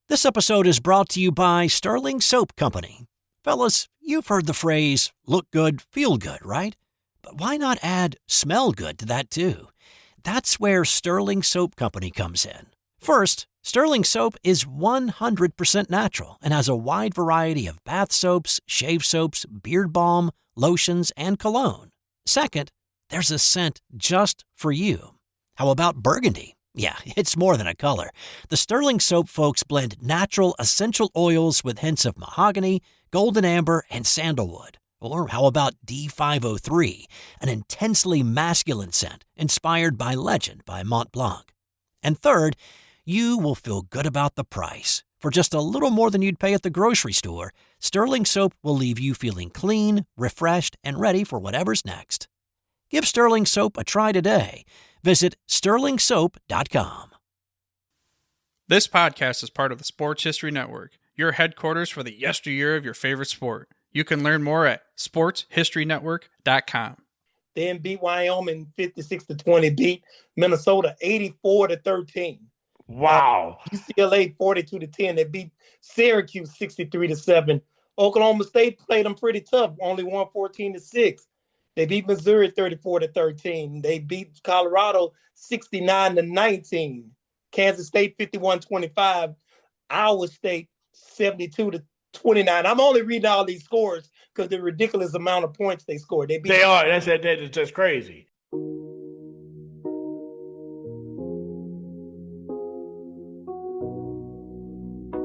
This episode is brought to you by Sterling Soap Company. Fellas, you've heard the phrase, look good, feel good, right? But why not add smell good to that too? That's where Sterling Soap Company comes in. First, Sterling Soap is 100% natural and has a wide variety of bath soaps, shave soaps, beard balm, lotions, and cologne. Second, there's a scent just for you. How about burgundy? Yeah, it's more than a color. The Sterling Soap folks blend natural essential oils with hints of mahogany, golden amber, and sandalwood. Or how about D503, an intensely masculine scent inspired by Legend by Mont Blanc. And third, you will feel good about the price. For just a little more than you'd pay at the grocery store, Sterling Soap will leave you feeling clean, refreshed, and ready for whatever's next. Give Sterling Soap a try today. Visit sterlingsoap.com. This podcast is part of the Sports History Network, your headquarters for the yesteryear of your favorite sport. You can learn more at sportshistorynetwork.com. Then beat Wyoming 56-20, beat Minnesota 84-13. Wow. UCLA 42-10. They beat Syracuse 63-7. Oklahoma State played them pretty tough, only won 14-6. They beat Missouri 34-13. They beat Colorado 69-19. Kansas State 51-25. Iowa State 72-29. I'm only reading all these scores because the ridiculous amount of points they scored. They are. That's just crazy.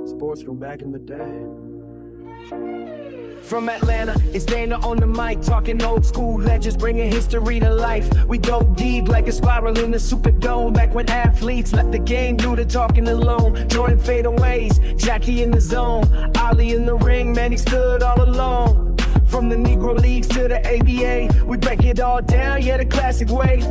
Sports from back in the day. From Atlanta, it's Dana on the mic, talking old school legends, bringing history to life. We go deep like a spiral in the Superdome. Back when athletes left the game due to talking alone. Jordan fadeaways, Jackie in the zone, Ali in the ring, man, he stood all alone. From the Negro Leagues to the ABA, we break it all down, yeah, the classic way.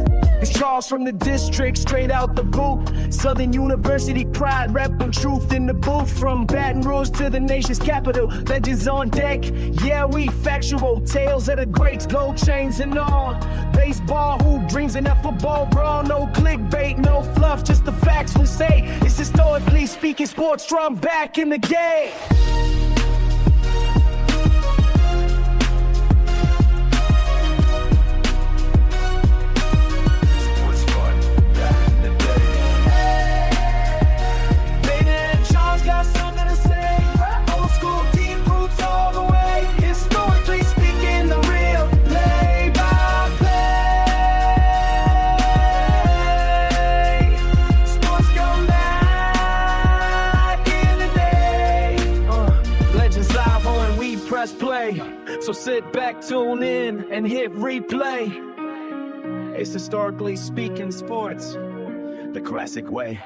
It's Charles from the district, straight out the boot. Southern University pride, repping truth in the booth. From Baton Rouge to the nation's capital, legends on deck. Yeah, we factual tales of the greats, gold chains and all. Baseball, hoop dreams and a football brawl. No clickbait, no fluff, just the facts we say. It's historically speaking sports from back in the game. So sit back, tune in, and hit replay. It's historically speaking sports, the classic way.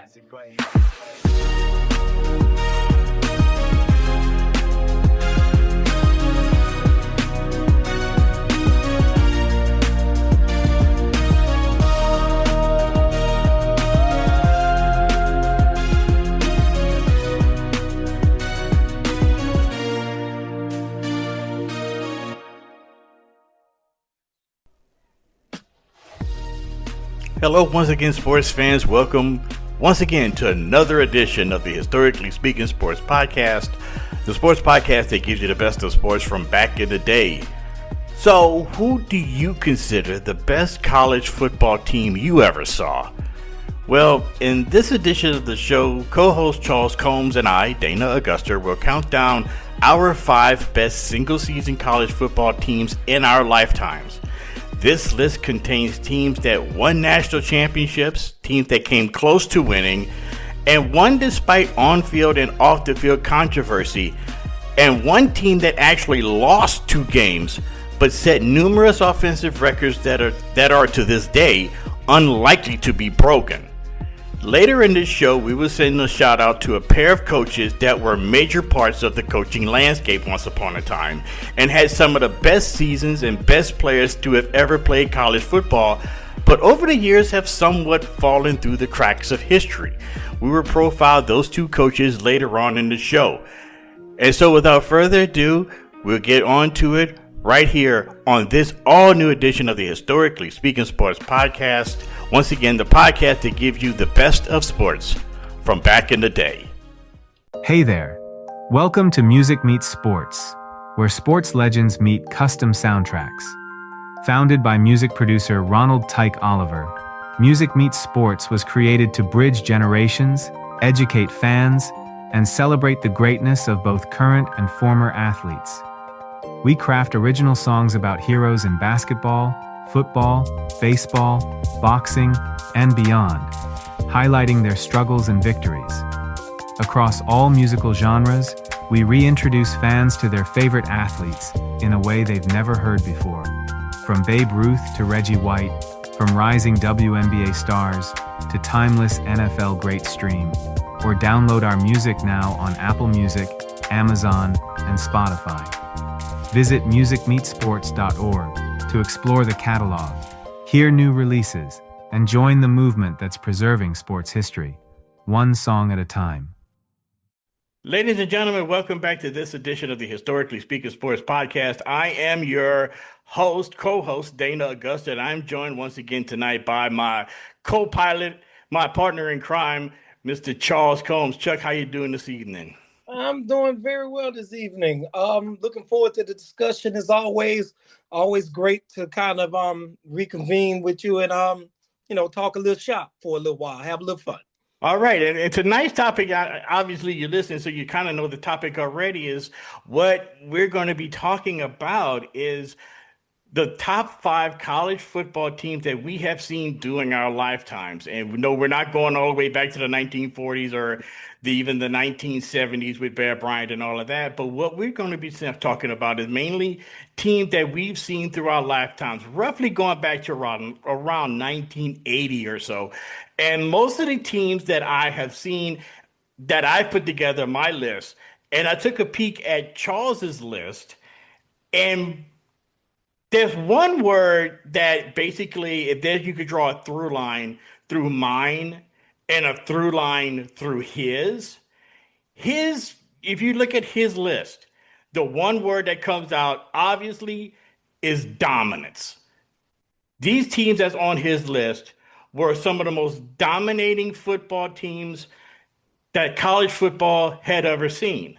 Hello once again, sports fans. Welcome once again to another edition of the Historically Speaking Sports Podcast, the sports podcast that gives you the best of sports from back in the day. So, who do you consider the best college football team you ever saw? Well, in this edition of the show, co-host Charles Combs and I, Dana Augusta, will count down our 5 best single-season college football teams in our lifetimes. This list contains teams that won national championships, teams that came close to winning, and won despite on-field and off-the-field controversy, and one team that actually lost 2 games, but set numerous offensive records that are to this day unlikely to be broken. Later in this show, we will send a shout out to a pair of coaches that were major parts of the coaching landscape once upon a time and had some of the best seasons and best players to have ever played college football, but over the years have somewhat fallen through the cracks of history. We will profile those 2 coaches later on in the show. And so without further ado, we'll get on to it right here on this all-new edition of the Historically Speaking Sports Podcast. Once again, the podcast that gives you the best of sports from back in the day. Hey there. Welcome to Music Meets Sports, where sports legends meet custom soundtracks. Founded by music producer Ronald Tyke Oliver, Music Meets Sports was created to bridge generations, educate fans, and celebrate the greatness of both current and former athletes. We craft original songs about heroes in basketball, football, baseball, boxing, and beyond, highlighting their struggles and victories. Across all musical genres, we reintroduce fans to their favorite athletes in a way they've never heard before. From Babe Ruth to Reggie White, from rising WNBA stars to timeless NFL great stream, or download our music now on Apple Music, Amazon, and Spotify. Visit musicmeetsports.org to explore the catalog, hear new releases, and join the movement that's preserving sports history, one song at a time. Ladies and gentlemen, welcome back to this edition of the Historically Speaking Sports Podcast. I am your co-host, Dana Augusta, and I'm joined once again tonight by my co-pilot, my partner in crime, Mr. Charles Combs. Chuck, how you doing this evening? I'm doing very well this evening. Looking forward to the discussion as always. Always great to kind of reconvene with you and talk a little shop for a little while, have a little fun. All right, and tonight's topic, obviously you're listening, so you kind of know the topic already, is what we're going to be talking about is the top 5 college football teams that we have seen during our lifetimes. And no, we're not going all the way back to the 1940s or even the 1970s with Bear Bryant and all of that. But what we're going to be talking about is mainly teams that we've seen through our lifetimes, roughly going back to around 1980 or so. And most of the teams that I have seen, that I put together my list, and I took a peek at Charles's list, and there's one word that basically, if there you could draw a through line through mine and a through line through his, if you look at his list, the one word that comes out obviously is dominance. These teams that's on his list were some of the most dominating football teams that college football had ever seen.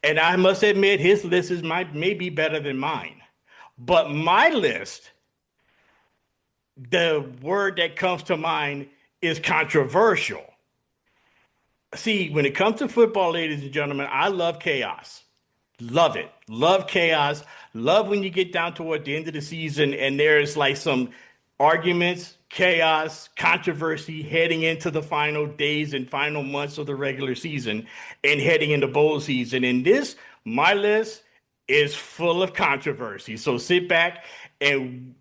And I must admit, his list is maybe better than mine. But my list, the word that comes to mind is controversial. See, when it comes to football, ladies and gentlemen, I love chaos. Love it. Love chaos. Love when you get down toward the end of the season and there's like some arguments, chaos, controversy heading into the final days and final months of the regular season and heading into bowl season. And my list is full of controversy. So sit back and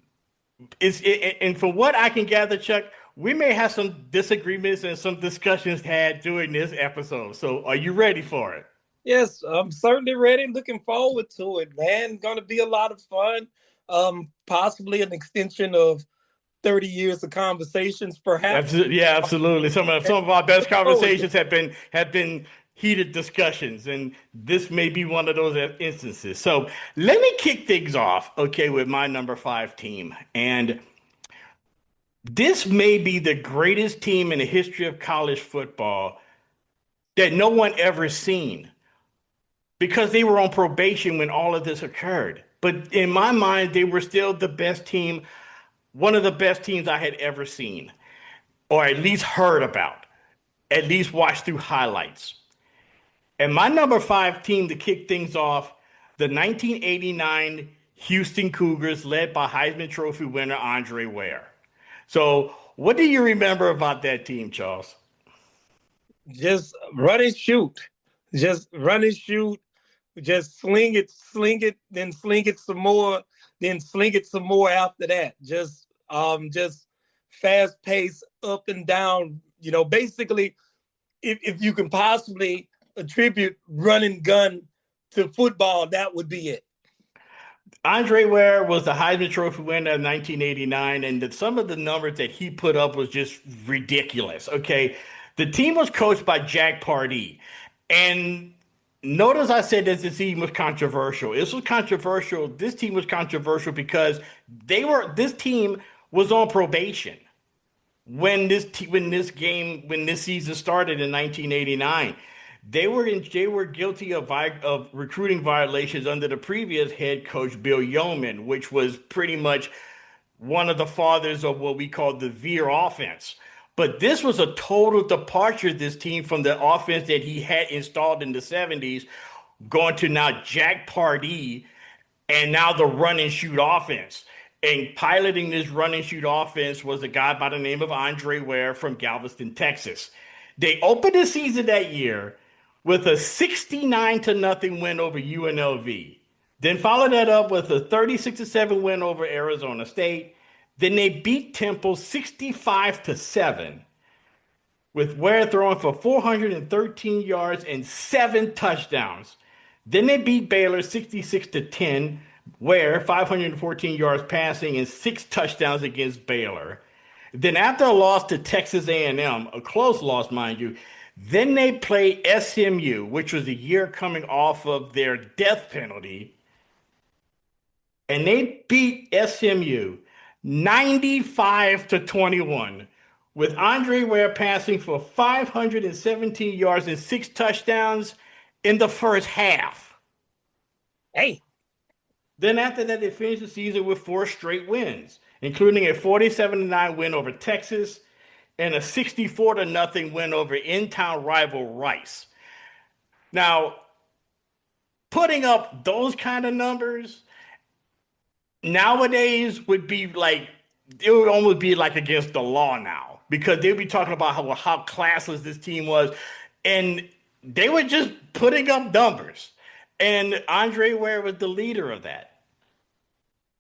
from what I can gather, Chuck, we may have some disagreements and some discussions had during this episode. So are you ready for it? Yes, I'm certainly ready. Looking forward to it, man. Going to be a lot of fun. Possibly an extension of 30 years of conversations, perhaps. Yeah, absolutely. Some of our best conversations have been heated discussions, and this may be one of those instances. So let me kick things off, okay, with my number 5 team. And this may be the greatest team in the history of college football that no one ever seen, because they were on probation when all of this occurred. But in my mind, they were still the best team, one of the best teams I had ever seen, or at least heard about, at least watched through highlights. And my number 5 team to kick things off, the 1989 Houston Cougars, led by Heisman Trophy winner Andre Ware. So what do you remember about that team, Charles? Just run and shoot. Just run and shoot. Just sling it, then sling it some more, then sling it some more after that. Just fast pace, up and down. Basically, if you can possibly attribute run and gun to football, that would be it. Andre Ware was the Heisman Trophy winner in 1989, and some of the numbers that he put up was just ridiculous. Okay, the team was coached by Jack Pardee, and notice I said that this team was controversial. This team was controversial because this team was on probation when this season started in 1989. They were guilty of recruiting violations under the previous head coach Bill Yeoman, which was pretty much one of the fathers of what we call the veer offense. But this was a total departure, this team, from the offense that he had installed in the 70s, going to now Jack Pardee and now the run and shoot offense. And piloting this run and shoot offense was a guy by the name of Andre Ware from Galveston, Texas. They opened the season that year with a 69-0 win over UNLV. Then followed that up with a 36-7 win over Arizona State. Then they beat Temple 65-7, with Ware throwing for 413 yards and 7 touchdowns. Then they beat Baylor 66-10, Ware 514 yards passing and 6 touchdowns against Baylor. Then after a loss to Texas A&M, a close loss, mind you, then they played SMU, which was a year coming off of their death penalty. And they beat SMU 95-21, with Andre Ware passing for 517 yards and 6 touchdowns in the first half. Hey. Then after that, they finished the season with 4 straight wins, including a 47-9 win over Texas and a 64-0 win over in-town rival Rice. Now, putting up those kind of numbers nowadays would be like, it would almost be like against the law now, because they'd be talking about how classless this team was, and they were just putting up numbers. And Andre Ware was the leader of that.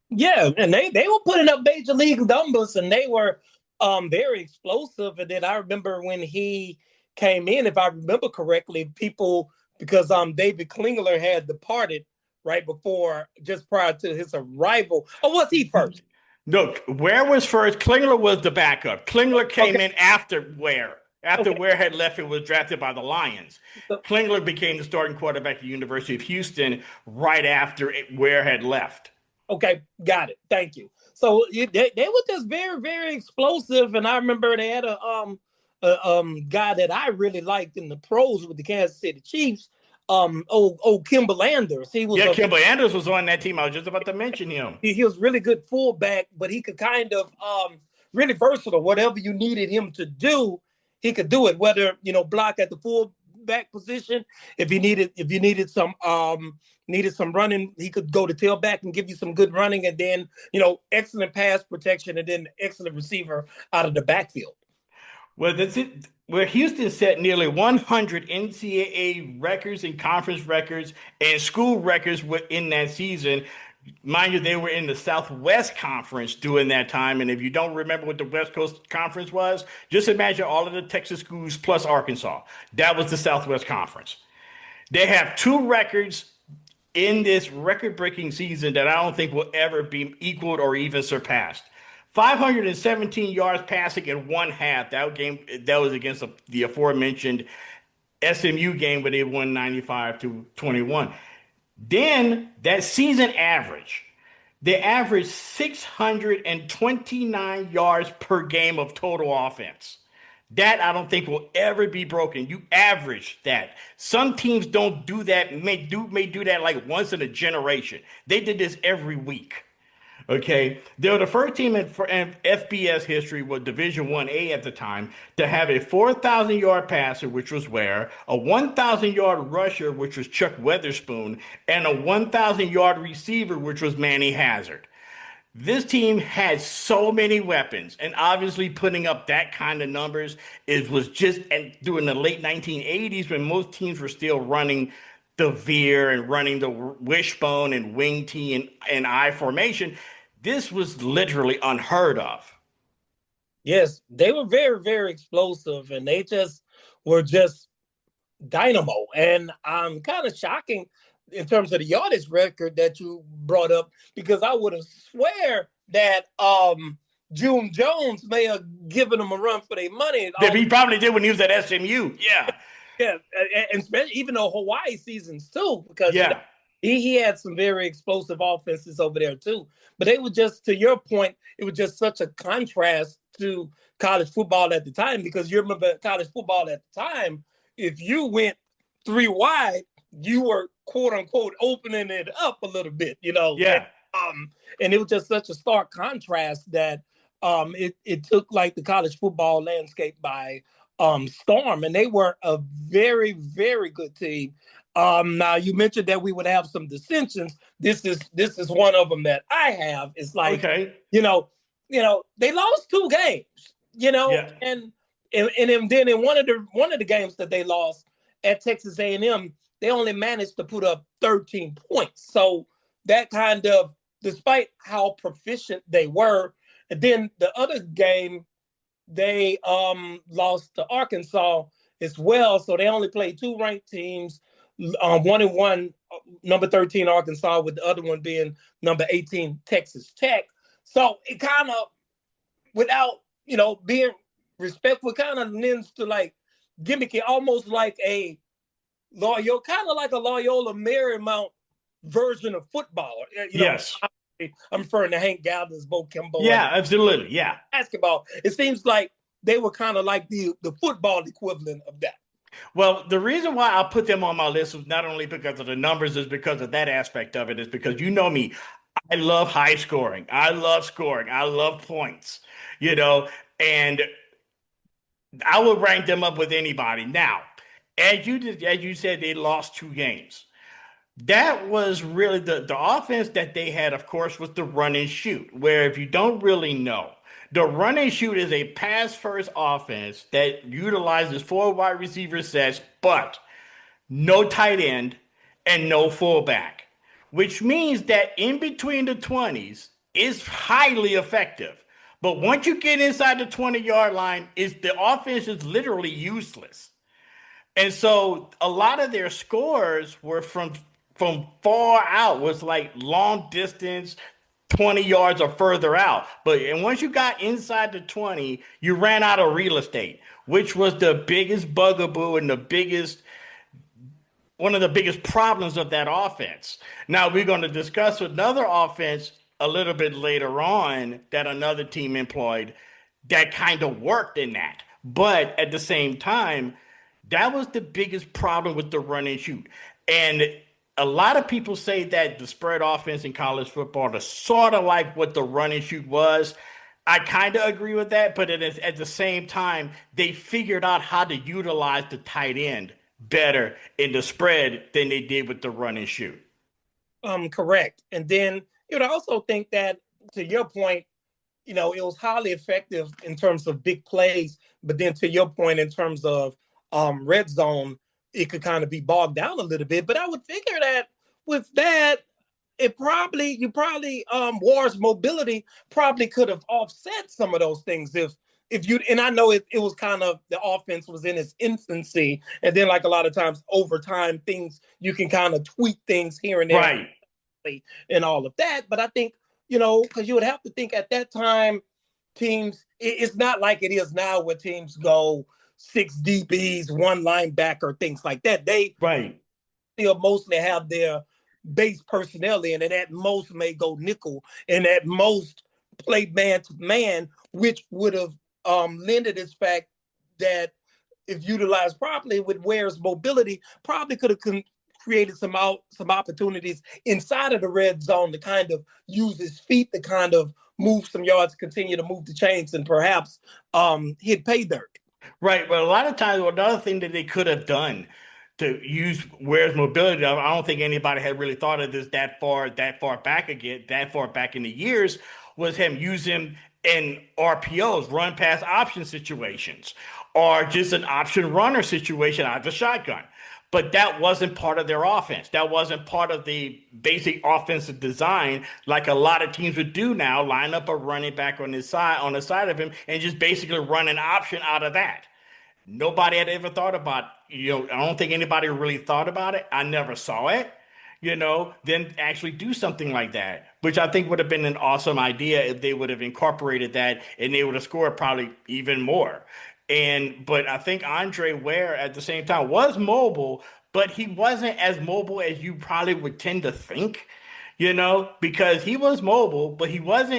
Yeah, and they were putting up major league numbers, and they were very explosive. And then I remember when he came in, if I remember correctly, people, because David Klingler had departed right before, just prior to his arrival. Or was he first? No, Ware was first. Klingler was the backup. Klingler came in after Ware. After Ware had left and was drafted by the Lions. Klingler became the starting quarterback at the University of Houston right after Ware had left. Okay, got it. Thank you. So they were just very, very explosive. And I remember they had a guy that I really liked in the pros with the Kansas City Chiefs, Kimber Landers. Kimber Landers was on that team. I was just about to mention him. He was really good fullback, but he could kind of really versatile. Whatever you needed him to do, he could do it. Whether block at the fullback position, if you needed some running, he could go to tailback and give you some good running, and then excellent pass protection, and then excellent receiver out of the backfield. Well, that's it. Where Houston set nearly 100 NCAA records and conference records and school records in that season. Mind you, they were in the Southwest Conference during that time. And if you don't remember what the West Coast Conference was, just imagine all of the Texas schools plus Arkansas. That was the Southwest Conference. They have 2 records in this record-breaking season that I don't think will ever be equaled or even surpassed. 517 yards passing in one half. That was against the aforementioned SMU game where they won 95-21. Then that season average, they averaged 629 yards per game of total offense. That I don't think will ever be broken. You average that. Some teams don't do that, may do that like once in a generation. They did this every week. Okay, they were the first team in FBS history, with Division 1A at the time, to have a 4,000-yard passer, which was Ware, a 1,000-yard rusher, which was Chuck Weatherspoon, and a 1,000-yard receiver, which was Manny Hazard. This team had so many weapons, and obviously putting up that kind of numbers was just during the late 1980s, when most teams were still running the veer and running the wishbone and wing T and I formation. This was literally unheard of. Yes, they were very, very explosive, and they were just dynamo. And I'm kind of shocking in terms of the yardage record that you brought up, because I would have swear that June Jones may have given them a run for their money. He probably did when he was at SMU. Yeah. Yeah, and especially even though Hawaii seasons too, because he had some very explosive offenses over there too. But they were just, to your point, it was just such a contrast to college football at the time, because you remember college football at the time, if you went three wide, you were quote unquote opening it up a little bit, Yeah. And it was just such a stark contrast that it took like the college football landscape by storm, and they were a very, very good team. Now you mentioned that we would have some dissensions. This is one of them that I have. It's like, Okay. They lost 2 games, Yeah. and then in one of the games that they lost at Texas A&M, they only managed to put up 13 points. So that kind of, despite how proficient they were, and then the other game they lost to Arkansas as well. So they only played 2 ranked teams, 1-1, number 13 Arkansas, with the other one being number 18 Texas Tech. So it kind of, without being respectful, kind of lends to like gimmicky, almost like a Loyola, kind of like a Loyola Marymount version of football. Yes. I'm referring to Hank Galvin's, Bo Kimbo. Yeah, absolutely. Yeah. Basketball. It seems like they were kind of like the football equivalent of that. Well, the reason why I put them on my list was not only because of the numbers, is because of that aspect of it. Is because you know me, I love high scoring. I love scoring. I love points. And I would rank them up with anybody. Now, as you said, they lost 2 games. That was really the offense that they had, of course, was the run and shoot, where if you don't really know, the run and shoot is a pass first offense that utilizes 4 wide receiver sets, but no tight end and no fullback, which means that in between the 20s is highly effective. But once you get inside the 20-yard line, the offense is literally useless. And so a lot of their scores were from far out, was like long distance, 20 yards or further out. And once you got inside the 20, you ran out of real estate, which was the biggest bugaboo and one of the biggest problems of that offense. Now we're going to discuss another offense a little bit later on that another team employed that kind of worked in that. But at the same time, that was the biggest problem with the run and shoot. And a lot of people say that the spread offense in college football is sort of like what the run and shoot was. I kind of agree with that, but at the same time, they figured out how to utilize the tight end better in the spread than they did with the run and shoot. Correct. And then I also think that, to your point, it was highly effective in terms of big plays, but then to your point, in terms of red zone, it could kind of be bogged down a little bit. But I would figure that with that, War's mobility probably could have offset some of those things if you, and I know it was kind of, the offense was in its infancy, and then like a lot of times over time, things, you can kind of tweak things here and there, right, and all of that. But I think, because you would have to think at that time, teams, it's not like it is now where teams go 6 DBs, 1 linebacker, things like that. They still mostly have their base personnel in, and at most may go nickel, and at most play man to man, which would have lended its fact that, if utilized properly with Ware's mobility, probably could have created some opportunities inside of the red zone to kind of use his feet to kind of move some yards, continue to move the chains, and perhaps hit pay dirt. Right. But a lot of times, another thing that they could have done to use Ware's mobility, I don't think anybody had really thought of this that far back in the years, was use him in RPOs, run pass option situations, or just an option runner situation out of the shotgun. But that wasn't part of their offense. That wasn't part of the basic offensive design, like a lot of teams would do now, line up a running back on the side of him and just basically run an option out of that. Nobody had ever thought about, I don't think anybody really thought about it. I never saw it, then actually do something like that, which I think would have been an awesome idea if they would have incorporated that, and they would have scored probably even more. But I think Andre Ware at the same time was mobile, but he wasn't as mobile as you probably would tend to think, because he was mobile, but he was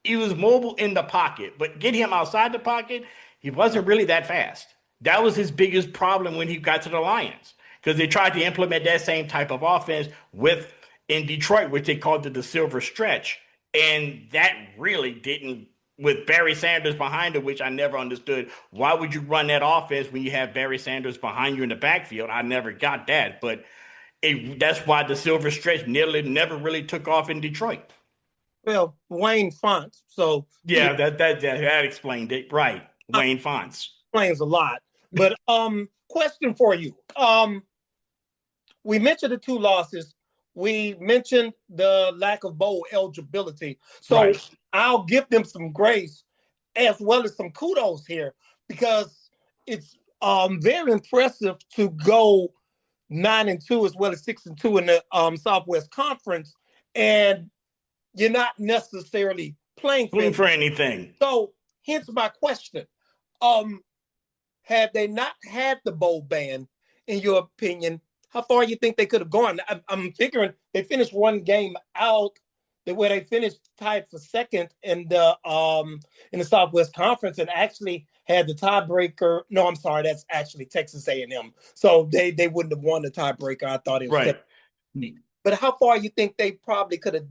mobile in the pocket, but get him outside the pocket, he wasn't really that fast. That was his biggest problem when he got to the Lions. because they tried to implement that same type of offense in Detroit, which they called it the silver stretch. And that really didn't, with Barry Sanders behind it, which I never understood. Why would you run that offense when you have Barry Sanders behind you in the backfield? I never got that, but that's why the silver stretch never really took off in Detroit. Well, Wayne Fonts. So yeah, that explained it, right? Wayne Fonts explains a lot. But question for you. We mentioned the 2 losses. We mentioned the lack of bowl eligibility. So right. I'll give them some grace as well as some kudos here, because it's very impressive to go 9-2 as well as 6-2 in the Southwest Conference, and you're not necessarily playing for anything. So hence my question. Had they not had the bowl ban, in your opinion, how far you think they could have gone? I'm figuring they finished 1 game out, where they finished tied for second in the Southwest Conference, and actually had the tiebreaker. No, I'm sorry, that's actually Texas A&M. So they wouldn't have won the tiebreaker. I thought it was right. But how far you think they probably could have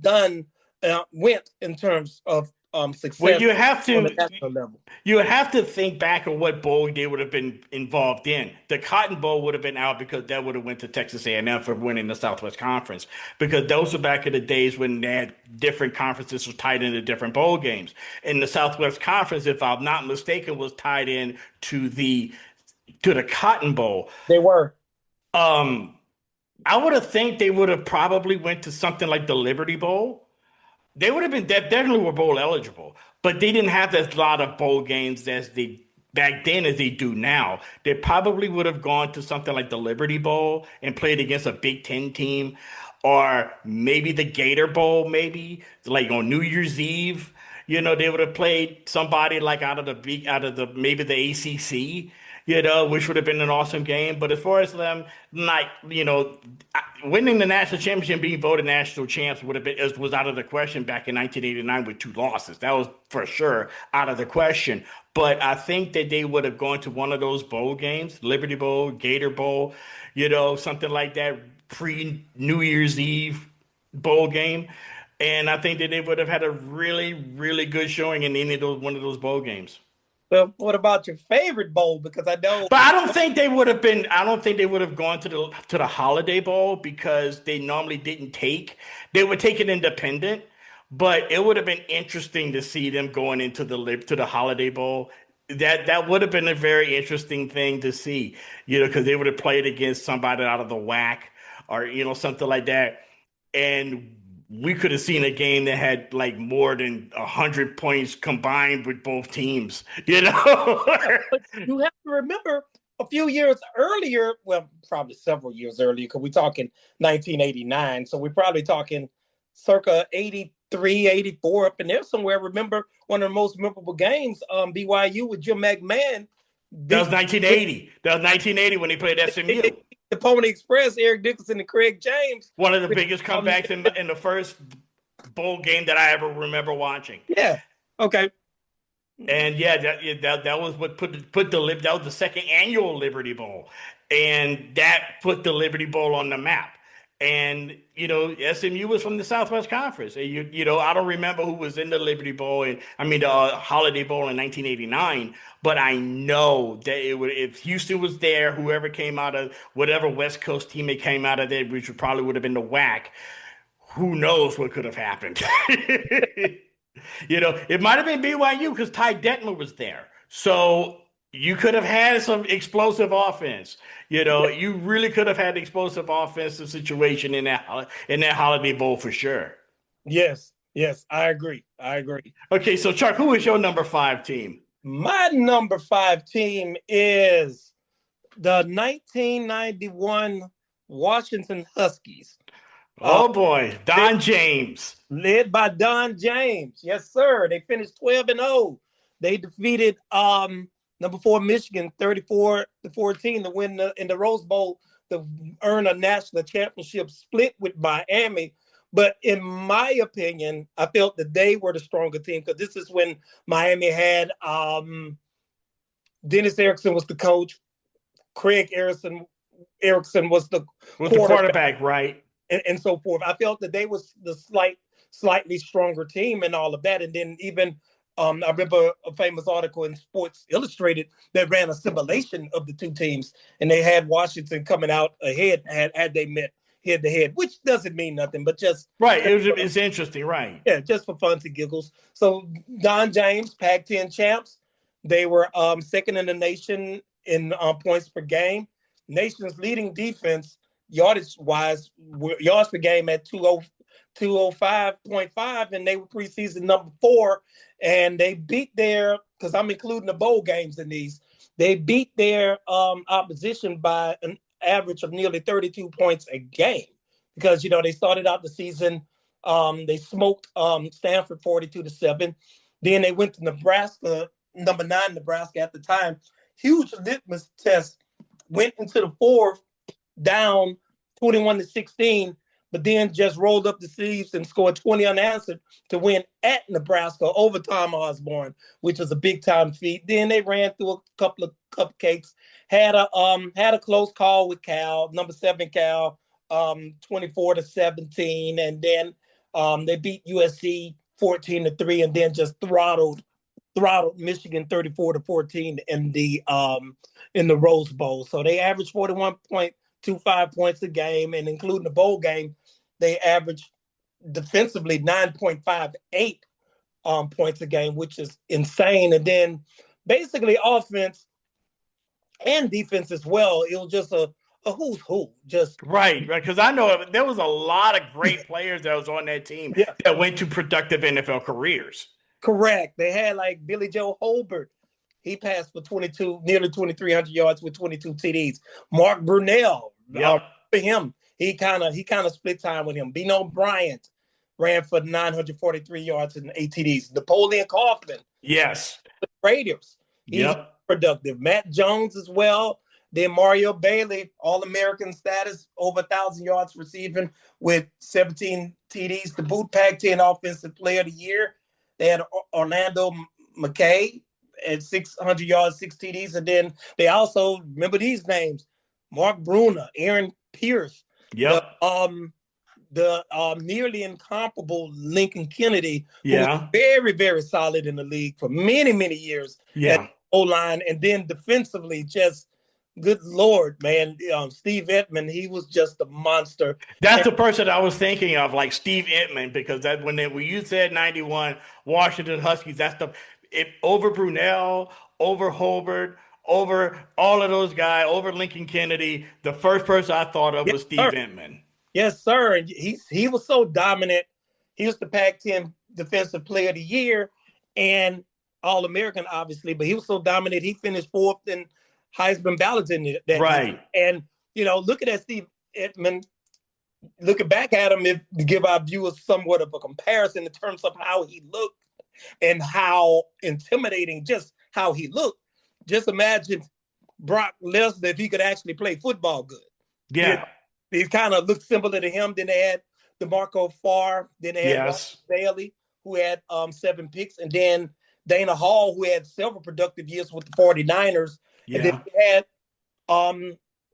went in terms of success? Well, you have to on the national level. You have to think back on what bowl they would have been involved in. The Cotton Bowl would have been out because that would have went to Texas A&M for winning the Southwest Conference, because those were back in the days when they had different conferences were tied into different bowl games. And the Southwest Conference, if I'm not mistaken, was tied in to the Cotton Bowl. They were. I would have think they would have probably went to something like the Liberty Bowl. They would have been definitely were bowl eligible, but they didn't have as lot of bowl games back then as they do now. They probably would have gone to something like the Liberty Bowl and played against a Big Ten team, or maybe the Gator Bowl, maybe like on New Year's Eve. They would have played somebody like out of the maybe the ACC. Which would have been an awesome game. But as far as them, winning the national championship, being voted national champs was out of the question back in 1989 with 2 losses. That was for sure out of the question. But I think that they would have gone to one of those bowl games, Liberty Bowl, Gator Bowl, something like that, pre-New Year's Eve bowl game. And I think that they would have had a really, really good showing in one of those bowl games. Well, what about your favorite bowl? Because I know, but I don't think they would have been. I don't think they would have gone to the Holiday Bowl, because they normally didn't take. They would take it independent, but it would have been interesting to see them going into the Holiday Bowl. That would have been a very interesting thing to see, because they would have played against somebody out of the WAC or something like that, and we could have seen a game that had like more than 100 points combined with both teams, But you have to remember a few years earlier, well, probably several years earlier, because we're talking 1989. So we're probably talking circa 83, 84 up in there somewhere. Remember one of the most memorable games, BYU with Jim McMahon. That was 1980. That was 1980 when they played SMU. The Pony Express, Eric Dickerson and Craig James. One of the biggest comebacks in the first bowl game that I ever remember watching. Yeah. Okay. And that was what put that was the second annual Liberty Bowl, and that put the Liberty Bowl on the map. And SMU was from the Southwest Conference. And I don't remember who was in the Liberty Bowl the Holiday Bowl in 1989. But I know that if Houston was there, whoever came out of whatever West Coast team it came out of there, which probably would have been the WAC, who knows what could have happened. It might have been BYU because Ty Detmer was there. So you could have had some explosive offense. You really could have had explosive offensive situation in that Holiday Bowl for sure. Yes, I agree. Okay, so Chuck, who is your number 5 team? My number 5 team is the 1991 Washington Huskies. Oh boy, Don James. Led by Don James. Yes, sir. They finished 12-0. They defeated number 4 Michigan 34-14 to win in the Rose Bowl to earn a national championship, split with Miami. But in my opinion, I felt that they were the stronger team, because this is when Miami had Dennis Erickson was the coach. Craig Erickson Erickson was the quarterback, right? And so forth. I felt that they was the slightly stronger team and all of that. And then even I remember a famous article in Sports Illustrated that ran a simulation of the two teams, and they had Washington coming out ahead had they met head to head, which doesn't mean nothing, but just right. It's interesting, right? Yeah, just for fun and giggles. So Don James, Pac-10 champs, they were second in the nation in points per game. Nation's leading defense, yardage-wise, yards per game at 205.5, and they were preseason number 4. And they beat because I'm including the bowl games in these, they beat their opposition by an average of nearly 32 points a game. Because, they started out the season, they smoked Stanford 42-7. Then they went to Nebraska, number 9 Nebraska at the time. Huge litmus test. Went into the fourth, down 21-16, but then just rolled up the sleeves and scored 20 unanswered to win at Nebraska over Tom Osborne, which was a big time feat. Then they ran through a couple of cupcakes, had a close call with Cal, number 7 Cal, 24-17, and then they beat USC 14-3, and then just throttled Michigan 34-14 in the Rose Bowl. So they averaged 41.25 points a game, and including the bowl game, they averaged defensively 9.58 points a game, which is insane. And then basically offense and defense as well. It was just a who's who. Just right. Because I know there was a lot of great players that was on that team that went to productive NFL careers. Correct. They had like Billy Joe Holbert. He passed for nearly 2,300 yards with 22 TDs. Mark Brunell, for him, he kind of split time with him. Bino Bryant ran for 943 yards and 8 TDs. Napoleon Kaufman, yes, the Raiders, he's productive. Matt Jones as well. Then Mario Bailey, All-American status, over 1,000 yards receiving with 17 TDs. The boot Pac-10 Offensive Player of the Year. They had Orlando McKay at 600 yards, 6 TDs. And then they also, remember these names, Mark Brunner, Aaron Pierce, the nearly incomparable Lincoln Kennedy, who was very, very solid in the league for many, many years at O-line. And then defensively, just good Lord, man. Steve Edman, he was just a monster. That's the person I was thinking of, like Steve Edman, because that when you said 91 Washington Huskies, over Brunell, over Holbert, over all of those guys, over Lincoln Kennedy, the first person I thought of was Steve Edman. Yes, sir. And he was so dominant. He was the Pac-10 Defensive Player of the Year and All-American, obviously, but he was so dominant. He finished 4th in Heisman ballots in that year. And, looking at Steve Edman, looking back at him, to give our viewers somewhat of a comparison in terms of how he looked and how intimidating just how he looked. Just imagine Brock Lesnar if he could actually play football good. Yeah. He kind of looked similar to him. Then they had DeMarco Farr. Then they had Ross Bailey, who had 7 picks. And then Dana Hall, who had several productive years with the 49ers. Yeah. And then we had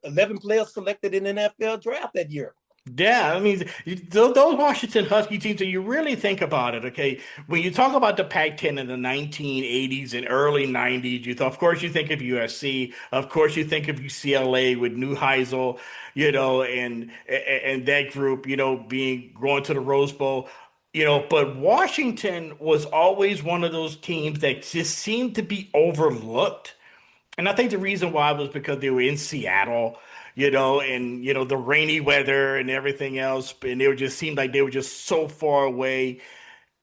11 players selected in the NFL draft that year. Yeah, I mean, those Washington Husky teams, and you really think about it, okay, when you talk about the Pac-10 in the 1980s and early 90s, of course you think of USC, of course you think of UCLA with Neuheisel, and that group, going to the Rose Bowl. But Washington was always one of those teams that just seemed to be overlooked. And I think the reason why was because they were in Seattle, and, the rainy weather and everything else. And seemed like they were just so far away.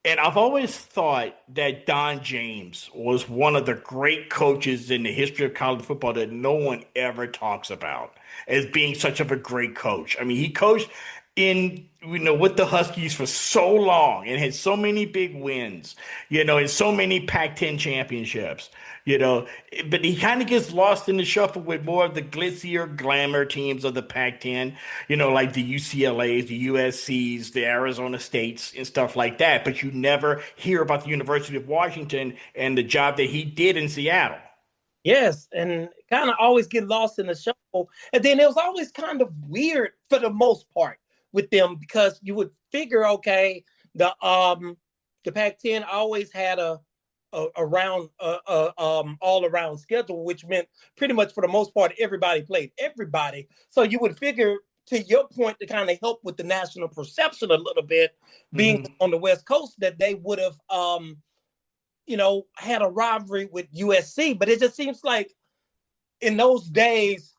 And I've always thought that Don James was one of the great coaches in the history of college football that no one ever talks about as being such of a great coach. I mean, he coached with the Huskies for so long and had so many big wins, and so many Pac-10 championships, but he kind of gets lost in the shuffle with more of the glitzier glamour teams of the Pac-10, like the UCLAs, the USCs, the Arizona States and stuff like that. But you never hear about the University of Washington and the job that he did in Seattle. Yes, and kind of always get lost in the shuffle And then it was always kind of weird for the most part with them because you would figure, okay, the Pac-10 always had a all around schedule, which meant pretty much for the most part everybody played everybody. So you would figure, to your point, to kind of help with the national perception a little bit, being on the West Coast, that they would have had a rivalry with USC. But it just seems like in those days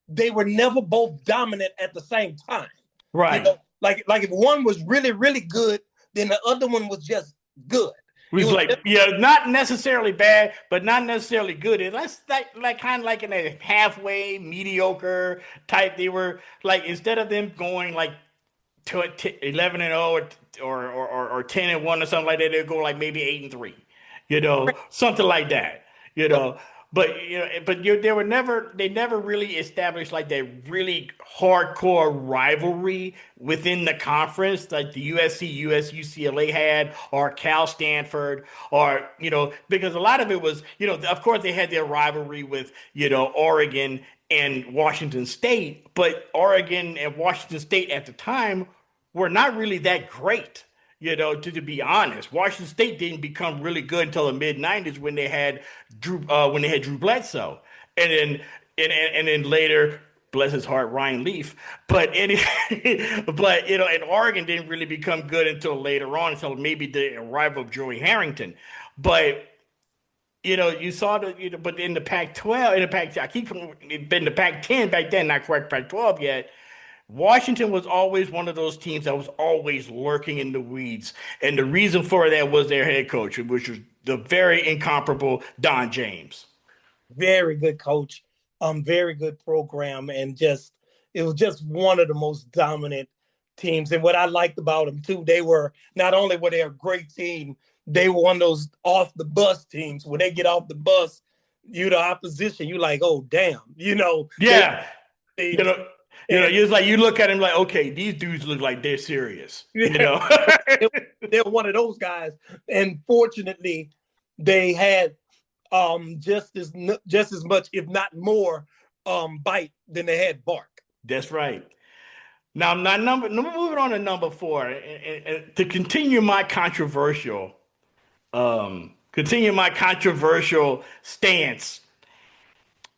they were never both dominant at the same time. Right. Like if one was really, really good, then the other one was just good. It was like, not necessarily bad, but not necessarily good. That's like kind of like in a halfway mediocre type. They were like, instead of them going like to 11-0 or 10-1 or something like that, they'd go like maybe 8-3, something like that, But they never really established like that really hardcore rivalry within the conference like the USC, UCLA had, or Cal, Stanford, or because a lot of it was of course they had their rivalry with Oregon and Washington State, but Oregon and Washington State at the time were not really that great. To be honest, Washington State didn't become really good until the mid '90s when they had Drew Bledsoe, and then later, bless his heart, Ryan Leaf. But and Oregon didn't really become good until later on, until maybe the arrival of Joey Harrington. But you saw but in the Pac-12, I keep in the Pac-10 back then, not quite Pac-12 yet. Washington was always one of those teams that was always lurking in the weeds. And the reason for that was their head coach, which was the very incomparable Don James. Very good coach, very good program, and it was just one of the most dominant teams. And what I liked about them too, they were not only were they a great team, they were one of those off the bus teams. When they get off the bus, the opposition, you like, oh damn, Yeah. It's like you look at him like, okay, these dudes look like they're serious. They're one of those guys, and fortunately, they had just as much, if not more, bite than they had bark. That's right. Now, moving on to number 4, and to continue my controversial stance.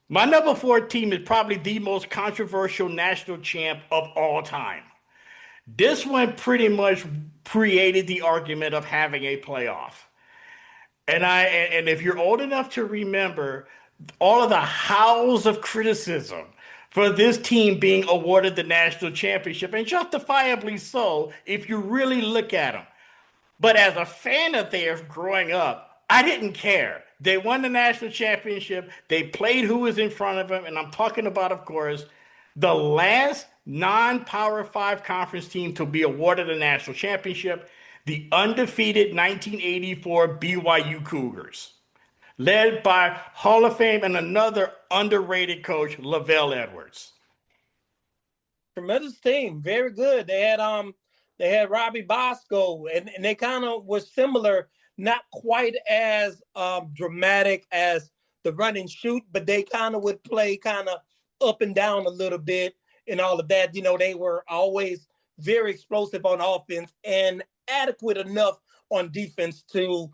My number 4 team is probably the most controversial national champ of all time. This one pretty much created the argument of having a playoff. And if you're old enough to remember all of the howls of criticism for this team being awarded the national championship, and justifiably so if you really look at them. But as a fan of theirs growing up, I didn't care. They won the national championship. They played who was in front of them. And I'm talking about, of course, the last non-Power 5 conference team to be awarded a national championship, the undefeated 1984 BYU Cougars, led by Hall of Fame and another underrated coach, Lavelle Edwards. Tremendous team. Very good. They had Robbie Bosco, and they kind of were similar. Not quite as dramatic as the run and shoot, but they kind of would play kind of up and down a little bit and all of that. They were always very explosive on offense and adequate enough on defense to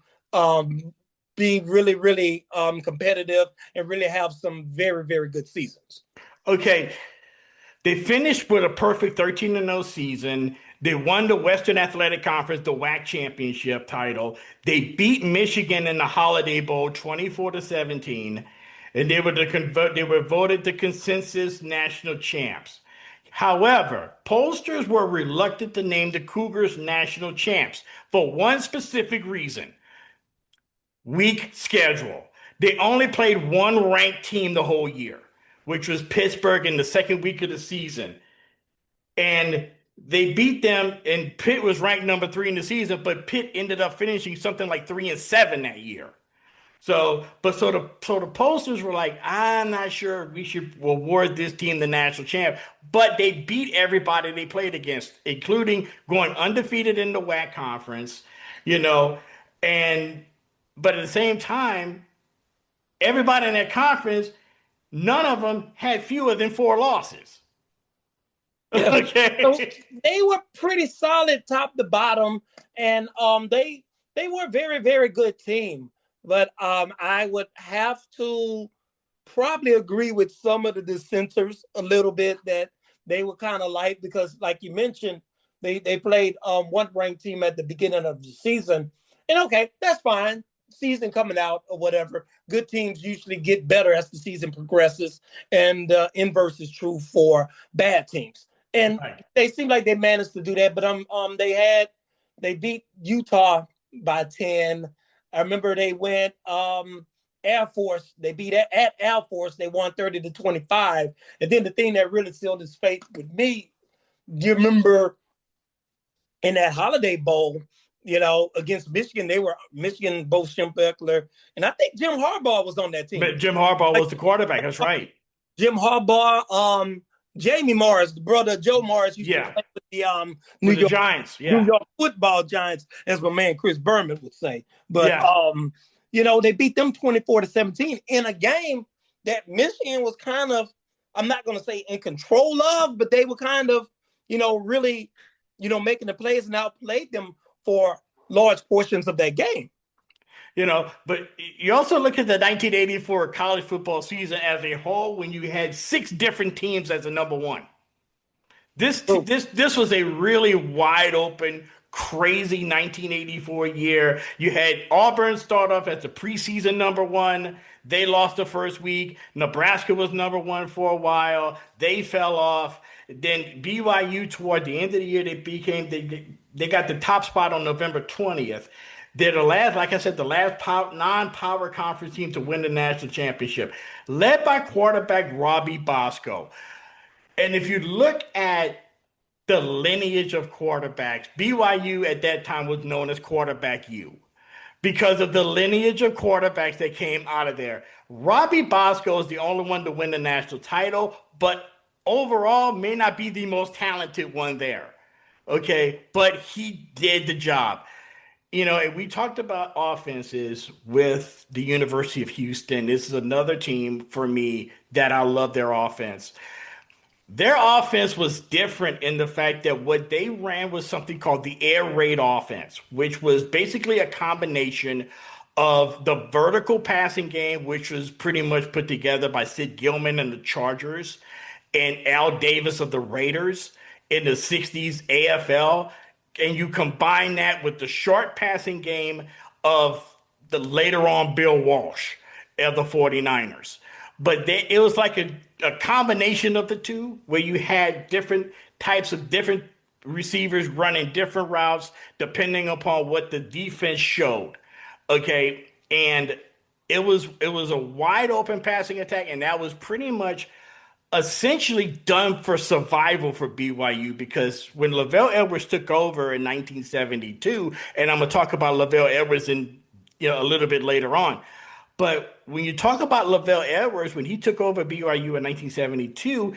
be really, really competitive and really have some very, very good seasons. Okay. They finished with a perfect 13-0 season. They won the Western Athletic Conference, the WAC championship title. They beat Michigan in the Holiday Bowl 24-17, and they were voted the consensus national champs. However, pollsters were reluctant to name the Cougars national champs for one specific reason: weak schedule. They only played one ranked team the whole year, which was Pittsburgh in the second week of the season. And they beat them, and Pitt was ranked number 3 in the season, but Pitt ended up finishing something like 3-7 that year. So the pollsters were like, I'm not sure we should award this team the national champ. But they beat everybody they played against, including going undefeated in the WAC conference, but at the same time, everybody in that conference none of them had fewer than 4 losses. Yeah. Okay. So they were pretty solid top to bottom, and they were a very, very good team. But I would have to probably agree with some of the dissenters a little bit that they were kind of light because, like you mentioned, they played one ranked team at the beginning of the season, and okay, that's fine. Season coming out or whatever. Good teams usually get better as the season progresses, and inverse is true for bad teams. And Right. they seem like they managed to do that, but they beat Utah by 10. I remember they went Air Force. They beat at Air Force. They won 30-25. And then the thing that really sealed his fate with me, do you remember in that Holiday Bowl, against Michigan, they were Michigan, both Schembechler, and I think Jim Harbaugh was on that team. Jim Harbaugh was the quarterback. That's right. Jim Harbaugh, Jamie Morris, the brother of Joe Morris, used to play with the New York Giants, New York Football Giants, as my man Chris Berman would say. But they beat them 24-17 in a game that Michigan was kind of, I'm not going to say in control of, but they were kind of, really, making the plays and outplayed them for large portions of that game. But you also look at the 1984 college football season as a whole when you had 6 different teams as the number one. This was a really wide open, crazy 1984 year. You had Auburn start off as the preseason number one. They lost the first week. Nebraska was number one for a while. They fell off. Then BYU toward the end of the year, they got the top spot on November 20th. They're the last, like I said, the last non-power conference team to win the national championship, led by quarterback Robbie Bosco. And if you look at the lineage of quarterbacks, BYU at that time was known as Quarterback U because of the lineage of quarterbacks that came out of there. Robbie Bosco is the only one to win the national title, but overall may not be the most talented one there. Okay, but he did the job. And we talked about offenses with the University of Houston. This is another team for me that I love their offense. Their offense was different in the fact that what they ran was something called the air raid offense, which was basically a combination of the vertical passing game, which was pretty much put together by Sid Gilman and the Chargers and Al Davis of the Raiders in the 60s AFL. And you combine that with the short passing game of the later on Bill Walsh of the 49ers. But it was like a combination of the two where you had different types of different receivers running different routes depending upon what the defense showed. Okay. And it was a wide open passing attack. And that was pretty much essentially done for survival for BYU because when LaVell Edwards took over in 1972, and I'm going to talk about LaVell Edwards in a little bit later on, but when you talk about LaVell Edwards, when he took over BYU in 1972,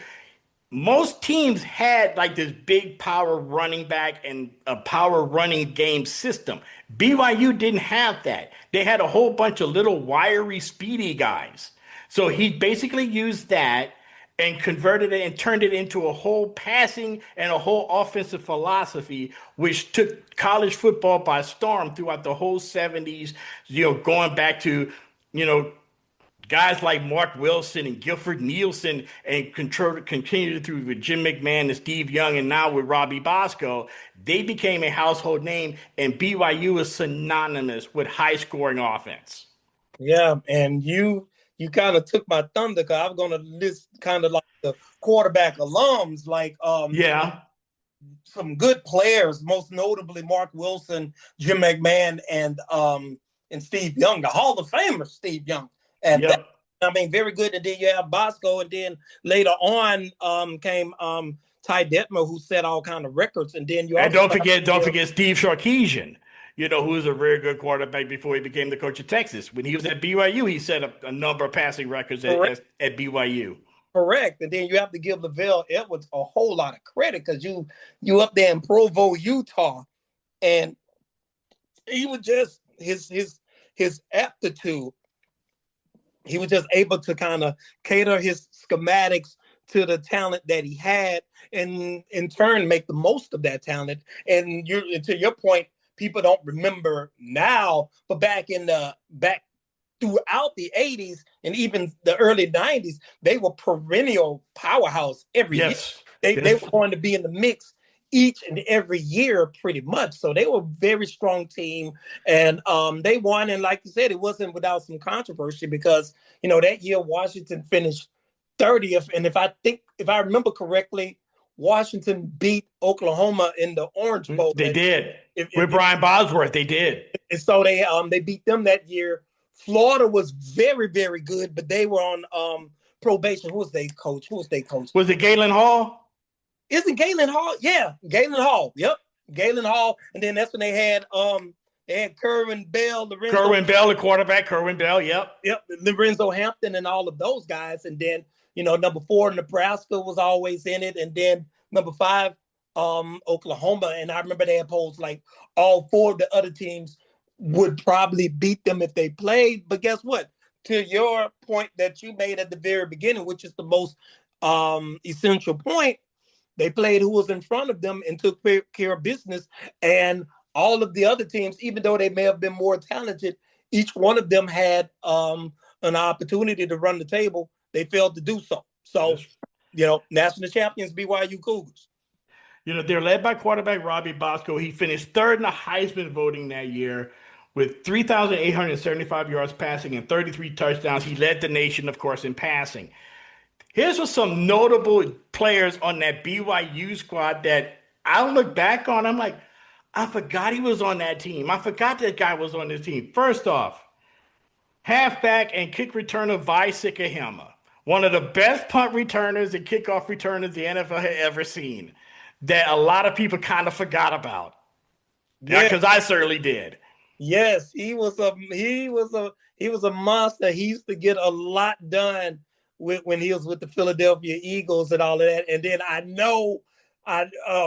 most teams had like this big power running back and a power running game system. BYU didn't have that. They had a whole bunch of little wiry, speedy guys. So he basically used that and converted it and turned it into a whole passing and a whole offensive philosophy, which took college football by storm throughout the whole 70s, going back to, guys like Mark Wilson and Gilford Nielsen and continued through with Jim McMahon and Steve Young and now with Robbie Bosco. They became a household name, and BYU is synonymous with high-scoring offense. Yeah, and you kind of took my thunder because I was going to list kind of like the quarterback alums, like some good players, most notably Mark Wilson, Jim McMahon, and Steve Young, the Hall of Famer Steve Young. And very good. And then you have Bosco, and then later on came Ty Detmer, who set all kind of records. And then don't forget Steve Sarkisian. Who was a very good quarterback before he became the coach of Texas. When he was at BYU, he set up a number of passing records at BYU. Correct. And then you have to give LaVell Edwards a whole lot of credit because you up there in Provo, Utah, and he was just his aptitude he was just able to kind of cater his schematics to the talent that he had, and in turn make the most of that talent. And to your point, people don't remember now, but back throughout the 80s and even the early 90s, they were perennial powerhouse every year. Yes. They were going to be in the mix each and every year pretty much. So they were a very strong team, and they won. And like you said, it wasn't without some controversy because, that year Washington finished 30th. And if I remember correctly, Washington beat Oklahoma in the Orange Bowl. They did. With Brian Bosworth, they did. And so they beat them that year. Florida was very, very good, but they were on probation. Who was their coach? Was it Galen Hall? Isn't Galen Hall? Yeah, Galen Hall. Yep, Galen Hall. And then that's when they had Kerwin Bell, the quarterback. Kerwin Bell. Yep. Lorenzo Hampton, and all of those guys. And then number 4, Nebraska was always in it, and then number 5, Oklahoma. And I remember they opposed like all 4 of the other teams would probably beat them if they played. But guess what? To your point that you made at the very beginning, which is the most essential point, they played who was in front of them and took care of business. And all of the other teams, even though they may have been more talented, each one of them had an opportunity to run the table. They failed to do so. So, national champions, BYU Cougars. They're led by quarterback Robbie Bosco. He finished 3rd in the Heisman voting that year with 3,875 yards passing and 33 touchdowns. He led the nation, of course, in passing. Here's what some notable players on that BYU squad that I look back on. I'm like, I forgot he was on that team. I forgot that guy was on this team. First off, halfback and kick returner Vi Sikahema, one of the best punt returners and kickoff returners the NFL had ever seen, that a lot of people kind of forgot about. Yeah, because I certainly did. Yes, he was a monster. He used to get a lot done when he was with the Philadelphia Eagles and all of that. And then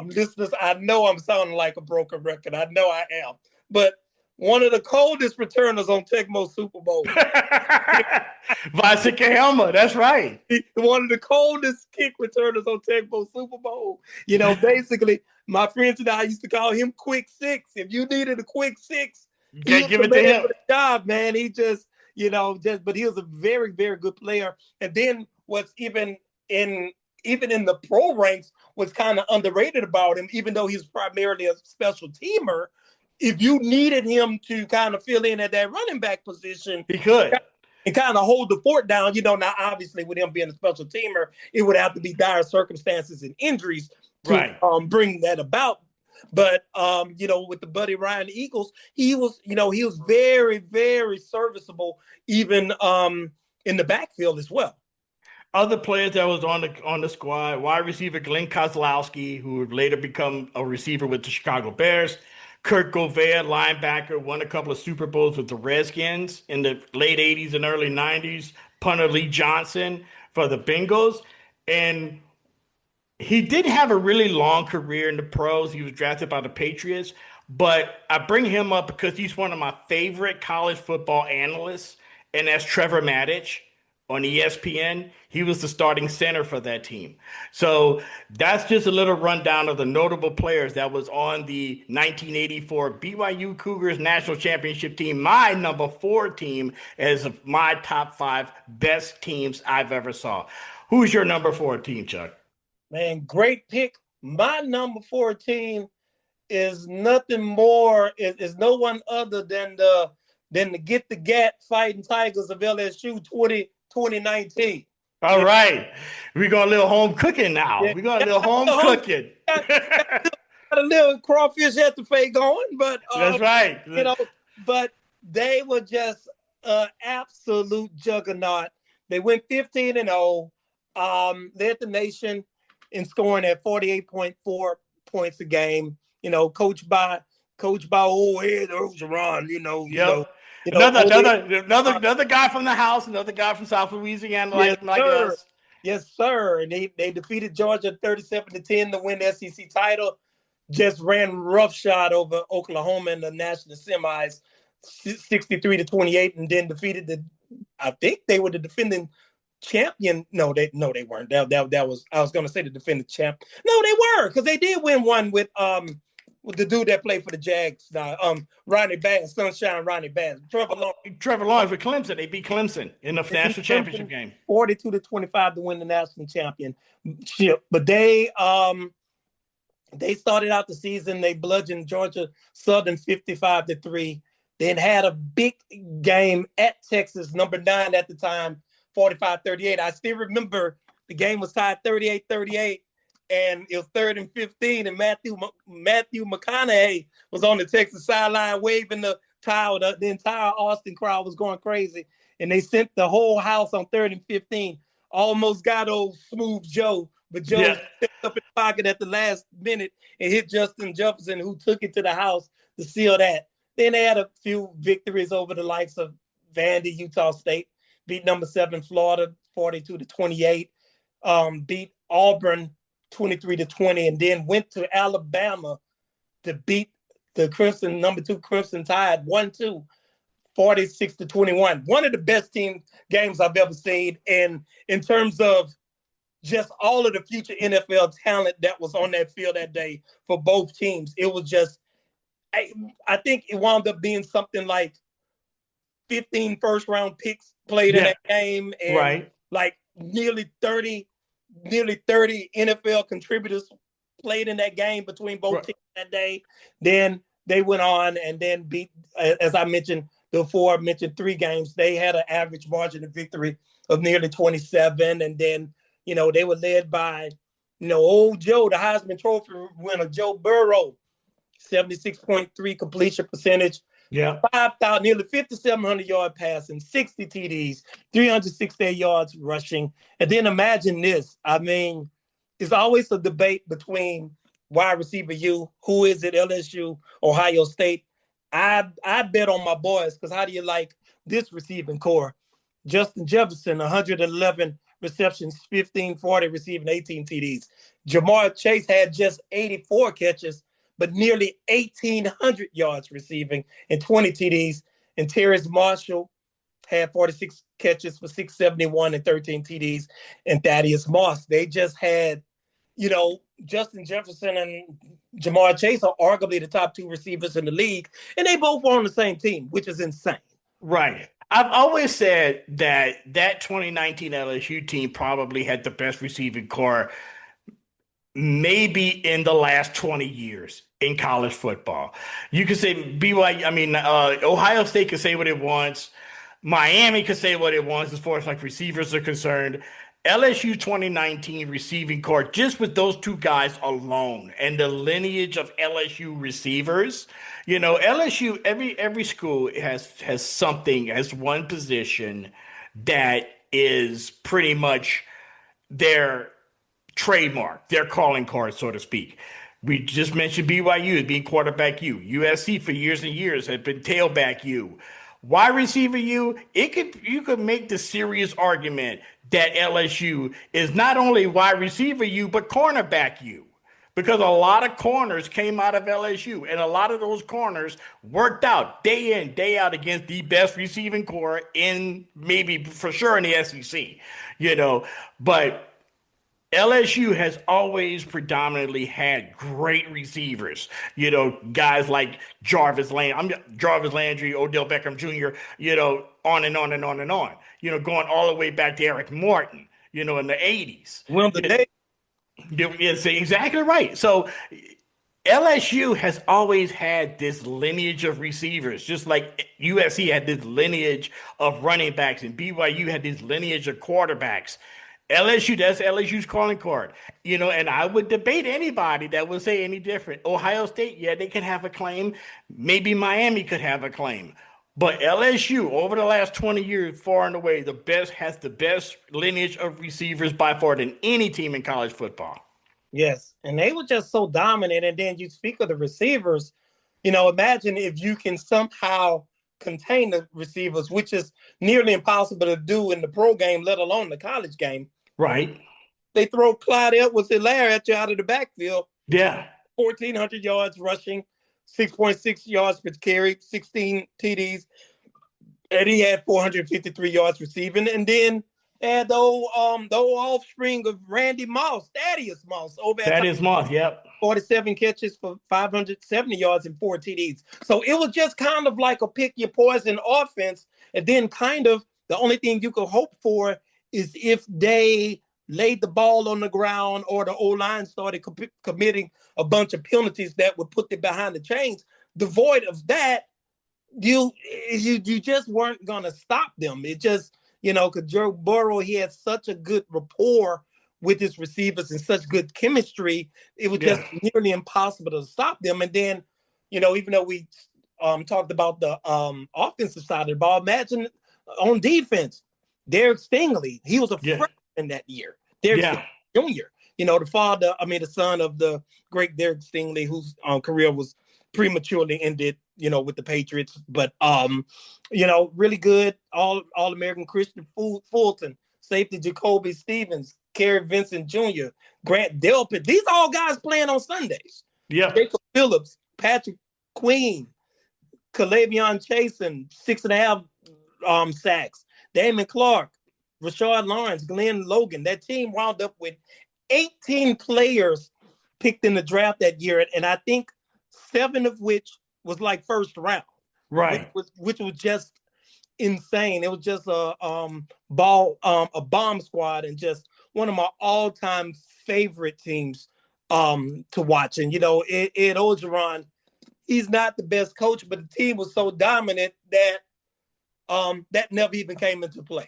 listeners, I know I'm sounding like a broken record. I know I am. But one of the coldest returners on Tecmo Super Bowl. Vasika Helma, that's right. One of the coldest kick returners on Tecmo Super Bowl. Basically, my friends and I used to call him Quick Six. If you needed a quick six, you can't give it to him. For the job, man. He just, but he was a very, very good player. And then what's even in the pro ranks was kind of underrated about him, even though he's primarily a special teamer. If you needed him to kind of fill in at that running back position, he could. And kind of hold the fort down. Now obviously with him being a special teamer, it would have to be dire circumstances and injuries to bring that about. But with the Buddy Ryan Eagles, he was very, very serviceable, even in the backfield as well. Other players that was on the squad: wide receiver Glenn Kozlowski, who would later become a receiver with the Chicago Bears; Kurt Govea, linebacker, won a couple of Super Bowls with the Redskins in the late 80s and early 90s; punter Lee Johnson for the Bengals. And he did have a really long career in the pros. He was drafted by the Patriots, but I bring him up because he's one of my favorite college football analysts, and that's Trevor Maddich on ESPN. He was the starting center for that team. So that's just a little rundown of the notable players that was on the 1984 BYU Cougars national championship team, my number 4 team, as my top 5 best teams I've ever saw. Who's your number 4 team, Chuck? Man, great pick. My number 4 team is nothing more, is no one other than the Get the Gat Fighting Tigers of LSU 2019. All right. We're going a little home cooking now. Yeah. We're going a little home cooking. Got a little crawfish etouffee going, but that's right. But they were just an absolute juggernaut. They went 15-0, led the nation in scoring at 48.4 points a game. Coached by old Ed Orgeron. Another guy from the house, another guy from South Louisiana, like us. Yes, sir. And they defeated Georgia 37-10 to win the SEC title. Just ran roughshod over Oklahoma in the national semis, 63-28, and then defeated the I think they were the defending champion. No, they weren't. That was, I was going to say the defending champ. No, they were, because they did win one with the dude that played for the Jags, Ronnie Bass, Sunshine Ronnie Bass. Trevor Lawrence with Clemson. They beat Clemson in the national championship game. 42-25 to win the national championship. But they started out the season, they bludgeoned Georgia Southern 55-3. Then had a big game at Texas, number 9 at the time, 45-38. I still remember the game was tied 38-38, and it was 3rd and 15, and Matthew McConaughey was on the Texas sideline waving the towel. The entire Austin crowd was going crazy, and they sent the whole house on 3rd and 15. Almost got old Smooth Joe, but Joe stepped up in the pocket at the last minute and hit Justin Jefferson, who took it to the house to seal that. Then they had a few victories over the likes of Vandy, Utah State, beat number 7 Florida 42-28, beat Auburn 23-20, and then went to Alabama to beat the Crimson, number 2 Crimson Tide 1-2, 46-21. One of the best team games I've ever seen, and in terms of just all of the future NFL talent that was on that field that day for both teams, it was just, I think it wound up being something like 15 first-round picks played in that game, and like nearly 30 NFL contributors played in that game between both teams that day. Then they went on and then beat, as I mentioned before, I mentioned 3 games. They had an average margin of victory of nearly 27, and then they were led by old Joe, the Heisman Trophy winner, Joe Burrow. 76.3 completion percentage. Yeah. 5,000, nearly 5,700 yard passing, 60 TDs, 368 yards rushing. And then imagine this. I mean, there's always a debate between wide receiver U, who is it, LSU, Ohio State. I bet on my boys, because how do you like this receiving core? Justin Jefferson, 111 receptions, 1,540 receiving, 18 TDs. Jamar Chase had just 84 catches, but nearly 1,800 yards receiving and 20 TDs. And Terrence Marshall had 46 catches for 671 and 13 TDs. And Thaddeus Moss. They just had, Justin Jefferson and Jamar Chase are arguably the top 2 receivers in the league. And they both were on the same team, which is insane. Right. I've always said that 2019 LSU team probably had the best receiving core maybe in the last 20 years in college football. You could say Ohio State could say what it wants. Miami could say what it wants as far as like receivers are concerned. LSU 2019 receiving core, just with those 2 guys alone and the lineage of LSU receivers, LSU, every school has something, has one position that is pretty much their trademark, their calling card, so to speak. We just mentioned BYU as being quarterback U. USC for years and years had been tailback U. Wide receiver U, you could make the serious argument that LSU is not only wide receiver U, but cornerback U. Because a lot of corners came out of LSU, and a lot of those corners worked out day in, day out against the best receiving core in maybe for sure in the SEC, but LSU has always predominantly had great receivers, guys like Jarvis Landry, Odell Beckham Jr., on and on and on and on, going all the way back to Eric Martin, in the 80s. Well, Yes, exactly right. So LSU has always had this lineage of receivers, just like USC had this lineage of running backs and BYU had this lineage of quarterbacks. LSU, that's LSU's calling card, and I would debate anybody that would say any different. Ohio State, yeah, they can have a claim. Maybe Miami could have a claim. But LSU, over the last 20 years, far and away, has the best lineage of receivers by far than any team in college football. Yes, and they were just so dominant. And then you speak of the receivers, imagine if you can somehow contain the receivers, which is nearly impossible to do in the pro game, let alone the college game. Right. They throw Clyde Edwards-Helaire at you out of the backfield. Yeah. 1,400 yards rushing, 6.6 yards per carry, 16 TDs. And he had 453 yards receiving, and then had the old offspring of Randy Moss, Thaddeus Moss, over at That is Moth. Yep. 47 catches for 570 yards and 4 TDs. So it was just kind of like a pick your poison offense. And then kind of the only thing you could hope for is if they laid the ball on the ground or the O-line started committing a bunch of penalties that would put them behind the chains. Devoid of that, you just weren't going to stop them. It just, because Joe Burrow, he had such a good rapport with his receivers and such good chemistry, it was just nearly impossible to stop them. And then, even though we talked about the offensive side of the ball, imagine on defense, Derek Stingley, he was a freshman that year. Derek Stingley Jr., the son of the great Derek Stingley, whose career was prematurely ended, with the Patriots. But, really good All-American Christian Fulton, safety Jacoby Stevens, Kerry Vincent Jr., Grant Delpit. These are all guys playing on Sundays. Yeah. Jacob Phillips, Patrick Queen, Calavion Chasen, 6.5 sacks. Damon Clark, Rashard Lawrence, Glenn Logan. That team wound up with 18 players picked in the draft that year, and I think 7 of which was like first round. Right. Which was just insane. It was just a bomb squad, and just one of my all-time favorite teams to watch. And Ed Orgeron, he's not the best coach, but the team was so dominant that that never even came into play.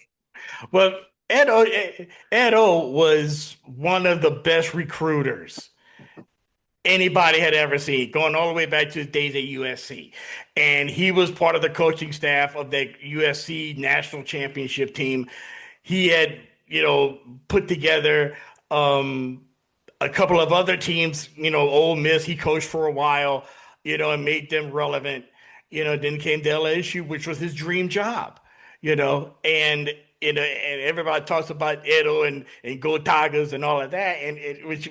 Well, Ed O was one of the best recruiters anybody had ever seen, going all the way back to his days at USC. And he was part of the coaching staff of that USC national championship team. He had, put together a couple of other teams, Ole Miss, he coached for a while, and made them relevant. Then came to LSU, which was his dream job, and and everybody talks about Edo and Go Tigers and all of that, and which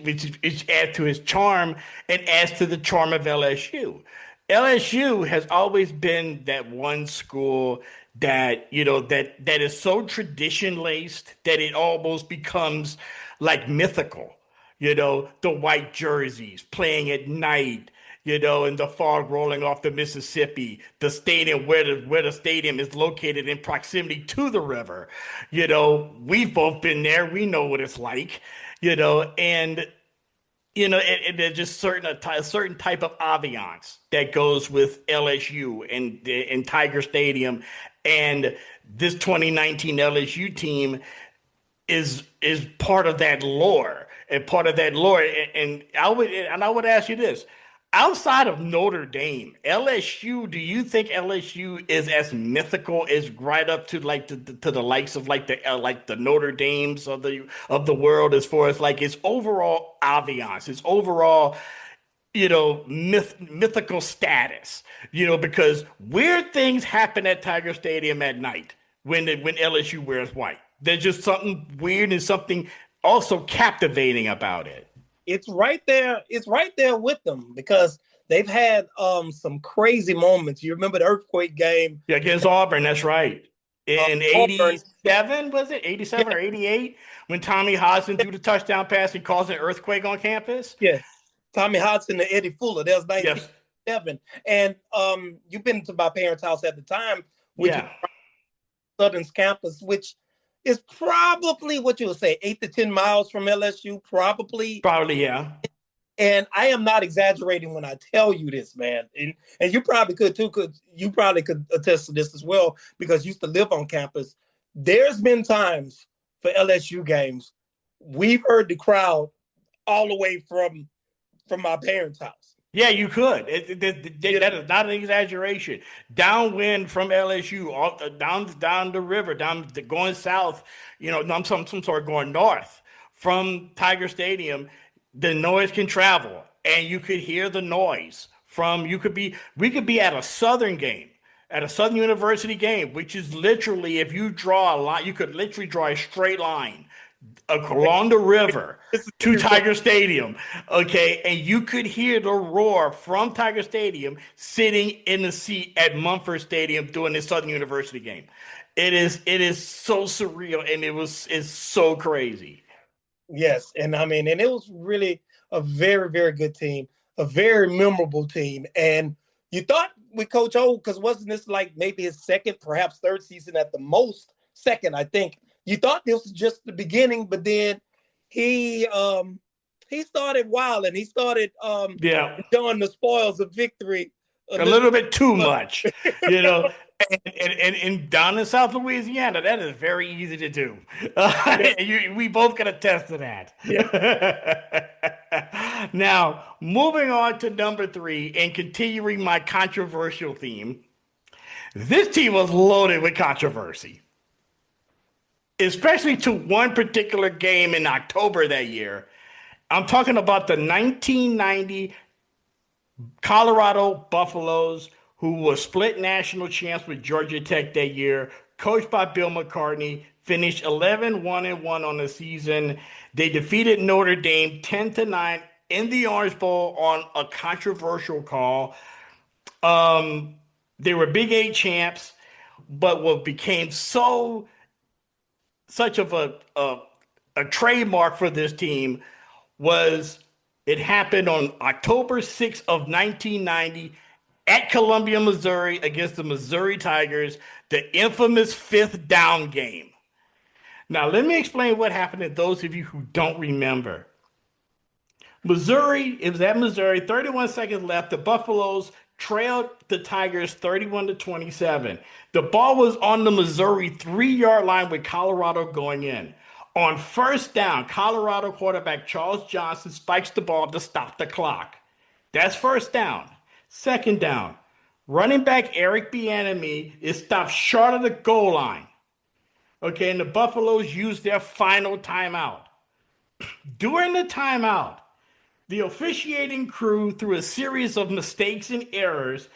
adds to his charm and adds to the charm of LSU. LSU has always been that one school that that is so tradition laced that it almost becomes like mythical. The white jerseys playing at night, and the fog rolling off the Mississippi, the stadium where the stadium is located in proximity to the river. We've both been there. We know what it's like, and there's just a certain type of ambiance that goes with LSU and Tiger Stadium, and this 2019 LSU team is part of that lore and part of that lore. And I would ask you this: outside of Notre Dame, LSU, do you think LSU is as mythical as right up to like to the likes of like the Notre Dames of the world, as far as like its overall ambiance, its overall mythical status, because weird things happen at Tiger Stadium at night when LSU wears white. There's just something weird and something also captivating about it. It's right there. It's right there with them, because they've had some crazy moments. You remember the earthquake game? Yeah, against Auburn. That's right. In 87, was it 87 or 88, when Tommy Hodgson threw the touchdown pass and caused an earthquake on campus? Yes. Tommy Hodgson and Eddie Fuller. That was 1987. Yes. And you've been to my parents' house at the time, which is Southern's campus, which is probably what you would say 8 to 10 miles from LSU, probably. Probably, yeah. And I am not exaggerating when I tell you this, man. And you probably could too, because you probably could attest to this as well, because you used to live on campus. There's been times for LSU games, we've heard the crowd all the way from my parents' house. Yeah, you could. That is not an exaggeration. Downwind from LSU, down the river, going south. I'm sort of going north from Tiger Stadium. The noise can travel, and you could hear the noise from. We could be at a Southern game, at a Southern University game, which is literally, if you draw a line, you could literally draw a straight line along the river to It's- Tiger Stadium, okay? And you could hear the roar from Tiger Stadium sitting in the seat at Mumford Stadium doing the Southern University game. It is so surreal, and it's so crazy. Yes, and I mean, and it was really a very, very good team, a very memorable team. And you thought with Coach O, because wasn't this like maybe his second, perhaps third season at the most, second, I think. You thought this was just the beginning, but then he started wilding. He started Yeah. enjoying the spoils of victory A little bit too much. much, you know. And down in South Louisiana, that is very easy to do. We both can attest to that. Now, moving on to number 3 and continuing my controversial theme, this team was loaded with controversy, especially to one particular game in October that year. I'm talking about the 1990 Colorado Buffaloes, who were split national champs with Georgia Tech that year, coached by Bill McCartney, finished 11-1-1 on the season. They defeated Notre Dame 10-9 in the Orange Bowl on a controversial call. They were Big 8 champs, but what became such of a trademark for this team was it happened on October 6th of 1990 at Columbia, Missouri against the Missouri Tigers, the infamous 5th down game. Now, let me explain what happened to those of you who don't remember. It was at Missouri, 31 seconds left. The Buffaloes trailed the Tigers 31-27. The ball was on the Missouri 3-yard line with Colorado going in. On first down, Colorado quarterback Charles Johnson spikes the ball to stop the clock. That's first down. Second down, running back Eric Bieniemy is stopped short of the goal line. Okay, and the Buffaloes used their final timeout. During the timeout, the officiating crew, through a series of mistakes and errors,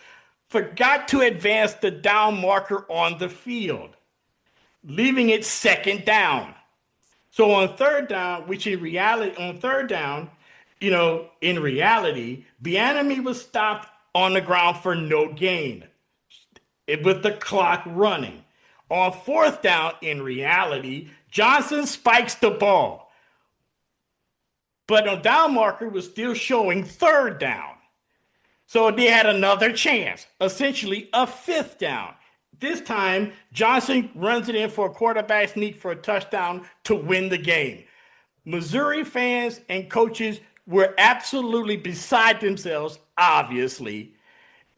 forgot to advance the down marker on the field, leaving it second down. So on third down, in reality, Bieniemy was stopped on the ground for no gain, with the clock running. On fourth down, in reality, Johnson spikes the ball, but the down marker was still showing third down. So they had another chance, essentially a 5th down. This time, Johnson runs it in for a quarterback sneak for a touchdown to win the game. Missouri fans and coaches were absolutely beside themselves, obviously.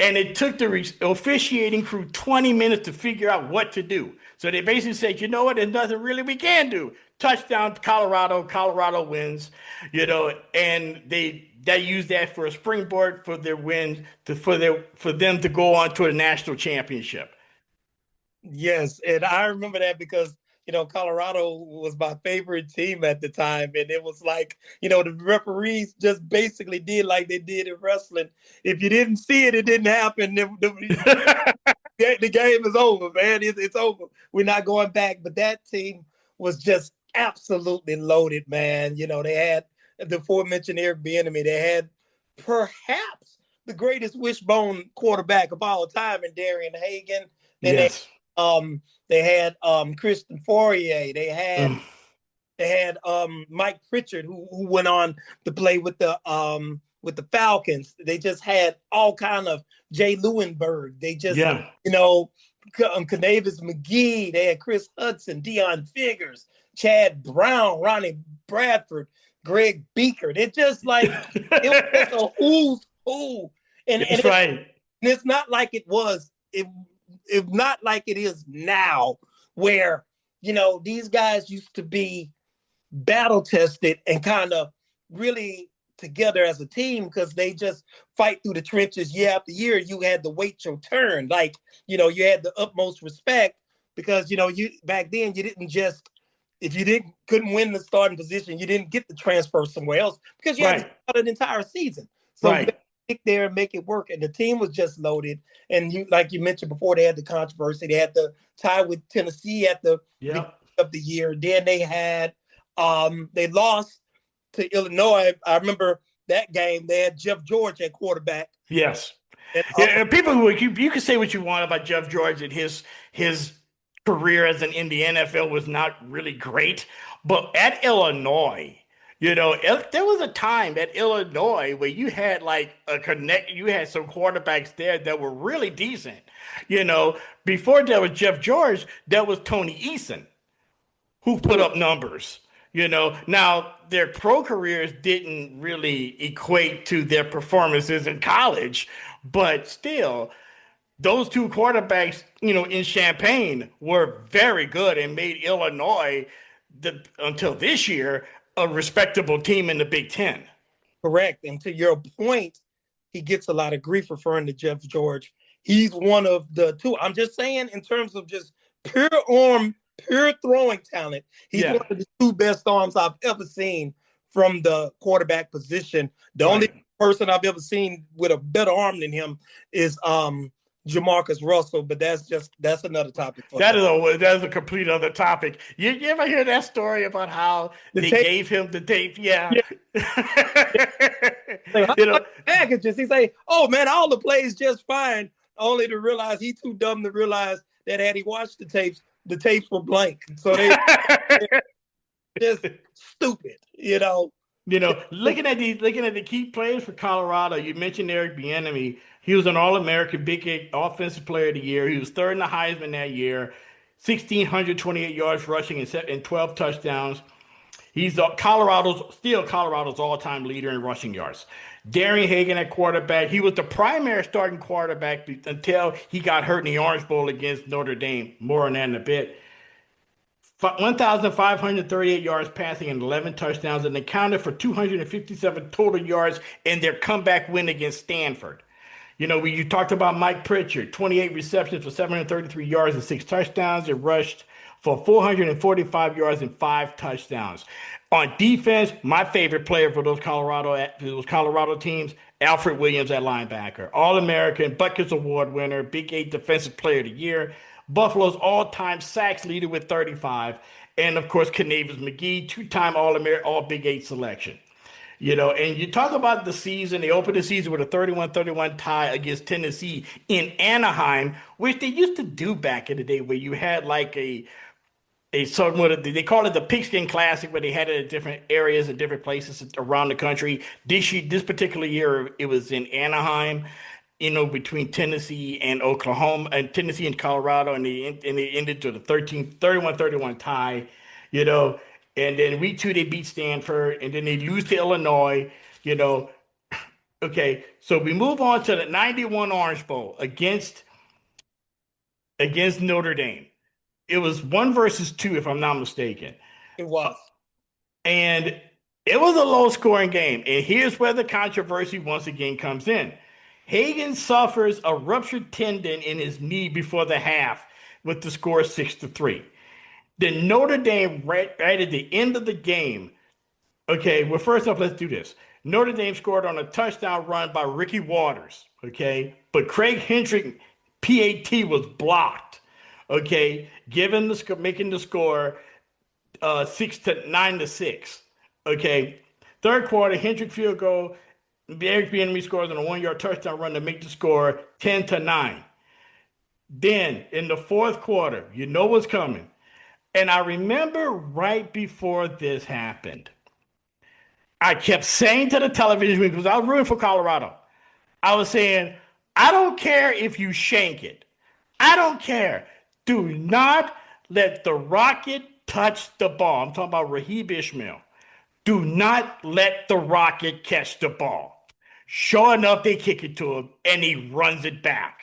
And it took the officiating crew 20 minutes to figure out what to do. So they basically said, you know what, there's nothing really we can do. Touchdown to Colorado wins, and they used that for a springboard for their wins, for them to go on to a national championship. Yes, and I remember that because Colorado was my favorite team at the time, and it was like the referees just basically did like they did in wrestling. If you didn't see it, it didn't happen. The game is over, man. It's over. We're not going back. But that team was just absolutely loaded, man. They had the aforementioned Eric Bieniemy. They had perhaps the greatest wishbone quarterback of all time in Darian Hagan. Then yes. They had Christian Fourier. They had Mike Pritchard, who went on to play with the Falcons. They just had all kind of Jay Lewinberg. They just Canavis McGee. They had Chris Hudson, Deion Figures, Chad Brown, Ronnie Bradford, Greg Beaker. It just like it was just a who's who. And right. It's not like it was. It's not like it is now, where these guys used to be battle tested and kind of really together as a team because they just fight through the trenches year after year. You had to wait your turn, you had the utmost respect because you back then you didn't just, if you couldn't win the starting position, you didn't get to transfer somewhere else because you had to start an entire season. So you stick there and make it work. And the team was just loaded. And like you mentioned before, they had the controversy. They had the tie with Tennessee at the beginning of the year. Then they had They lost to Illinois. I remember that game. They had Jeff George at quarterback. Yes. And, Yeah, people who you can say what you want about Jeff George and his career as in the NFL was not really great, but at Illinois, there was a time at Illinois where you had like you had some quarterbacks there that were really decent. Before there was Jeff George, there was Tony Eason who put up numbers. Now their pro careers didn't really equate to their performances in college, but still, those two quarterbacks, in Champaign were very good and made Illinois, until this year, a respectable team in the Big Ten. correct. And to your point, he gets a lot of grief referring to Jeff George. He's one of the two. I'm just saying, in terms of just pure arm, pure throwing talent, he's one of the two best arms I've ever seen from the quarterback position. The only person I've ever seen with a better arm than him is Jamarcus Russell, but that's another topic. That is a complete other topic. You ever hear that story about how they gave him the tape? Yeah. Packages. He say, "Oh man, all the plays just fine," only to realize he's too dumb to realize that had he watched the tapes were blank. So they're just stupid, Looking at the key players for Colorado, you mentioned Eric Bieniemy. He was an All-American Big Eight Offensive Player of the Year. He was third in the Heisman that year, 1,628 yards rushing and 12 touchdowns. He's Colorodo's all-time leader in rushing yards. Darian Hagan at quarterback. He was the primary starting quarterback until he got hurt in the Orange Bowl against Notre Dame. More on that in a bit. 1,538 yards passing and 11 touchdowns, and accounted for 257 total yards in their comeback win against Stanford. You talked about Mike Pritchard, 28 receptions for 733 yards and 6 touchdowns. It rushed for 445 yards and 5 touchdowns. On defense, my favorite player for those Colorado teams, Alfred Williams at linebacker. All-American, Butkus Award winner, Big 8 Defensive Player of the Year. Buffalo's all-time sacks leader with 35. And, of course, Kanavis McGee, 2-time All-American, All-Big 8 selection. And you talk about the season. They opened the season with a 31-31 tie against Tennessee in Anaheim, which they used to do back in the day, where you had like they call it the Pigskin Classic, where they had it at different areas and different places around the country. This particular year, it was in Anaheim, between Tennessee and Oklahoma, and Tennessee and Colorado, and they ended to the 31-31 tie, And then week 2, they beat Stanford, and then they lose to Illinois, Okay, so we move on to the 91 Orange Bowl against Notre Dame. It was 1 versus 2, if I'm not mistaken. It was. And it was a low-scoring game. And here's where the controversy once again comes in. Hagan suffers a ruptured tendon in his knee before the half with the score 6-3. Then Notre Dame, right at the end of the game, okay, well, first off, let's do this. Notre Dame scored on a touchdown run by Ricky Waters, okay? But Craig Hendrick, PAT, was blocked, okay? Making the score 9-6, okay? Third quarter, Hendrick field goal. Eric Bieniemy scores on a 1-yard touchdown run to make the score 10-9. Then, in the fourth quarter, you know what's coming. And I remember right before this happened, I kept saying to the television, because I was rooting for Colorado, I was saying, I don't care if you shank it. I don't care. Do not let the Rocket touch the ball. I'm talking about Raheem Ishmael. Do not let the Rocket catch the ball. Sure enough, they kick it to him, and he runs it back.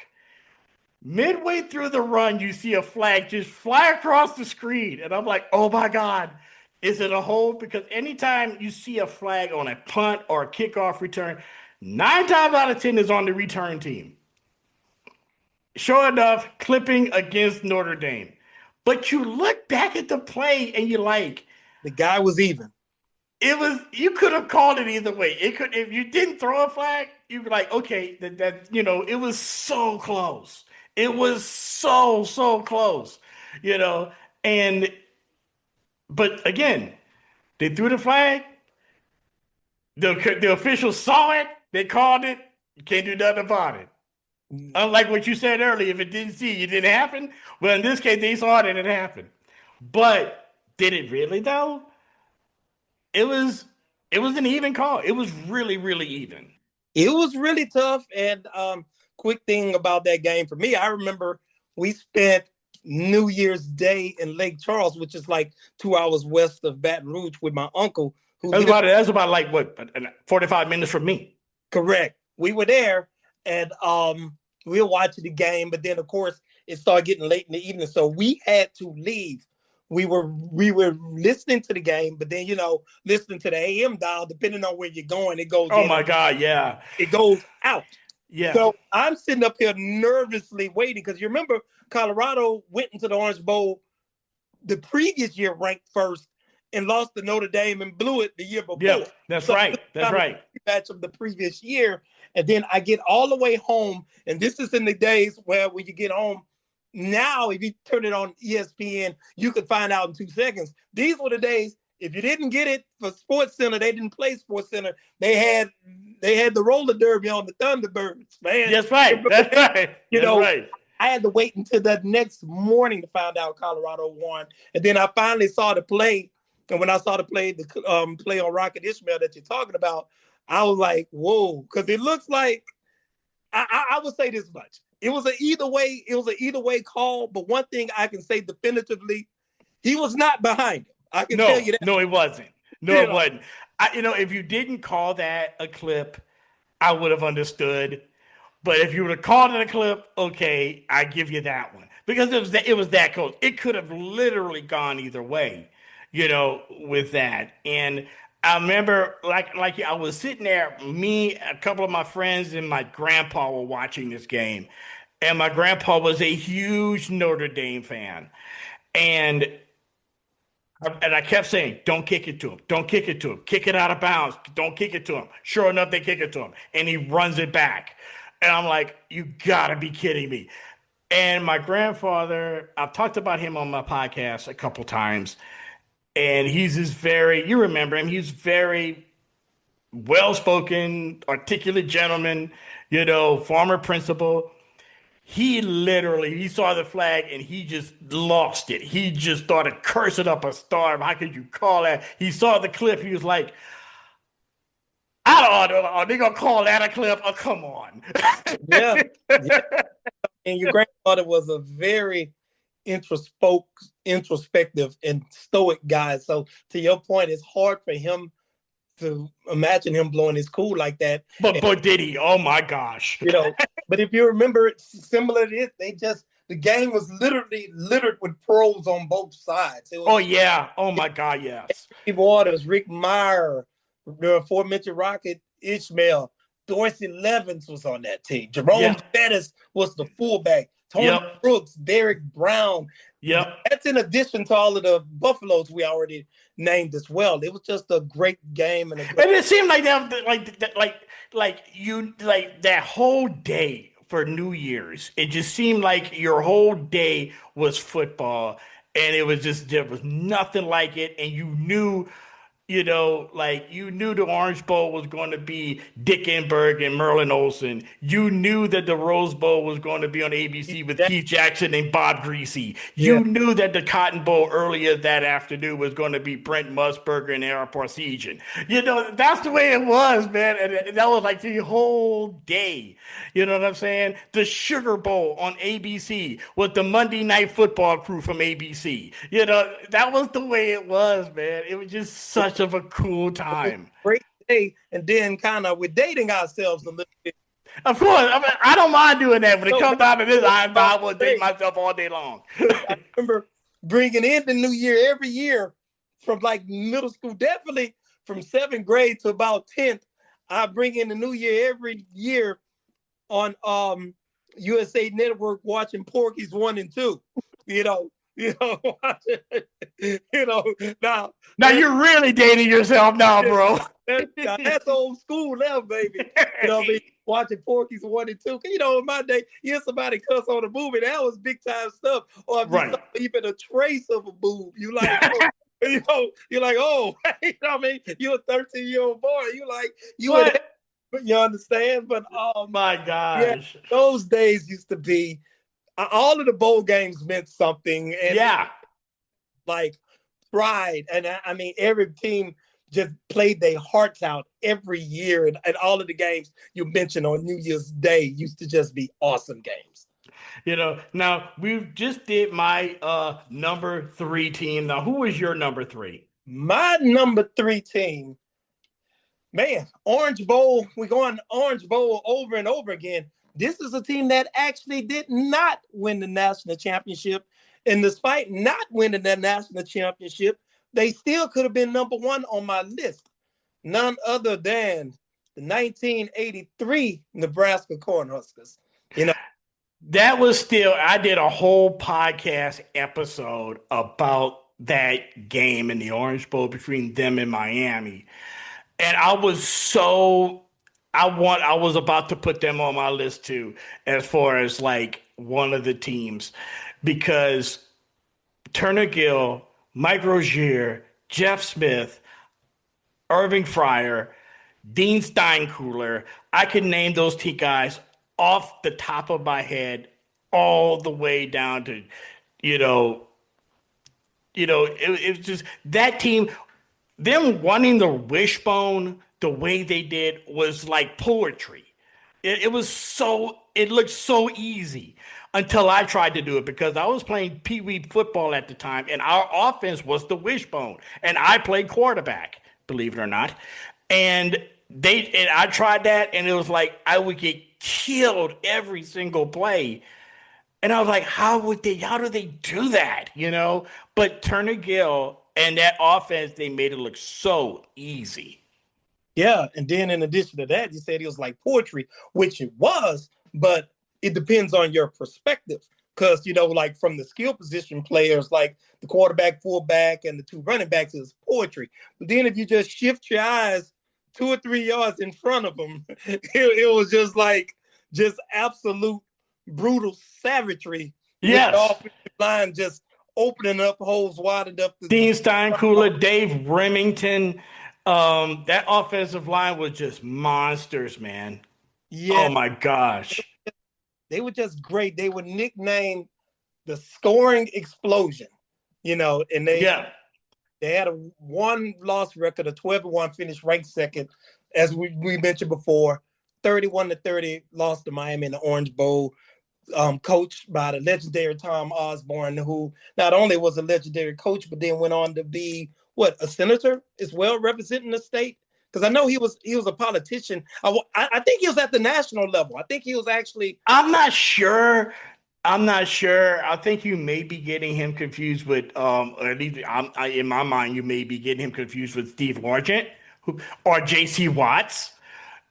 Midway through the run, you see a flag just fly across the screen. And I'm like, oh my God, is it a hold? Because anytime you see a flag on a punt or a kickoff return, 9 times out of 10 is on the return team. Sure enough, clipping against Notre Dame. But you look back at the play and you're like, the guy was even. You could have called it either way. If you didn't throw a flag, you'd be like, okay, it was so close. It was so close, but again, They threw the flag. The officials saw it. They called it. You can't do nothing about it. Unlike what you said earlier, if it didn't see it didn't happen. Well, in this case, they saw it and it happened. But did it really though? It was an even call. It was really, really even. It was really tough. And quick thing about that game for me, I remember we spent New Year's Day in Lake Charles, which is like 2 hours west of Baton Rouge, with my uncle. That's about like what, 45 minutes from me. Correct. We were there, and we were watching the game, but then of course it started getting late in the evening, so we had to leave. We were listening to the game, but then listening to the AM dial, depending on where you're going, it goes. Oh my God, yeah. It goes out. Yeah. So I'm sitting up here nervously waiting, because you remember Colorado went into the Orange Bowl the previous year ranked first and lost to Notre Dame and blew it the year before. Yeah, that's right. That's right. Match of the previous year, and then I get all the way home, and this is in the days where when you get home. Now, if you turn it on ESPN, you could find out in 2 seconds. These were the days. If you didn't get it for Sports Center, they didn't play Sports Center. They had the roller derby on the Thunderbirds, man. That's right. That's right. Right. I had to wait until the next morning to find out Colorado won, and then I finally saw the play. And when I saw the play on Rocket Ishmael that you're talking about, I was like, whoa, because it looks like I would say this much. It was an either way call, but one thing I can say definitively, he was not behind him. I can tell you that. No, it wasn't. No, it wasn't. If you didn't call that a clip, I would have understood. But if you would have called it a clip, okay, I give you that one. Because it was that close. It could have literally gone either way, with that. And I remember, like I was sitting there, me, a couple of my friends, and my grandpa were watching this game. And my grandpa was a huge Notre Dame fan. And I kept saying, don't kick it to him. Don't kick it to him. Kick it out of bounds. Don't kick it to him. Sure enough, they kick it to him. And he runs it back. And I'm like, you gotta be kidding me. And my grandfather, I've talked about him on my podcast a couple times. And he's you remember him, he's very well-spoken, articulate gentleman, former principal. He saw the flag and he just lost it. He just started cursing up a storm. How could you call that? He saw the clip. He was like, I don't know. Are they going to call that a clip? Oh, come on. Yeah. And your grandfather was a very introspective and stoic guy. So to your point, it's hard for him to imagine him blowing his cool like that. But did he? Oh my gosh. But if you remember, it's similar to this. The game was literally littered with pros on both sides. Oh yeah. Oh my God, yes. Steve Waters, Rick Meyer, the aforementioned Rocket Ishmael, Dorsey Levens was on that team. Jerome Bettis was the fullback. Tony Brooks, Derek Brown. Yep. That's in addition to all of the Buffaloes we already named as well. It was just a great game, and it seemed like that whole day for New Year's. It just seemed like your whole day was football, and it was just there was nothing like it, and you knew. You knew the Orange Bowl was going to be Dick Enberg and Merlin Olsen. You knew that the Rose Bowl was going to be on ABC with Keith Jackson and Bob Greasy. You knew that the Cotton Bowl earlier that afternoon was going to be Brent Musburger and Aaron Parseghian. That's the way it was, man. And that was like the whole day. You know what I'm saying? The Sugar Bowl on ABC with the Monday Night Football crew from ABC. That was the way it was, man. It was just such of a cool time. Great day, and then kind of we're dating ourselves a little bit. Of course, I don't mind doing that. When it comes down to this, I will date myself all day long. I remember bringing in the new year every year from like middle school, definitely from 7th grade to about 10th. I bring in the new year every year on USA Network watching Porky's 1 and 2. Now you're really dating yourself now, bro. That's old school now, baby. Watching Porky's 1 and 2. In my day, somebody cuss on a movie, that was big time stuff. Or if you saw even a trace of a boob, you like, you're like, oh, you know what I mean? You're a 13-year-old boy. You like, What? you understand? But My yeah, gosh. those days used to be all of the bowl games meant something, and Yeah. like pride. And I mean, every team just played their hearts out every year, and all of the games you mentioned on New Year's Day used to just be awesome games. Now we just did my number 3 team. Now, who was your number 3? My number 3 team, man, Orange Bowl. We're going Orange Bowl over and over again. This is a team that actually did not win the national championship. And despite not winning the national championship, they still could have been number 1 on my list. None other than the 1983 Nebraska Cornhuskers. That was still, I did a whole podcast episode about that game in the Orange Bowl between them and Miami. And I was so, I was about to put them on my list too, as far as like one of the teams, because Turner Gill, Mike Rozier, Jeff Smith, Irving Fryer, Dean Steinkuhler. I could name those T guys off the top of my head all the way down to, you know, it was just that team, them winning the wishbone the way they did was like poetry. It looked so easy until I tried to do it because I was playing Pee Wee football at the time and our offense was the wishbone and I played quarterback, believe it or not. And I tried that and it was like I would get killed every single play. And I was like, how do they do that? But Turner Gill and that offense, they made it look so easy. Yeah, and then in addition to that, you said it was like poetry, which it was, but it depends on your perspective. Because, like from the skill position players, like the quarterback, fullback, and the 2 running backs is poetry. But then if you just shift your eyes 2 or 3 yards in front of them, it was just absolute brutal savagery. Yes. With the offensive line just opening up holes wide enough. Dean Steinkuhler, Dave Remington. That offensive line was just monsters, man. Yeah. Oh my gosh. They were just great. They were nicknamed the scoring explosion, and they had a 1-loss record, a 12-1 finish ranked second, as we mentioned before, 31-30 lost to Miami in the Orange Bowl, coached by the legendary Tom Osborne, who not only was a legendary coach, but then went on to be a senator as well, representing the state. Because I know he was a politician. I think he was at the national level. I think he was actually. I'm not sure. I think you may be getting him confused with, or at least in my mind, you may be getting him confused with Steve Largent or J.C. Watts.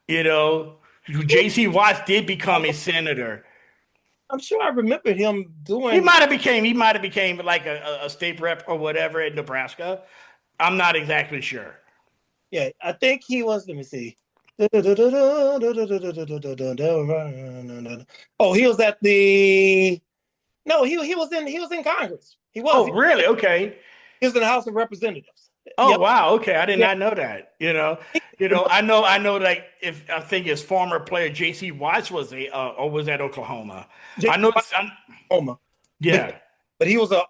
J.C. Watts did become a senator. I'm sure I remember him doing. He might have became like a state rep or whatever in Nebraska. I'm not exactly sure. Yeah, I think he was. Let me see. Oh, he was at the. No, he was in Congress. He was. Oh, really? Okay. He was in the House of Representatives. Oh, yep. Wow. Okay, I did not know that. I know. Like, if I think his former player J.C. Watts was was at Oklahoma. I know Oklahoma. Yeah, but he was a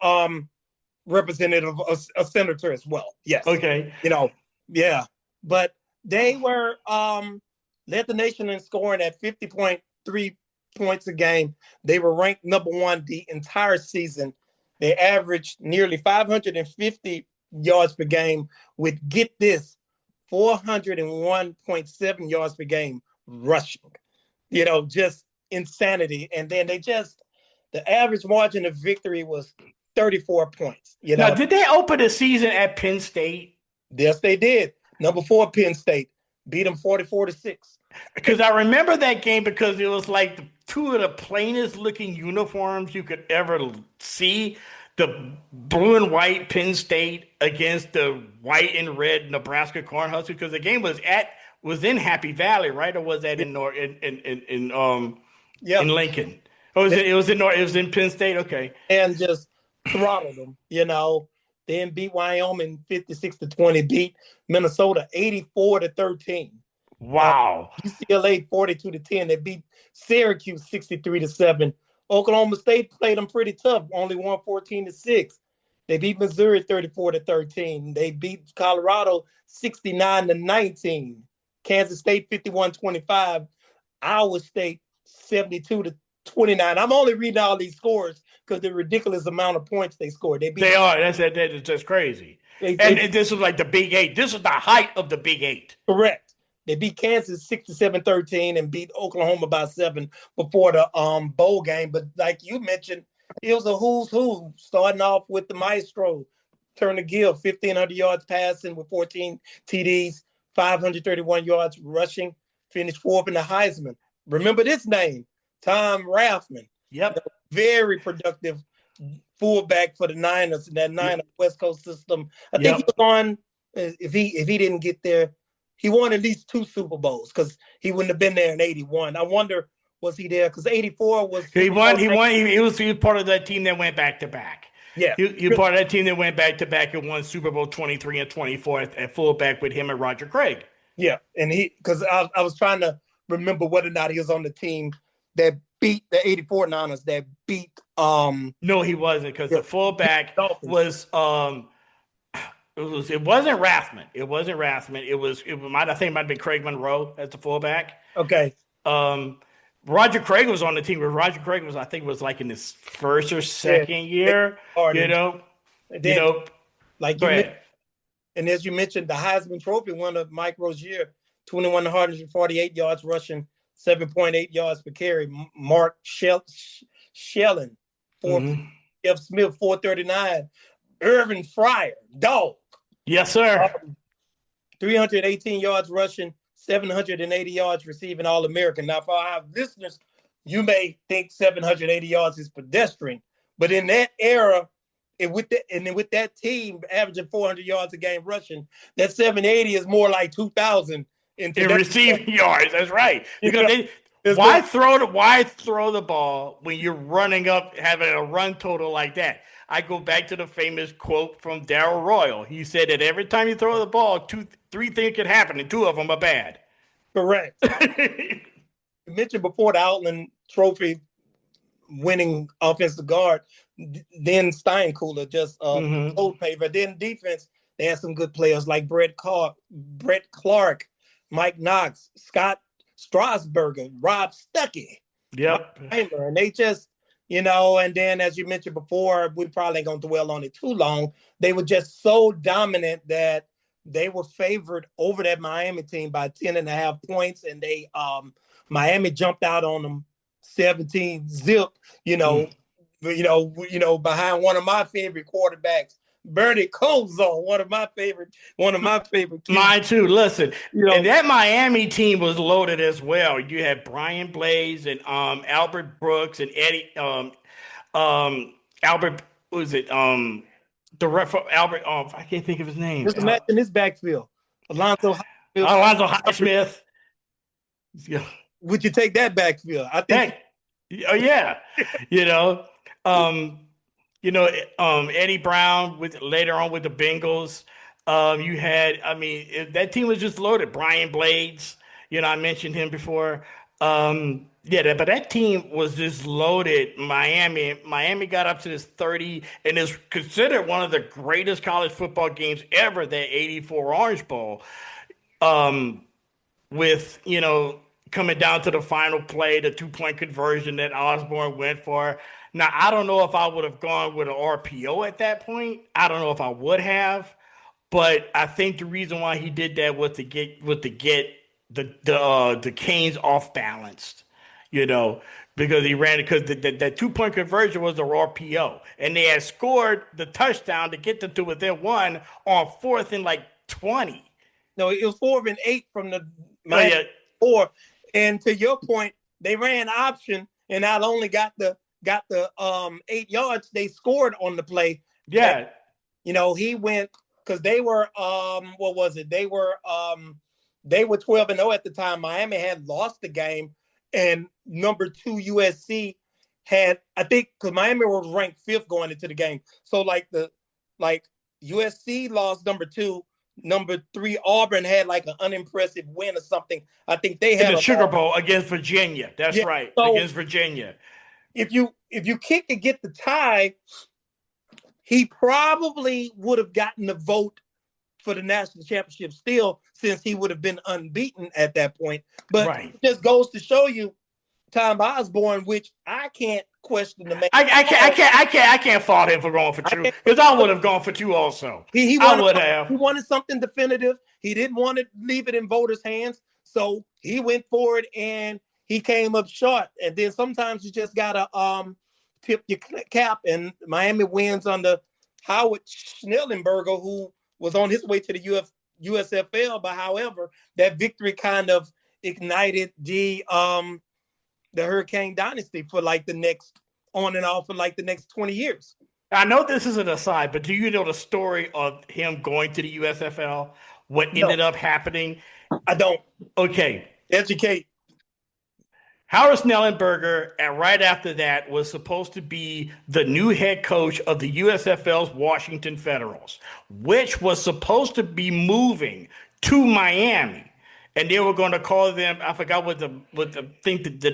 representative, a senator as well. Yes. Okay. Yeah. But they were led the nation in scoring at 50.3 points a game. They were ranked number 1 the entire season. They averaged nearly 550 yards per game with, get this, 401.7 yards per game rushing. Just insanity. And then the average margin of victory was 34 points. Now, did they open the season at Penn State? Yes, they did. Number 4 Penn State beat them 44-6. Because I remember that game because it was like 2 of the plainest looking uniforms you could ever see. The blue and white Penn State against the white and red Nebraska Cornhuskers, because the game was in Happy Valley, right? Or was that in Lincoln? Oh, it was in Penn State. Okay, and just throttled them. then beat Wyoming 56-20, beat Minnesota 84-13. Wow. UCLA 42-10. They beat Syracuse 63-7. Oklahoma State played them pretty tough, only won 14-6. They beat Missouri 34-13. They beat Colorado 69-19. Kansas State 51-25. Iowa State 72-29. I'm only reading all these scores because the ridiculous amount of points they scored. They are. That's just crazy. And this was like the Big Eight. This was the height of the Big Eight. Correct. They beat Kansas 67-13 and beat Oklahoma by 7 before the bowl game. But like you mentioned, it was a who's who, starting off with the maestro, Turner Gill, 1,500 yards passing with 14 TDs, 531 yards rushing, finished fourth in the Heisman. Remember this name, Tom Rathman. Yep. Very productive fullback for the Niners in that Niners West Coast system. I think he was on, if he didn't get there, he won at least 2 Super Bowls because he wouldn't have been there in 81. I wonder, was he there? Because 84 was he won. He was part of that team that went back to back. Yeah, he was part of that team that went back to back and won Super Bowl 23 and 24 at fullback with him and Roger Craig. Yeah, and because I was trying to remember whether or not he was on the team that beat the 84 Niners that beat. No, he wasn't because the fullback was It wasn't Rathman. It might have been Craig Monroe as the fullback. Okay. Roger Craig was on the team, but Roger Craig was like in his first or second year. And as you mentioned, the Heisman Trophy winner, Mike Rozier, 2,148 yards rushing, 7.8 yards per carry. Mark Schellin, Jeff Smith, 439. Irvin Fryer, dog. Yes, sir. 318 yards rushing, 780 yards receiving, All-American. Now, for our listeners, you may think 780 yards is pedestrian, but in that era, with that team averaging 400 yards a game rushing, that 780 is more like 2,000 in receiving yards. That's right. Because why throw the ball when you're running up, having a run total like that? I go back to the famous quote from Darryl Royal. He said that every time you throw the ball, 3 things can happen, and 2 of them are bad. Correct. You mentioned before the Outland Trophy winning offensive guard, then Steinkooler, just old paper. Then defense, they had some good players like Brett Clark, Mike Knox, Scott Strasburger, Rob Stuckey. Yep. And they just, and then as you mentioned before, we probably ain't going to dwell on it too long. They were just so dominant that they were favored over that Miami team by 10.5 points. And they, Miami jumped out on them 17 zip, behind one of my favorite quarterbacks, Bernie Kosar, one of my favorite kids. Mine too. Listen, and that Miami team was loaded as well. You had Brian Blaze and Albert Brooks and Eddie Albert. Was it the ref Albert? I can't think of his name. Just imagine this backfield: Alonzo Highsmith. Yeah. Would you take that backfield? I think. Oh yeah, Eddie Brown later on with the Bengals. You had, that team was just loaded. Brian Blades, I mentioned him before. But that team was just loaded. Miami got up to this 30 and is considered one of the greatest college football games ever, that 84 Orange Bowl. With, coming down to the final play, the 2-point conversion that Osborne went for. Now, I don't know if I would have gone with an RPO at that point. I don't know if I would have, but I think the reason why he did that was to get the Canes off balanced, because he ran it, because that 2-point conversion was the RPO, and they had scored the touchdown to get them to within 1 on 4th and 20. No, it was 4th and 8 from the 4. And to your point, they ran option and not only got the 8 yards, they scored on the play. Yeah. He went, because they were what was it? They were 12-0 at the time. Miami had lost the game, and number 2 USC had, I think, because Miami was ranked 5th going into the game. So USC lost number 2. Number 3, Auburn had like an unimpressive win or something. I think they had in the Sugar Bowl against Virginia. That's right, so against Virginia. If you kick to get the tie, he probably would have gotten the vote for the national championship still, since he would have been unbeaten at that point. But It just goes to show you, Tom Osborne, which I can't question the man. I can't fault him for going for 2, because I would have gone for 2 also. He wanted something definitive. He didn't want to leave it in voters' hands, so he went for it and he came up short. And then sometimes you just gotta tip your cap, and Miami wins under Howard Schnellenberger, who was on his way to the USFL. But however, that victory kind of ignited the Hurricane dynasty for like the next on and off for like the next 20 years. I know this is an aside, but do you know the story of him going to the USFL? What ended up happening? I don't. Okay. Educate. Howard Schnellenberger, and right after that, was supposed to be the new head coach of the USFL's Washington Federals, which was supposed to be moving to Miami. And they were going to call them, I forgot what the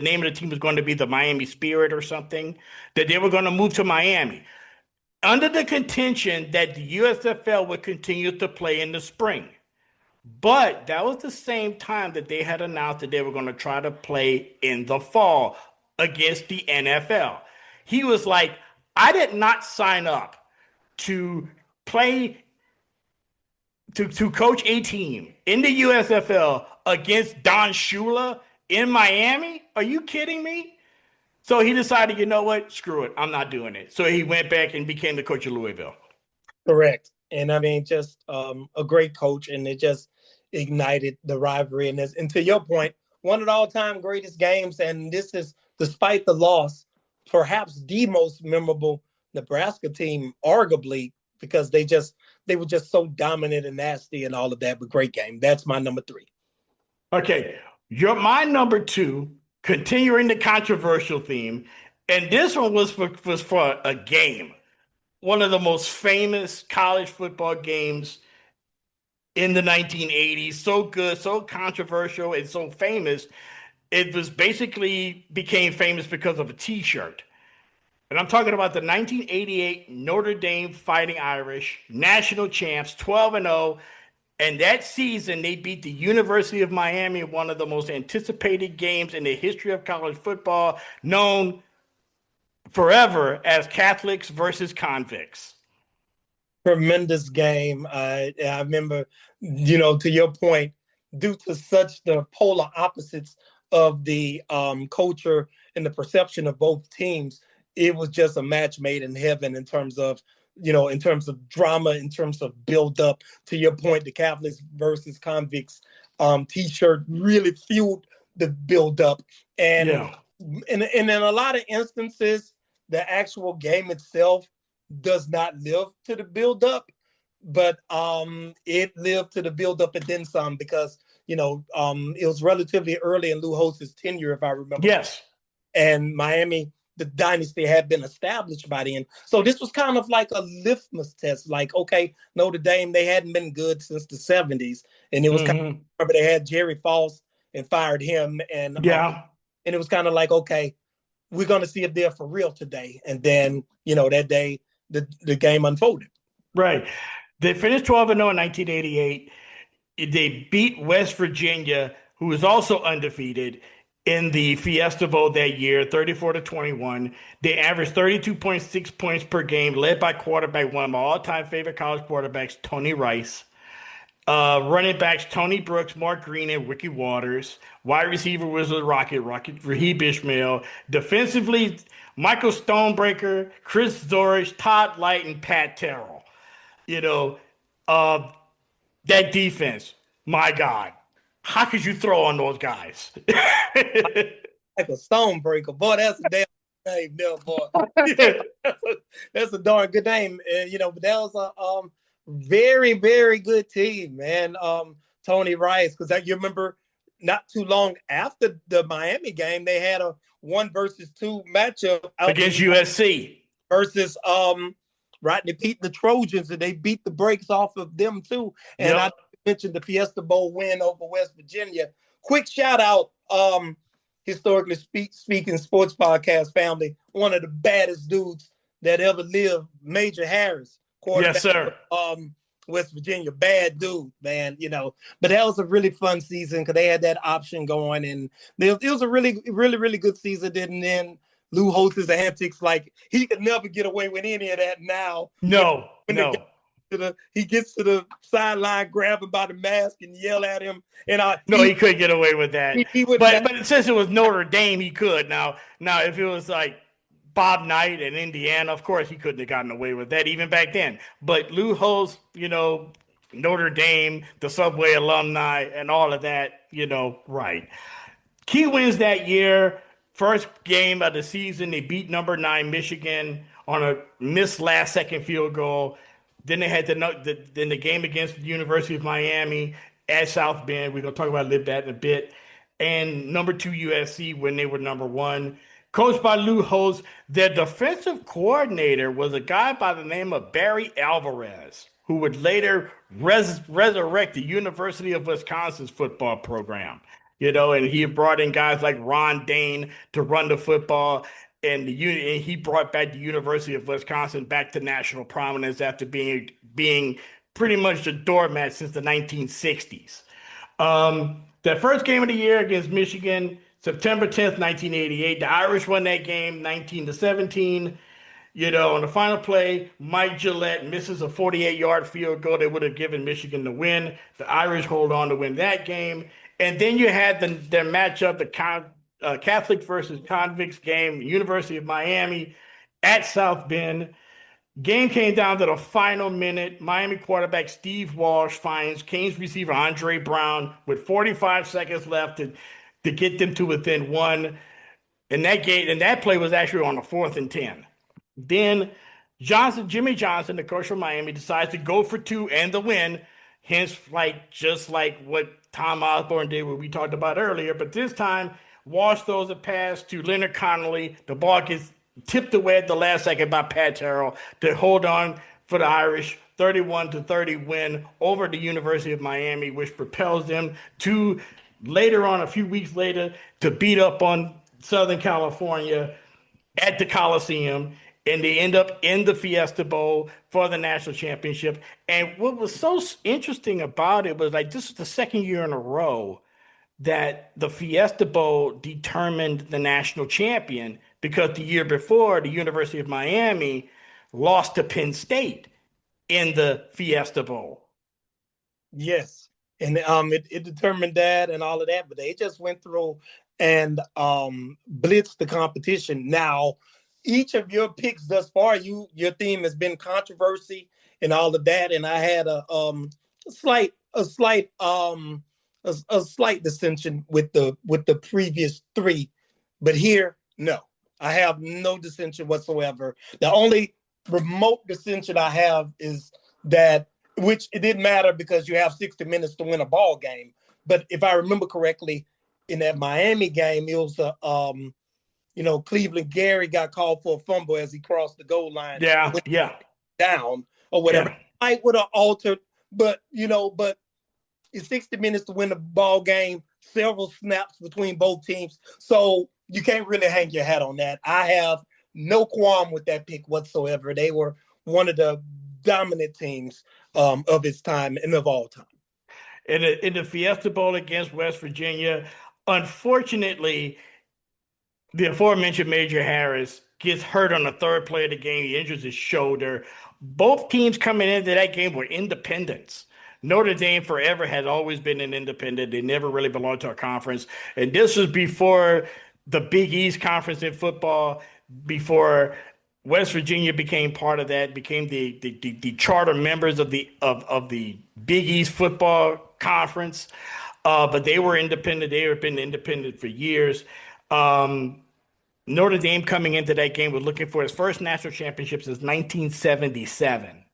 name of the team was going to be, the Miami Spirit or something, that they were going to move to Miami under the contention that the USFL would continue to play in the spring. But that was the same time that they had announced that they were going to try to play in the fall against the NFL. He was like, I did not sign up to play, to coach a team in the USFL against Don Shula in Miami. Are you kidding me? So he decided, you know what? Screw it. I'm not doing it. So he went back and became the coach of Louisville. Correct. And I mean, just a great coach, and it just ignited the rivalry. And to your point, one of the all-time greatest games, and this is, despite the loss, perhaps the most memorable Nebraska team, arguably, because they were just so dominant and nasty and all of that, but great game. That's my number 3. Okay, my number 2, continuing the controversial theme, and this one was for a game. One of the most famous college football games in the 1980s. So good, so controversial, and so famous. It was basically became famous because of a T-shirt. And I'm talking about the 1988 Notre Dame Fighting Irish, national champs, 12-0. And that season, they beat the University of Miami in one of the most anticipated games in the history of college football, known forever as Catholics versus convicts. Tremendous game. I remember, to your point, due to such the polar opposites of the culture and the perception of both teams, it was just a match made in heaven in terms of drama, in terms of build up. To your point, the Catholics versus convicts T-shirt really fueled the build up. And in a lot of instances, the actual game itself does not live to the build up, but it lived to the build up and then some, because it was relatively early in Lou Holtz's tenure, if I remember. Yes. And Miami, the dynasty had been established by then. So this was kind of like a litmus test. Like, okay, Notre Dame, they hadn't been good since the 70s. And it was kind of, remember they had Jerry Foss and fired him. And it was kind of like, okay, we're going to see if they're for real today. And then, that day, the game unfolded. Right. They finished 12-0 in 1988. They beat West Virginia, who was also undefeated, in the Fiesta Bowl that year, 34-21. They averaged 32.6 points per game, led by quarterback, one of my all-time favorite college quarterbacks, Tony Rice. Running backs, Tony Brooks, Mark Green, and Ricky Waters. Wide receiver was the Rocket Raheem Ishmael. Defensively, Michael Stonebreaker, Chris Zorich, Todd Light, and Pat Terrell. That defense, my God. How could you throw on those guys? Like a Stonebreaker. Boy, that's a damn name there, boy. That's a darn good name. But that was a very, very good team, man. Tony Rice, because you remember not too long after the Miami game, they had a 1-versus-2 matchup against USC versus right? They beat the Trojans and they beat the brakes off of them too. And Yep. I mentioned the Fiesta Bowl win over West Virginia. Quick shout out, historically speaking, sports podcast family. One of the baddest dudes that ever lived, Major Harris, quarterback. Yes, sir. West Virginia, bad dude, man. But that was a really fun season because they had that option going, and it was a really, really, really good season. And then Lou Holtz's antics, like he could never get away with any of that now. No. He gets to the sideline, grab him by the mask, and yell at him. And he couldn't get away with that. But since it was Notre Dame, he could. Now, if it was like Bob Knight in Indiana, of course, he couldn't have gotten away with that even back then. But Lou Holtz, Notre Dame, the Subway alumni, and all of that, right. Key wins that year. First game of the season, they beat number 9 Michigan on a missed last-second field goal. Then they had the game against the University of Miami at South Bend. We're going to talk about that in a bit. And number 2 USC when they were number 1. Coached by Lou Holtz, their defensive coordinator was a guy by the name of Barry Alvarez, who would later resurrect the University of Wisconsin's football program. And he brought in guys like Ron Dane to run the football. And he brought back the University of Wisconsin back to national prominence after being pretty much the doormat since the 1960s. The first game of the year against Michigan, September 10th, 1988. The Irish won that game 19-17. On the final play, Mike Gillette misses a 48-yard field goal that would have given Michigan the win. The Irish hold on to win that game. And then you had their matchup, the Catholic versus Convicts game, University of Miami at South Bend. Game came down to the final minute. Miami quarterback Steve Walsh finds Canes receiver Andre Brown with 45 seconds left to get them to within 1. And that play was actually on the 4th and 10. Then Jimmy Johnson, the coach from Miami, decides to go for 2 and the win. Hence, just like what Tom Osborne did, what we talked about earlier. But this time, Walsh throws a pass to Leonard Connolly. The ball gets tipped away at the last second by Pat Terrell to hold on for the Irish 31-30 win over the University of Miami, which propels them to later on, a few weeks later, to beat up on Southern California at the Coliseum. And they end up in the Fiesta Bowl for the national championship. And what was so interesting about it was this is the second year in a row that the Fiesta Bowl determined the national champion, because the year before, the University of Miami lost to Penn State in the Fiesta Bowl. Yes. And it determined that and all of that, but they just went through and blitzed the competition. Now, each of your picks thus far, your theme has been controversy and all of that, and I had a slight dissension with the previous 3, but here, no, I have no dissension whatsoever. The only remote dissension I have is that, which it didn't matter because you have 60 minutes to win a ball game. But if I remember correctly, in that Miami game, it was Cleveland Gary got called for a fumble as he crossed the goal line. Yeah. Down or whatever. Yeah. I would have altered, but it's 60 minutes to win the ball game, several snaps between both teams. So you can't really hang your hat on that. I have no qualm with that pick whatsoever. They were one of the dominant teams of its time and of all time. In the Fiesta Bowl against West Virginia, unfortunately, the aforementioned Major Harris gets hurt on the 3rd play of the game. He injures his shoulder. Both teams coming into that game were independents. Notre Dame forever had always been an independent. They never really belonged to a conference. And this was before the Big East Conference in football, before West Virginia became part of that, became the charter members of the Big East Football Conference. But they were independent. They have been independent for years. Notre Dame coming into that game was looking for his first national championship since 1977.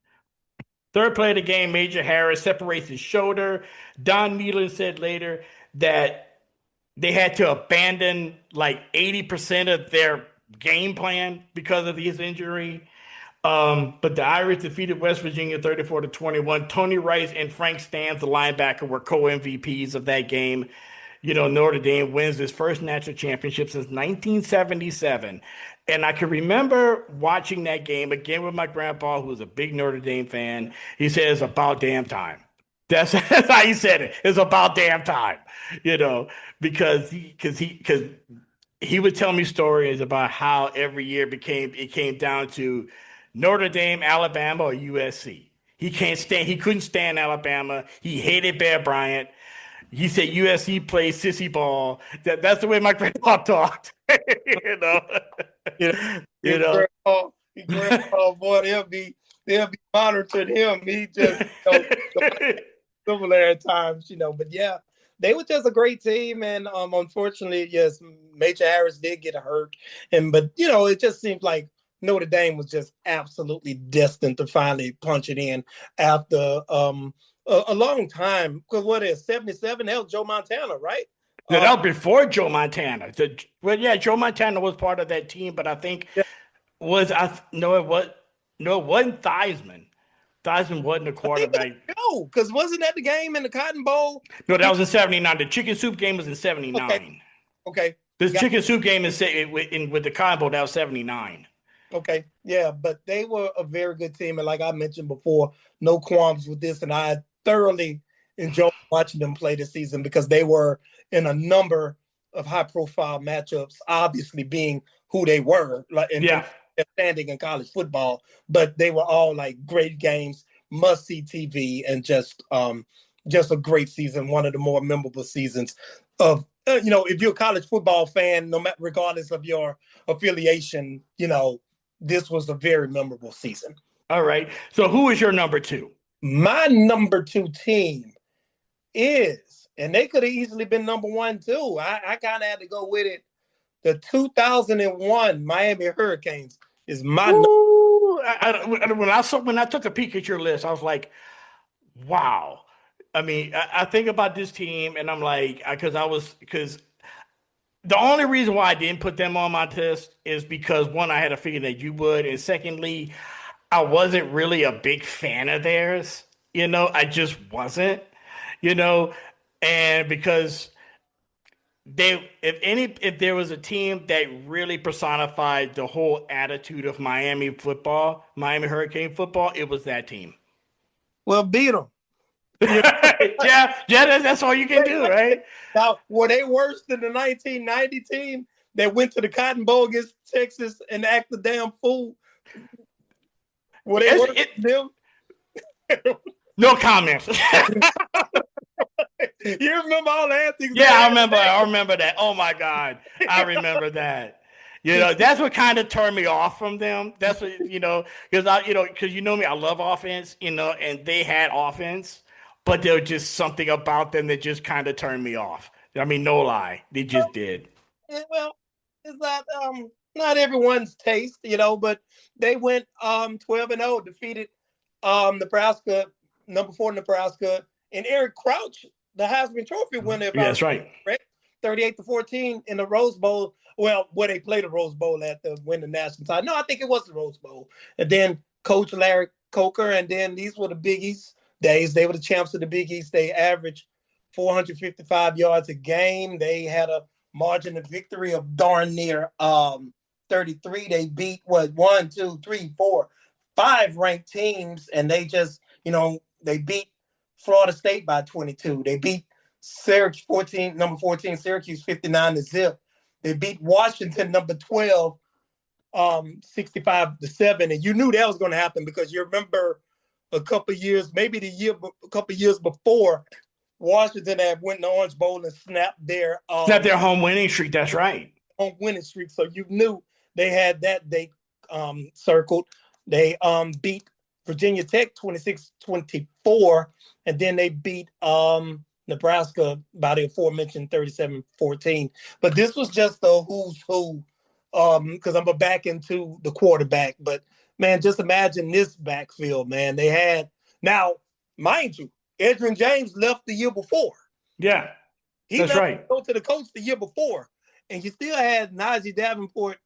3rd play of the game, Major Harris separates his shoulder. Don Nehlen said later that they had to abandon 80% of their game plan because of his injury. But the Irish defeated West Virginia 34-21. Tony Rice and Frank Stans, the linebacker, were co-MVPs of that game. Notre Dame wins its first national championship since 1977. And I can remember watching that game again with my grandpa, who was a big Notre Dame fan. He said, it's about damn time. That's how he said it. It's about damn time, because he would tell me stories about how every year it came down to Notre Dame, Alabama, or USC. He couldn't stand Alabama. He hated Bear Bryant. He said USC plays sissy ball. That's the way my grandpa talked. you know. you know. Grandpa, boy, they'll be monitoring him. He just similar at times, But yeah, they were just a great team, and unfortunately, yes, Major Harris did get hurt, but it just seems like Notre Dame was just absolutely destined to finally punch it in after a long time. Because what is 77? That was Joe Montana, right? No, that was before Joe Montana. Joe Montana was part of that team, but I think it wasn't Theismann. Theismann wasn't a quarterback. No, because wasn't that the game in the Cotton Bowl? No, that was in 79. The chicken soup game was in 79. Okay. This chicken soup game with the Cotton Bowl, that was 79. Okay, yeah, but they were a very good team, and like I mentioned before, no qualms with this, and I thoroughly enjoyed watching them play this season because they were in a number of high-profile matchups, obviously being who they were, standing in college football, but they were all like great games, must-see TV, and just a great season, one of the more memorable seasons of if you're a college football fan, regardless of your affiliation, this was a very memorable season. All right. So who is your number two? My number two team is, and they could have easily been number one too. I kind of had to go with it. The 2001 Miami Hurricanes is my when I took a peek at your list, I was like, wow. I mean, I think about this team and I'm like, because the only reason why I didn't put them on my list is because, one, I had a feeling that you would, and secondly, I wasn't really a big fan of theirs. I just wasn't. And because if there was a team that really personified the whole attitude of Miami Hurricane football, it was that team. Well, beat them. yeah, that's all you can do, right? Now, were they worse than the 1990 team that went to the Cotton Bowl against Texas and acted the damn fool? Were they worse than them? No comments. You remember all the antics? Yeah, I remember that. Oh my God, I remember that. That's what kind of turned me off from them. That's what because me, I love offense. And they had offense. But there was just something about them that just kind of turned me off. I mean, no lie. They just did. Well, it's not everyone's taste, but they went 12-0, defeated Nebraska, number 4 Nebraska, and Eric Crouch, the Heisman Trophy winner. Yeah, that's right. 38-14 in the Rose Bowl. Well, where they played the Rose Bowl at to win the national title. No, I think it was the Rose Bowl. And then Coach Larry Coker, and then these were the Big East days. They were the champs of the Big East. They averaged 455 yards a game. They had a margin of victory of darn near 33. They beat 1, 2, 3, 4, 5 ranked teams, and they just they beat Florida State by 22. They beat Syracuse number 14 Syracuse 59-0. They beat Washington number 12 65-7, and you knew that was going to happen because you remember a couple years before, Washington had went in the Orange Bowl and snapped their home winning streak. That's right. Home winning streak. So you knew they had that date circled. They beat Virginia Tech 26-24, and then they beat Nebraska by the aforementioned 37-14. But this was just a who's who, because I'm back into the quarterback. But man, just imagine this backfield, man. They had, now, mind you, Edgerrin James left the year before. Yeah, that's right. Go to the coach the year before, and you still had Najee Davenport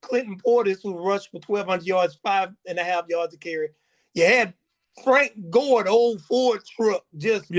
Clinton Portis, who rushed for 1,200 yards, 5.5 yards a carry. You had Frank Gore, the old Ford truck, just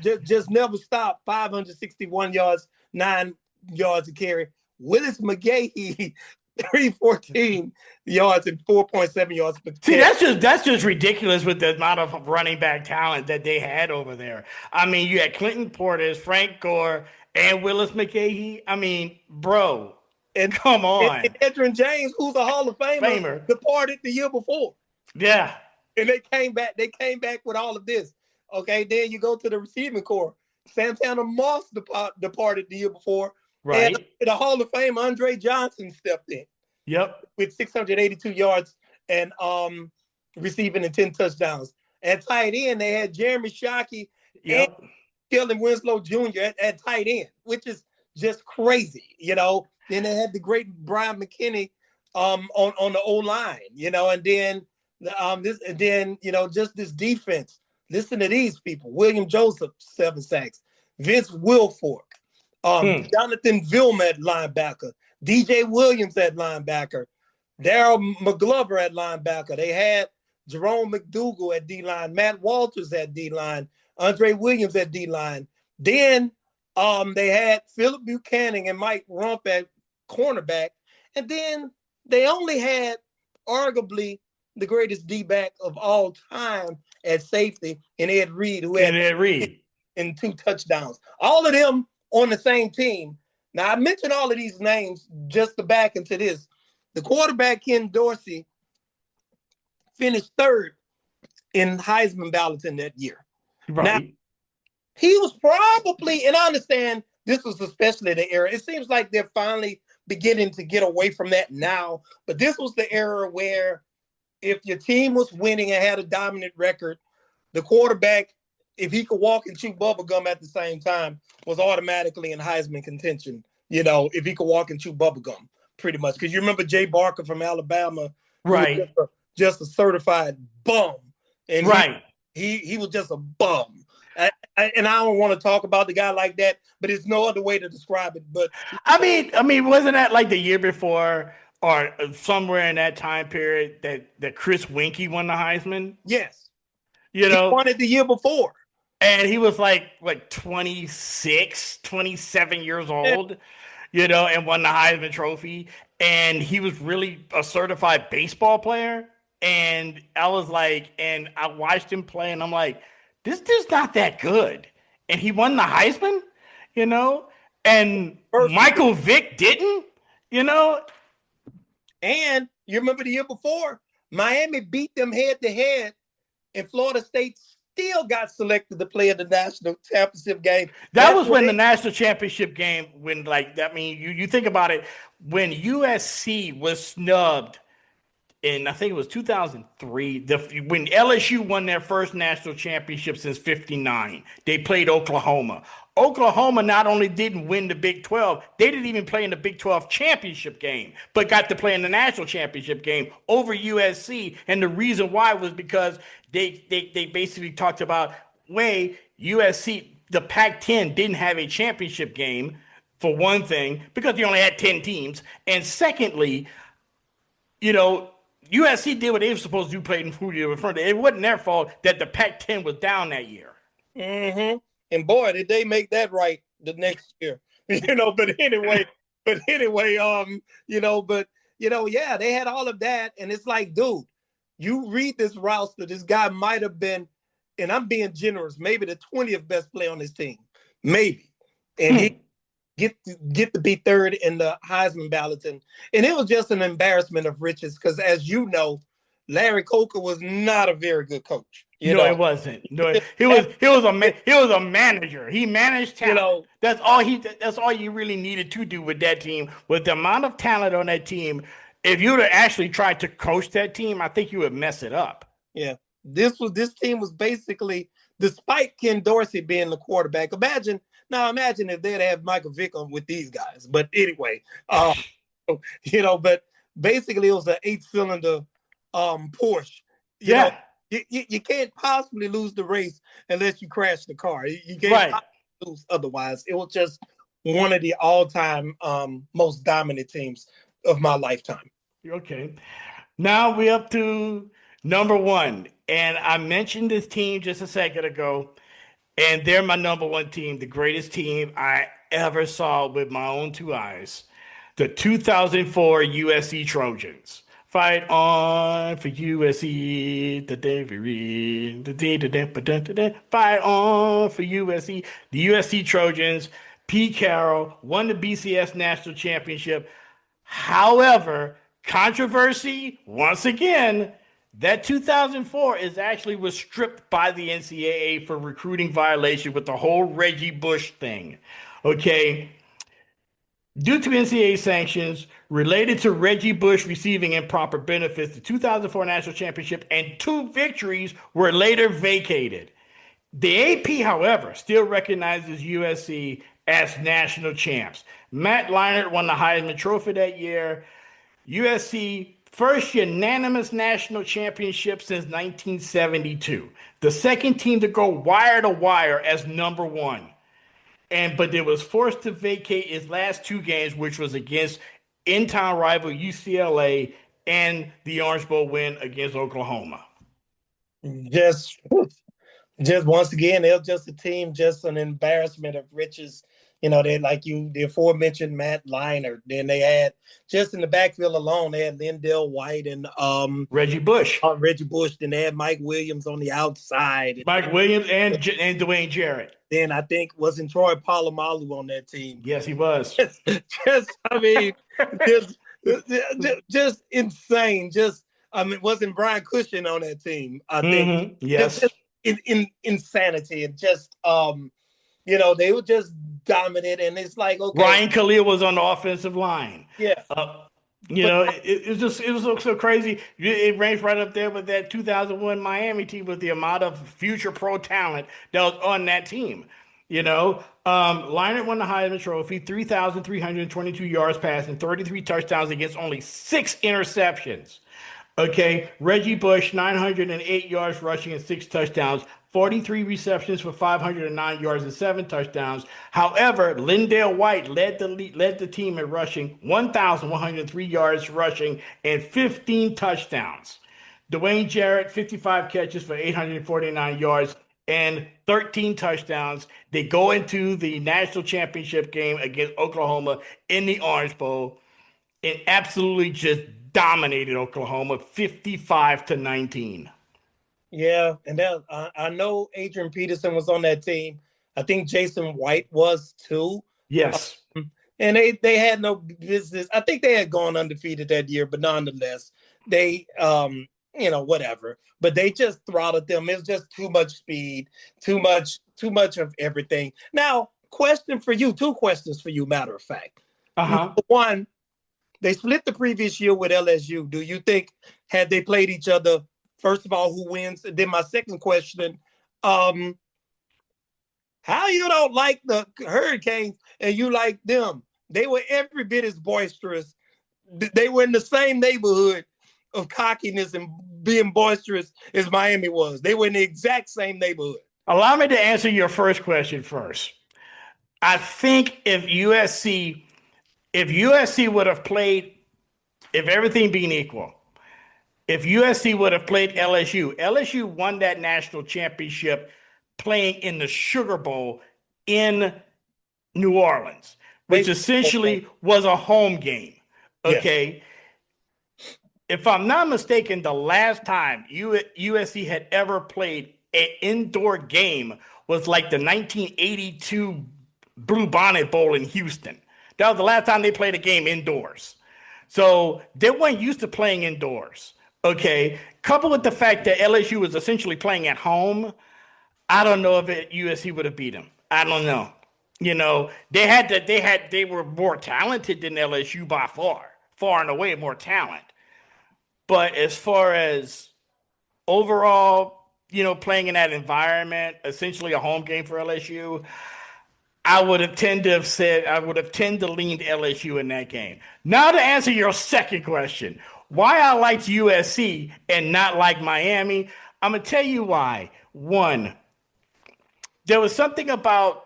just never stopped. 561 yards, 9 yards a carry. Willis McGahee, 314 yards and 4.7 yards per carry. See, that's just ridiculous with the amount of running back talent that they had over there. I mean, you had Clinton Portis, Frank Gore, and Willis McGahee. I mean, bro, and come on. And Edgerrin James, who's a Hall of Famer, departed the year before. Yeah. And they came back. They came back with all of this. Okay, then you go to the receiving corps. Santana Moss departed the year before. Right. And the Hall of Fame, Andre Johnson stepped in. Yep. With 682 yards and receiving and 10 touchdowns. At tight end, they had Jeremy Shockey and Kellen Winslow Jr. at tight end, which is just crazy, you know. Then they had the great Brian McKinney on the O-line, you know, and then just this defense. Listen to these people. William Joseph, 7 sacks. Vince Wilfork. Jonathan Vilma at linebacker. DJ Williams at linebacker. Darryl McGlover at linebacker. They had Jerome McDougal at D-line. Matt Walters at D-line. Andre Williams at D-line. Then they had Philip Buchanan and Mike Rump at cornerback. And then they only had arguably the greatest D-back of all time at safety and Ed Reed, who had in 2 touchdowns. All of them on the same team. Now, I mentioned all of these names just to back into this. The quarterback, Ken Dorsey, finished 3rd in Heisman balloting that year. Right. Now, he was probably, and I understand this was especially the era. It seems like they're finally beginning to get away from that now. But this was the era where if your team was winning and had a dominant record, the quarterback, if he could walk and chew bubble gum at the same time, was automatically in Heisman contention. You know, if he could walk and chew bubble gum, pretty much. Because you remember Jay Barker from Alabama, right? Just a certified bum, and right. He was just a bum. And I don't want to talk about the guy like that, but there's no other way to describe it. But I mean, wasn't that like the year before or somewhere in that time period that Chris Winkie won the Heisman? Yes. You know, he won it the year before. And he was like 26, 27 years old, you know, and won the Heisman Trophy. And he was really a certified baseball player. And I was like, and I watched him play, and I'm like, this dude's not that good. And he won the Heisman, you know, and Michael Vick didn't, you know. And you remember the year before, Miami beat them head to head, and Florida State still got selected to play in the national championship game. That was when the national championship game, when like, I mean, you think about it, when USC was snubbed in, I think it was 2003, when LSU won their first national championship since 59, they played Oklahoma. Oklahoma not only didn't win the Big 12, they didn't even play in the Big 12 championship game, but got to play in the national championship game over USC. And the reason why was because they basically talked about, USC, the Pac-10 didn't have a championship game, for one thing, because they only had 10 teams. And secondly, you know, USC did what they were supposed to do, played in front. It wasn't their fault that the Pac-10 was down that year. Mm-hmm. And boy, did they make that right the next year, you know. But anyway, yeah, they had all of that, and it's like, dude, you read this roster, this guy might have been, and I'm being generous, maybe the 20th best player on this team, maybe, and he get to be 3rd in the Heisman balloting, and it was just an embarrassment of riches because, as you know, Larry Coker was not a very good coach. You know? It wasn't. No, he was a manager. He managed talent. You know, that's all you really needed to do with that team. With the amount of talent on that team, if you would have actually tried to coach that team, I think you would mess it up. Yeah. This team was basically, despite Ken Dorsey being the quarterback. Imagine if they'd have Michael Vick on with these guys. But anyway, you know, but basically it was an 8-cylinder Porsche. You know, you can't possibly lose the race unless you crash the car. You can't lose otherwise. It was just one of the all-time most dominant teams of my lifetime. Okay. Now we're up to number one. And I mentioned this team just a second ago, and they're my number one team, the greatest team I ever saw with my own two eyes. The 2004 USC Trojans. Fight on for USC. Fight on for USC. The USC Trojans. Pete Carroll won the BCS National Championship. However, controversy, once again, that 2004 was stripped by the NCAA for recruiting violation with the whole Reggie Bush thing. Okay. Due to NCAA sanctions related to Reggie Bush receiving improper benefits, the 2004 National Championship and 2 victories were later vacated. The AP, however, still recognizes USC as national champs. Matt Leinart won the Heisman Trophy that year. USC first unanimous national championship since 1972. The second team to go wire to wire as number one. But it was forced to vacate its last 2 games, which was against in-town rival UCLA and the Orange Bowl win against Oklahoma. Just once again, they're just a team, just an embarrassment of riches. You know, they like the aforementioned Matt Leinart. Then they had just in the backfield alone, they had Lindell White and Reggie Bush. Reggie Bush. Then they had Mike Williams on the outside. Mike Williams and Dwayne Jarrett. Then I think wasn't Troy Polamalu on that team. Yes, he was. Just insane. Wasn't Brian Cushing on that team? I think. Yes. Just in insanity and just they were just dominant, and it's like, okay. Ryan Khalil was on the offensive line. Yeah. It was so crazy. It ranks right up there with that 2001 Miami team with the amount of future pro talent that was on that team. Leinart won the Heisman Trophy, 3,322 yards passing, 33 touchdowns against only 6 interceptions. Okay, Reggie Bush, 908 yards rushing and 6 touchdowns, 43 receptions for 509 yards and 7 touchdowns. However, Lindell White led the team in rushing, 1,103 yards rushing and 15 touchdowns. Dwayne Jarrett, 55 catches for 849 yards and 13 touchdowns. They go into the national championship game against Oklahoma in the Orange Bowl and absolutely just dominated Oklahoma 55-19. Yeah, and I know Adrian Peterson was on that team. I think Jason White was too. Yes. And they had no business. I think they had gone undefeated that year, but nonetheless, they whatever. But they just throttled them. It was just too much speed, too much of everything. Now, question for you, 2 questions for you, matter of fact. Number one, they split the previous year with LSU. Do you think, had they played each other, first of all, who wins? And then my second question, how you don't like the Hurricanes and you like them? They were every bit as boisterous. They were in the same neighborhood of cockiness and being boisterous as Miami was. They were in the exact same neighborhood. Allow me to answer your first question first. I think if USC would have played, if everything being equal, if USC would have played LSU won that national championship playing in the Sugar Bowl in New Orleans, which essentially was a home game. Okay. Yes. If I'm not mistaken, the last time USC had ever played an indoor game was like the 1982 Blue Bonnet Bowl in Houston. That was the last time they played a game indoors. So they weren't used to playing indoors. Okay. Coupled with the fact that LSU was essentially playing at home, I don't know if USC would have beat them. I don't know. They were more talented than LSU by far and away more talent. But as far as overall, playing in that environment, essentially a home game for LSU, I would have tended to lean to LSU in that game. Now to answer your second question, why I liked USC and not like Miami, I'm going to tell you why. One, there was something about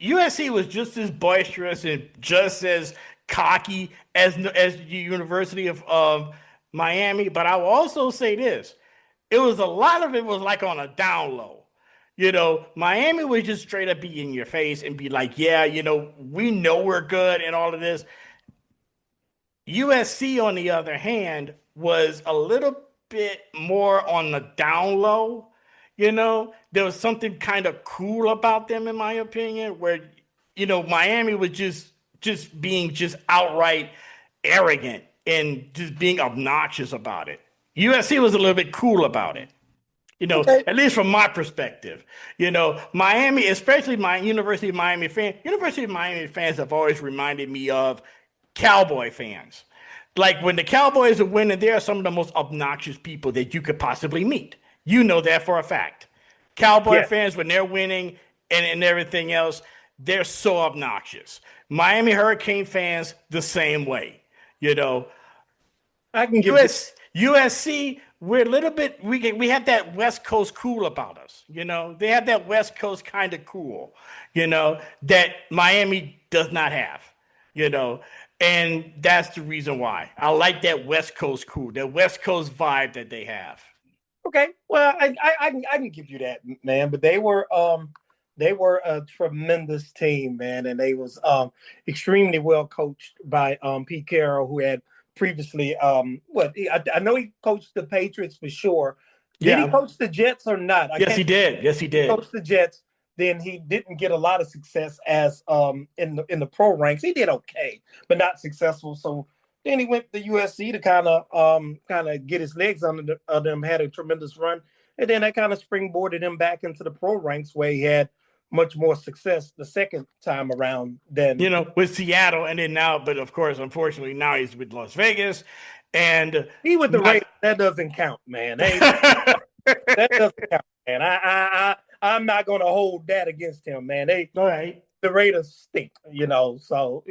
USC was just as boisterous and just as cocky as the University of Miami. But I will also say this: it was a lot of it was like on a down low. Miami would just straight up be in your face and be like, "Yeah, we know we're good and all of this." USC, on the other hand, was a little bit more on the down low. There was something kind of cool about them, in my opinion, where, Miami was just being just outright arrogant and just being obnoxious about it. USC was a little bit cool about it. Okay. At least from my perspective. Miami, especially my University of Miami fans have always reminded me of Cowboy fans. Like when the Cowboys are winning, they are some of the most obnoxious people that you could possibly meet. You know that for a fact. Cowboy Yes. fans, when they're winning and everything else, they're so obnoxious. Miami Hurricane fans, the same way. I can give USC, we're a little bit we have that West Coast cool about us. They have that West Coast kind of cool, that Miami does not have. And that's the reason why I like that West Coast cool, that West Coast vibe that they have. Okay, well, I can give you that, man. But they were a tremendous team, man, and they was extremely well coached by Pete Carroll, who had previously I know he coached the Patriots for sure. Did he coach the Jets or not? Yes, he did. Yes, he did. Coach the Jets. Then he didn't get a lot of success as in the pro ranks. He did okay, but not successful. So then he went to USC to kind of get his legs under them. Had a tremendous run, and then that kind of springboarded him back into the pro ranks where he had much more success the second time around than with Seattle, and then now, but of course, unfortunately, now he's with Las Vegas, and he with the Raiders. That doesn't count, man. That doesn't count, man. I'm not going to hold that against him, man. All right. The Raiders stink, so,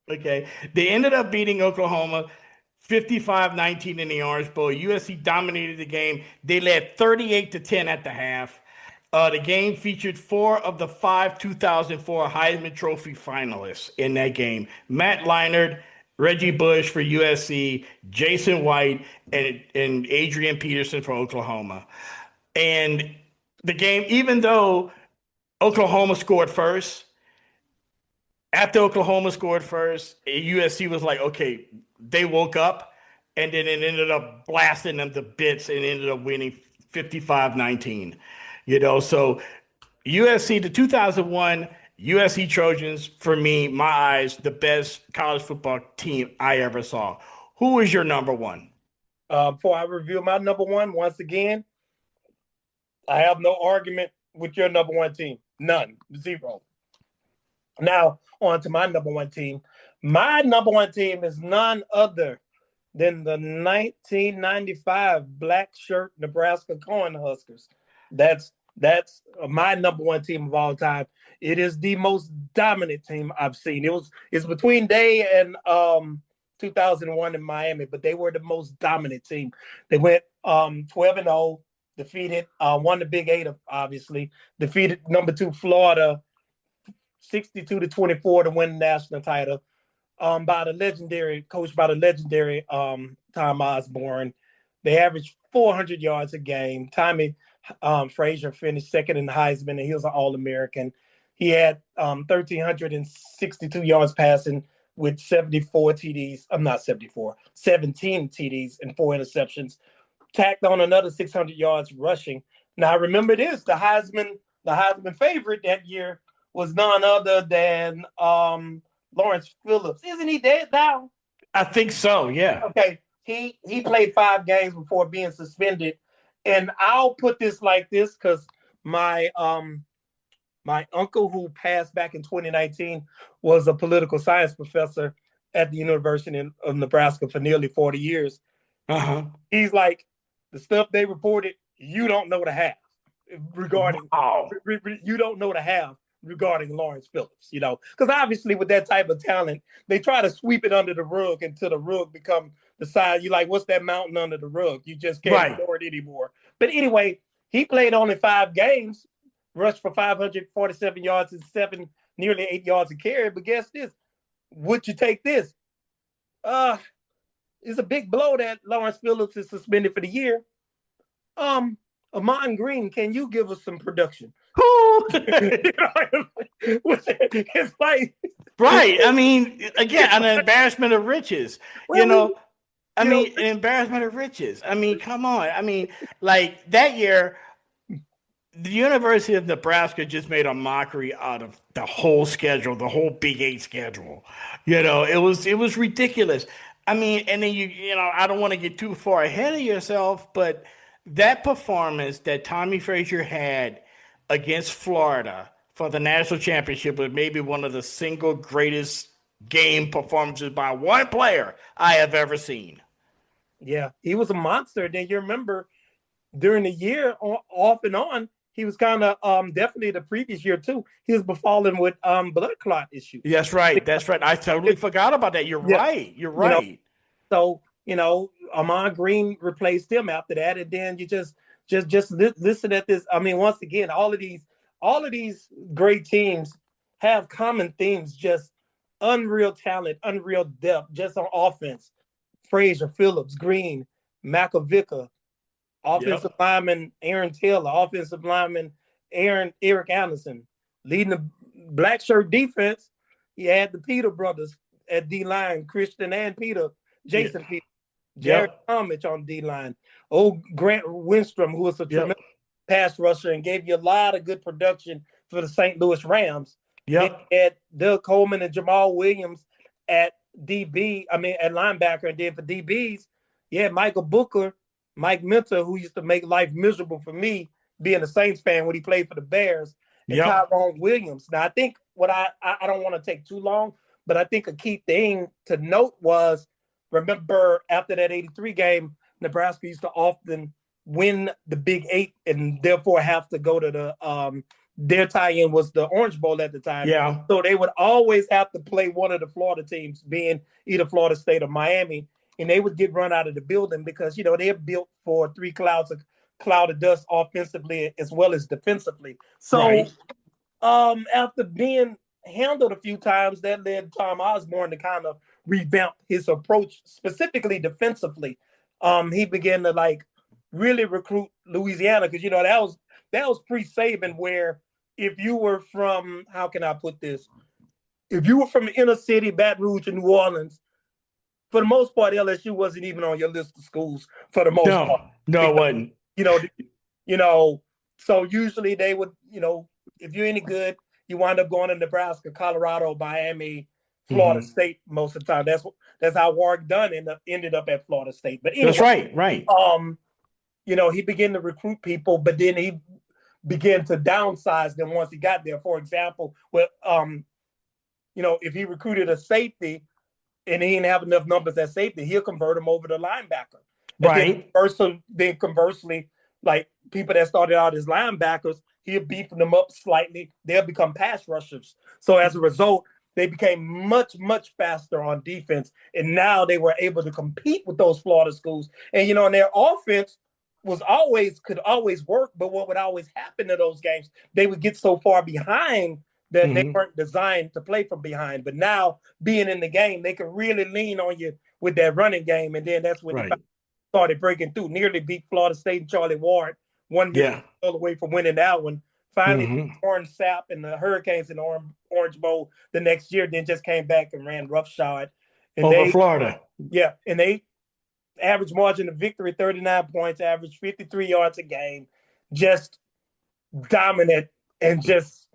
Okay. They ended up beating Oklahoma 55-19 in the Orange Bowl. USC dominated the game. They led 38-10 at the half. The game featured 4 of the 5 2004 Heisman Trophy finalists in that game. Matt Leinart, Reggie Bush for USC, Jason White, and Adrian Peterson for Oklahoma. And the game, even though Oklahoma scored first, after Oklahoma scored first, USC was like, okay, they woke up, and then it ended up blasting them to bits and ended up winning 55-19. So USC, the 2001 USC Trojans, for me, my eyes, the best college football team I ever saw. Who is your number one? Before I reveal my number one, once again, I have no argument with your number one team. None. 0. Now, on to my number one team. My number one team is none other than the 1995 black shirt Nebraska Cornhuskers. That's my number one team of all time. It is the most dominant team I've seen. It's between they and 2001 in Miami, but they were the most dominant team. They went 12-0. Defeated, won the Big 8, obviously. Defeated number 2 Florida, 62-24 to win the national title. Coached by the legendary Tom Osborne. They averaged 400 yards a game. Tommy Frazier finished second in the Heisman, and he was an All-American. He had 1,362 yards passing with 74 TDs. 17 TDs and 4 interceptions. Tacked on another 600 yards rushing. Now, remember this: the Heisman favorite that year was none other than Lawrence Phillips. Isn't he dead now? I think so. Yeah. Okay. He played 5 games before being suspended, and I'll put this like this because my uncle, who passed back in 2019, was a political science professor at the University of Nebraska for nearly 40 years. He's like, the stuff they reported, you don't know the half regarding. Wow. You don't know the half regarding Lawrence Phillips, because obviously with that type of talent, they try to sweep it under the rug until the rug become the size. You're like, what's that mountain under the rug? You just can't ignore it anymore. But anyway, he played only 5 games, rushed for 547 yards and 7 nearly 8 yards a carry. But guess this, would you take this? It's a big blow that Lawrence Phillips is suspended for the year. Amon Green, can you give us some production? It's like right. I mean, again, an embarrassment of riches. well, An embarrassment of riches. I mean, come on. I mean, like that year, the University of Nebraska just made a mockery out of the whole schedule, the whole Big 8 schedule. It was ridiculous. I mean, and then I don't want to get too far ahead of yourself, but that performance that Tommy Frazier had against Florida for the national championship was maybe one of the single greatest game performances by one player I have ever seen. Yeah, he was a monster. Then you remember during the year, off and on, he was kind of definitely the previous year too. He was befallen with blood clot issues. That's right. That's right. I totally forgot about that. You're right. You're right. Amon Green replaced him after that, and then you just listen at this. I mean, once again, all of these great teams have common themes: just unreal talent, unreal depth, just on offense. Frazier, Phillips, Green, Makovica, offensive lineman Aaron Taylor, offensive lineman Eric Anderson, leading the black shirt defense. You had the Peter brothers at D line, Christian and Peter, Jason Peter, Jared Talmadge on D line. Grant Winstrom, who was a tremendous pass rusher and gave you a lot of good production for the St. Louis Rams. Then you had Doug Coleman and Jamal Williams at DB, at linebacker, and then for DBs, you had Michael Booker, Mike Minter, who used to make life miserable for me being a Saints fan when he played for the Bears, and Tyrone Williams. Now, I think what I don't want to take too long, but I think a key thing to note was, remember after that 83 game, Nebraska used to often win the Big 8 and therefore have to go to the their tie-in was the Orange Bowl at the time. Yeah. So they would always have to play one of the Florida teams, being either Florida State or Miami, and they would get run out of the building because, they're built for three cloud of dust offensively as well as defensively. So after being handled a few times, that led Tom Osborne to kind of revamp his approach, specifically defensively. He began to really recruit Louisiana because, that was pre-Saban, where if you were from, how can I put this? If you were from the inner city, Baton Rouge, and New Orleans, for the most part, LSU wasn't even on your list of schools for the most part. No, it wasn't. So usually they would, if you're any good, you wind up going to Nebraska, Colorado, Miami, Florida State most of the time. That's how Warwick Dunn ended up at Florida State. But anyway, that's right. He began to recruit people, but then he began to downsize them once he got there. For example, if he recruited a safety and he didn't have enough numbers at safety, he'll convert him over to linebacker. Right. Then conversely, like people that started out as linebackers, he'll beef them up slightly. They'll become pass rushers. So as a result, they became much, much faster on defense. And now they were able to compete with those Florida schools. And, and their offense could always work, but what would always happen in those games, they would get so far behind that they weren't designed to play from behind. But now, being in the game, they could really lean on you with that running game, and then that's when they started breaking through. Nearly beat Florida State and Charlie Ward, one year all the way from winning that one. Finally, Orange Sap and the Hurricanes in the Orange Bowl the next year, then just came back and ran roughshod. Over Florida. Yeah, and they average margin of victory, 39 points, average 53 yards a game, just dominant and just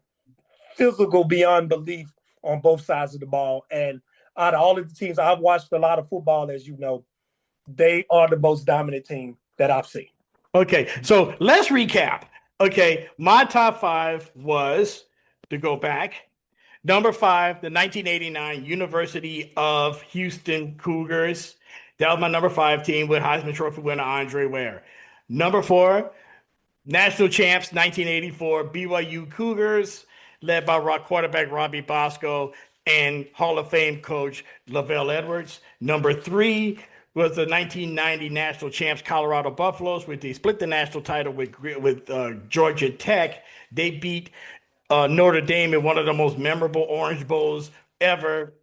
physical beyond belief on both sides of the ball. And out of all of the teams, I've watched a lot of football, as you know, they are the most dominant team that I've seen. Okay, so let's recap. Okay, my top five was, to go back, number 5, the 1989 University of Houston Cougars. That was my number 5 team with Heisman Trophy winner Andre Ware. Number 4, national champs 1984 BYU Cougars, led by quarterback Robbie Bosco and Hall of Fame coach Lavelle Edwards. Number 3 was the 1990 national champs Colorado Buffaloes, which they split the national title with Georgia Tech. They beat Notre Dame in one of the most memorable Orange Bowls ever.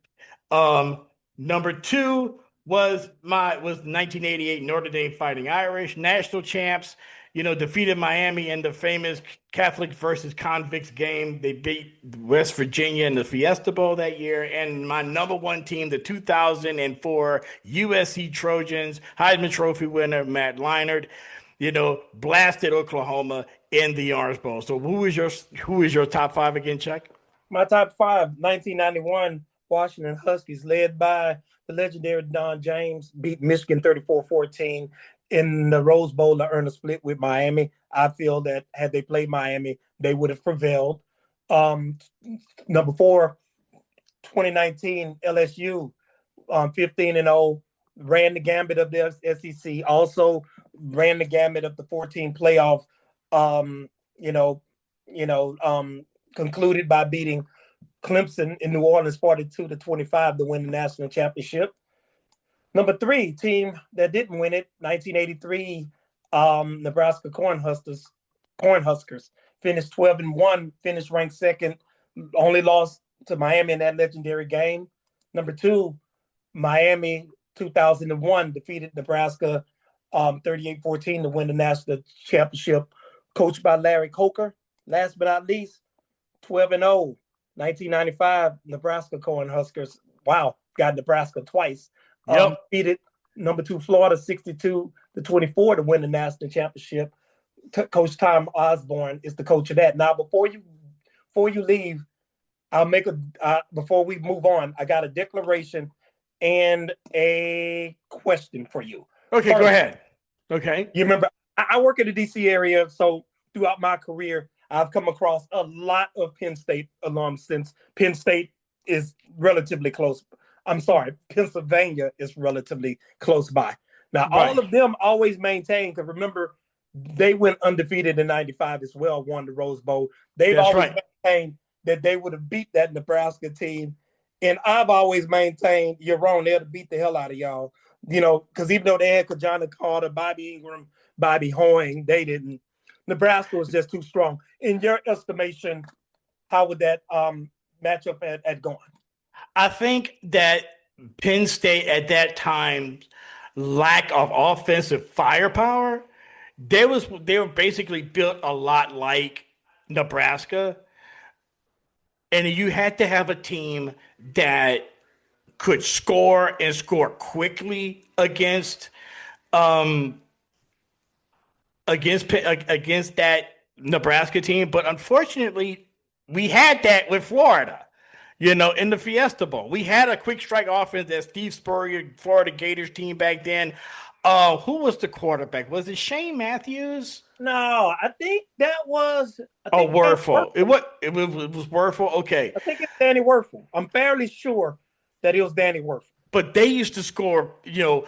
Number two was 1988 Notre Dame Fighting Irish, national champs. Defeated Miami in the famous Catholic versus convicts game. They beat West Virginia in the Fiesta Bowl that year. And my number one team, the 2004 USC Trojans, Heisman Trophy winner Matt Leinart, blasted Oklahoma in the Orange Bowl. So who is your top five again, Chuck? My top five: 1991 Washington Huskies, led by the legendary Don James, beat Michigan 34-14 in the Rose Bowl to earn a split with Miami. I feel that had they played Miami, they would have prevailed. Number four, 2019 LSU, 15-0, ran the gambit of the SEC. Also ran the gambit of the 14 playoff. Concluded by beating Clemson in New Orleans 42-25 to win the national championship. Number three, team that didn't win it, 1983 Nebraska Cornhuskers finished 12-1, finished ranked second, only lost to Miami in that legendary game. Number two, Miami 2001 defeated Nebraska 38-14 to win the national championship, coached by Larry Coker. Last but not least, 12-0, 1995 Nebraska Cornhuskers. Wow, got Nebraska twice. Defeated number two Florida 62-24 to win the national championship. Coach Tom Osborne is the coach of that. Now, before you leave, I'll make before we move on, I got a declaration and a question for you. Okay, first, go ahead. Okay. You remember, I work in the DC area, so throughout my career, I've come across a lot of Penn State alums since Penn State is relatively close. I'm sorry, Pennsylvania is relatively close by. Now, right. All of them always maintain, because remember, they went undefeated in 95 as well, won the Rose Bowl. They've always maintained that they would have beat that Nebraska team. And I've always maintained, you're wrong, they'd have beat the hell out of y'all. Because even though they had Kajana Carter, Bobby Ingram, Bobby Hoying, they didn't. Nebraska was just too strong. In your estimation, how would that matchup at gone? I think that Penn State at that time, lack of offensive firepower, they were basically built a lot like Nebraska. And you had to have a team that could score and score quickly against that Nebraska team. But unfortunately, we had that with Florida. In the Fiesta Bowl, we had a quick strike offense that Steve Spurrier, Florida Gators team back then. Who was the quarterback? Was it Shane Matthews? No, I think that was. Werfel. It was Werfel. Okay. I think it's Danny Werfel. I'm fairly sure that it was Danny Werfel. But they used to score. The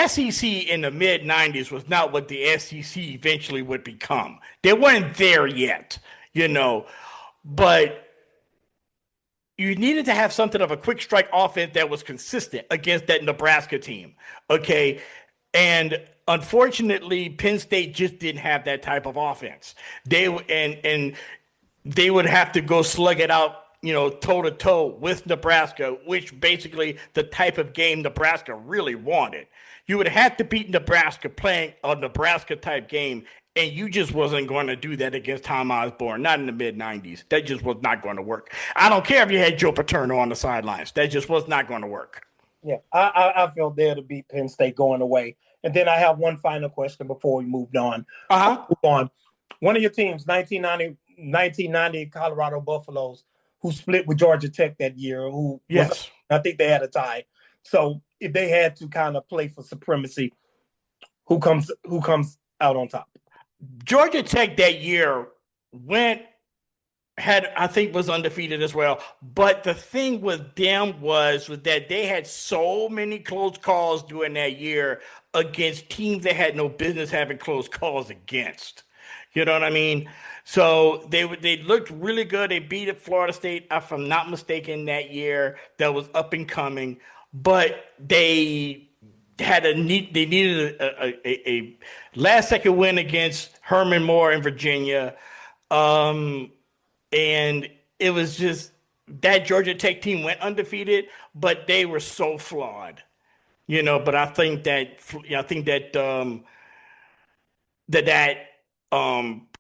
SEC in the mid '90s was not what the SEC eventually would become. They weren't there yet. But you needed to have something of a quick strike offense that was consistent against that Nebraska team. Okay. And unfortunately, Penn State just didn't have that type of offense. They would have to go slug it out, toe to toe with Nebraska, which basically the type of game Nebraska really wanted. You would have to beat Nebraska playing a Nebraska type game, and you just wasn't going to do that against Tom Osborne, not in the mid-'90s. That just was not going to work. I don't care if you had Joe Paterno on the sidelines. That just was not going to work. Yeah, I felt there to beat Penn State going away. And then I have one final question before we moved on. Move on. One of your teams, 1990 Colorado Buffaloes, who split with Georgia Tech that year. I think they had a tie. So if they had to kind of play for supremacy, who comes out on top? Georgia Tech that year was undefeated as well. But the thing with them was that they had so many close calls during that year against teams that had no business having close calls against. You know what I mean? So they looked really good. They beat Florida State, if I'm not mistaken, that year. That was up and coming. But they needed a last second win against Herman Moore in Virginia. And And it was just that Georgia Tech team went undefeated, but they were so flawed, But I think that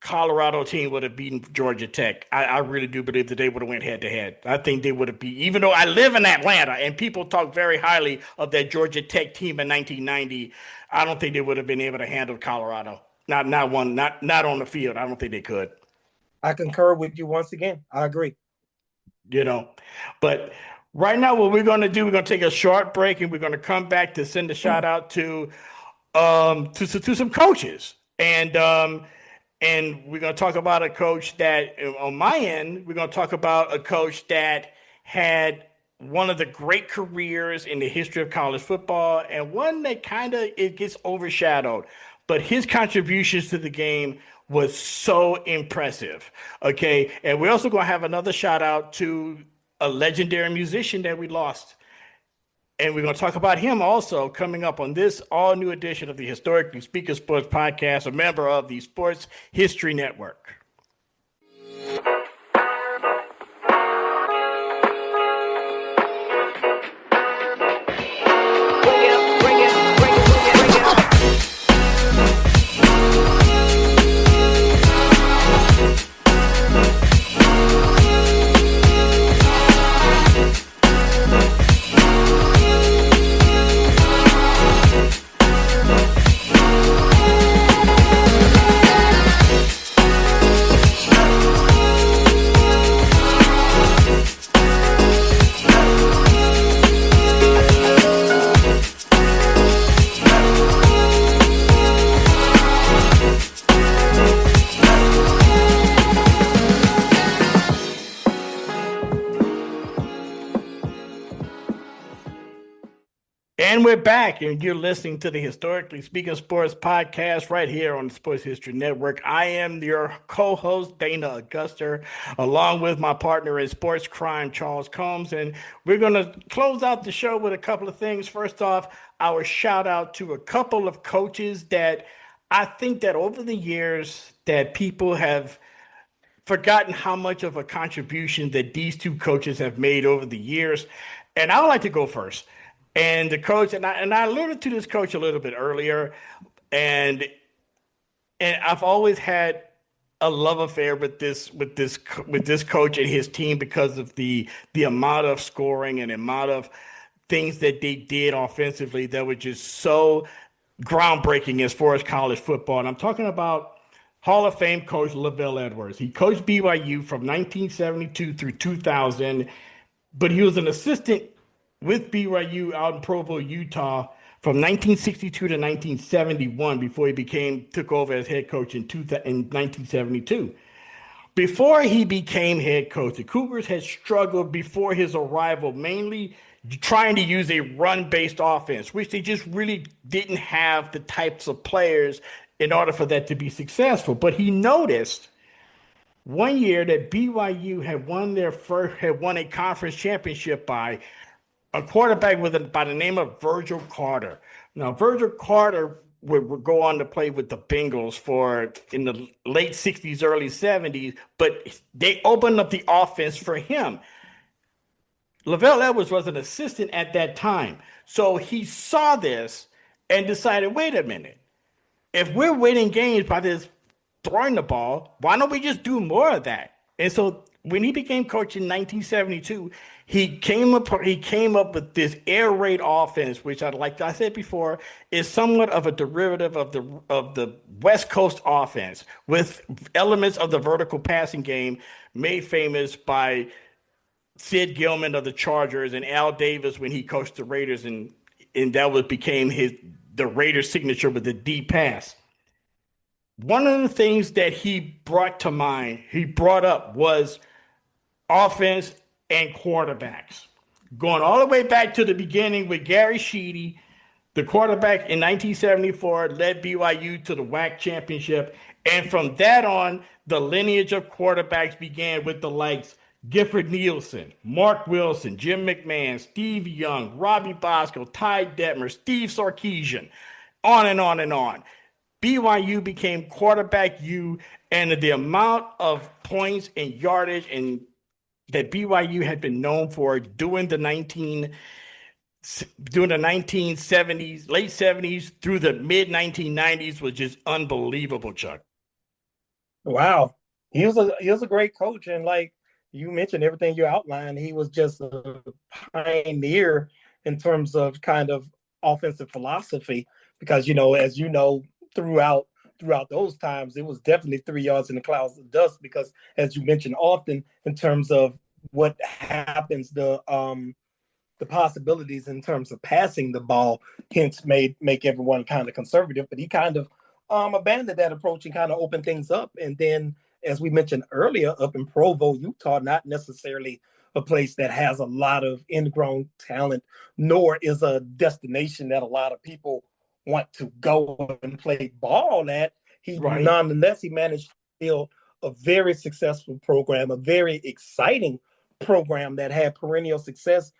Colorado team would have beaten Georgia Tech. I really do believe that they would have went head to head. I think they would have beat, even though I live in Atlanta and people talk very highly of that Georgia Tech team in 1990. I don't think they would have been able to handle Colorado. Not on the field. I don't think they could. I concur with you once again. I agree. But right now, what we're going to do, we're going to take a short break, and we're going to come back to send a shout out to some coaches, and we're going to talk about a coach that, on my end, we're going to talk about a coach that had one of the great careers in the history of college football, and one that it gets overshadowed, but his contributions to the game was so impressive. Okay. And we're also going to have another shout out to a legendary musician that we lost. And we're going to talk about him also coming up on this all new edition of the Historically Speaking Sports Podcast, a member of the Sports History Network. And we're back, and you're listening to the Historically Speaking Sports Podcast right here on the Sports History Network. I am your co-host, Dana Auguster, along with my partner in sports crime, Charles Combs. And we're going to close out the show with a couple of things. First off, our shout out to a couple of coaches that I think that over the years that people have forgotten how much of a contribution that these two coaches have made over the years. And I would like to go first. And the coach, and I alluded to this coach a little bit earlier, and I've always had a love affair with this coach and his team because of the amount of scoring and the amount of things that they did offensively that were just so groundbreaking as far as college football. And I'm talking about Hall of Fame coach LaVelle Edwards. He coached BYU from 1972 through 2000, but he was an assistant with BYU out in Provo, Utah from 1962 to 1971 before he took over as head coach in 1972. Before he became head coach, the Cougars had struggled before his arrival, mainly trying to use a run-based offense, which they just really didn't have the types of players in order for that to be successful. But he noticed one year that BYU had won a conference championship by a quarterback by the name of Virgil Carter. Now, Virgil Carter would go on to play with the Bengals in the late 60s, early 70s, but they opened up the offense for him. LaVelle Edwards was an assistant at that time. So he saw this and decided, wait a minute, if we're winning games by this throwing the ball, why don't we just do more of that? And so when he became coach in 1972, he came up with this air raid offense, which like I said before, is somewhat of a derivative of the West Coast offense with elements of the vertical passing game made famous by Sid Gilman of the Chargers and Al Davis when he coached the Raiders, and that became the Raiders' signature with the deep pass. One of the things that he brought up was offense and quarterbacks. Going all the way back to the beginning with Gary Sheedy, the quarterback in 1974 led BYU to the WAC championship. And from that on, the lineage of quarterbacks began with the likes Gifford Nielsen, Mark Wilson, Jim McMahon, Steve Young, Robbie Bosco, Ty Detmer, Steve Sarkisian, on and on and on. BYU became quarterback U, and the amount of points and yardage and that BYU had been known for during the 1970s, late 70s through the mid 1990s was just unbelievable, Chuck. Wow. He was a great coach. And like you mentioned, everything you outlined, he was just a pioneer in terms of kind of offensive philosophy. Because, as you know, throughout those times, it was definitely 3 yards in the clouds of dust, because as you mentioned often, in terms of what happens, the possibilities in terms of passing the ball, hence make everyone kind of conservative. But he kind of abandoned that approach and kind of opened things up. And then, as we mentioned earlier, up in Provo, Utah, not necessarily a place that has a lot of ingrown talent, nor is a destination that a lot of people want to go and play ball at. Right. Nonetheless, he managed to build a very successful program, a very exciting program that had perennial success,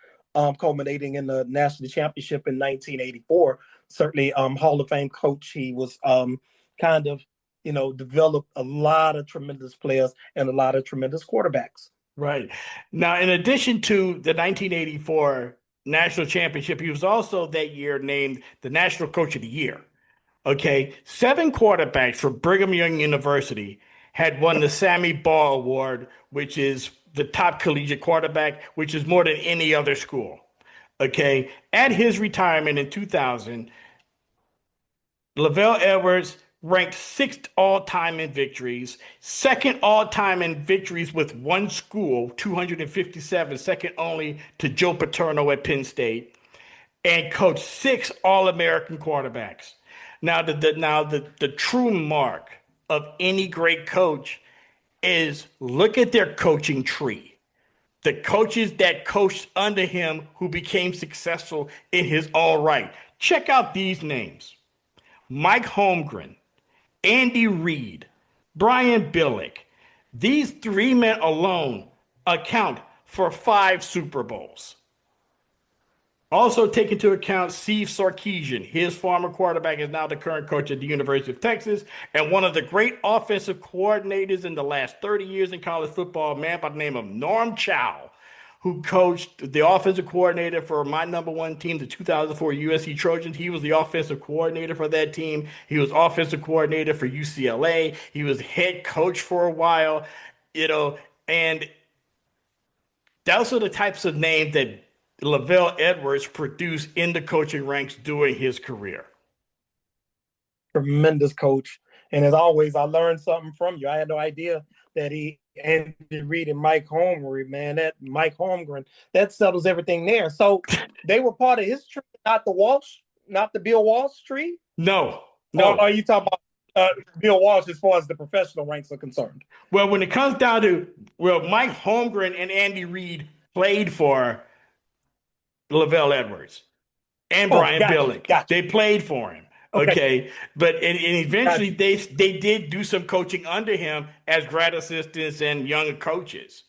culminating in the national championship in 1984. Certainly, Hall of Fame coach. He was kind of, developed a lot of tremendous players and a lot of tremendous quarterbacks. Right. Now, in addition to the 1984 national championship, he was also that year named the National Coach of the Year. Okay. 7 quarterbacks from Brigham Young University had won the Sammy Baugh Award, which is the top collegiate quarterback, which is more than any other school. Okay. At his retirement in 2000, Lavelle Edwards ranked 6th all-time in victories, 2nd all-time in victories with one school, 257, second only to Joe Paterno at Penn State, and coached 6 All-American quarterbacks. Now, the true mark of any great coach is look at their coaching tree. The coaches that coached under him who became successful in his own right. Check out these names: Mike Holmgren, Andy Reid, Brian Billick. These 3 men alone account for 5 Super Bowls. Also take into account Steve Sarkisian. His former quarterback is now the current coach at the University of Texas and one of the great offensive coordinators in the last 30 years in college football, a man by the name of Norm Chow, who coached the offensive coordinator for my number 1 team, the 2004 USC Trojans. He was the offensive coordinator for that team. He was offensive coordinator for UCLA. He was head coach for a while, and those are the types of names that Lavelle Edwards produced in the coaching ranks during his career. Tremendous coach. And as always, I learned something from you. I had no idea that Andy Reid and Mike Holmgren, man, that Mike Holmgren, that settles everything there. So they were part of his tree, not the Bill Walsh tree? No. Or are you talking about Bill Walsh as far as the professional ranks are concerned? Well, when it comes down to, Mike Holmgren and Andy Reid played for Lavelle Edwards and Brian Billick. Gotcha. They played for him. Okay. But and eventually they did do some coaching under him as grad assistants and young coaches.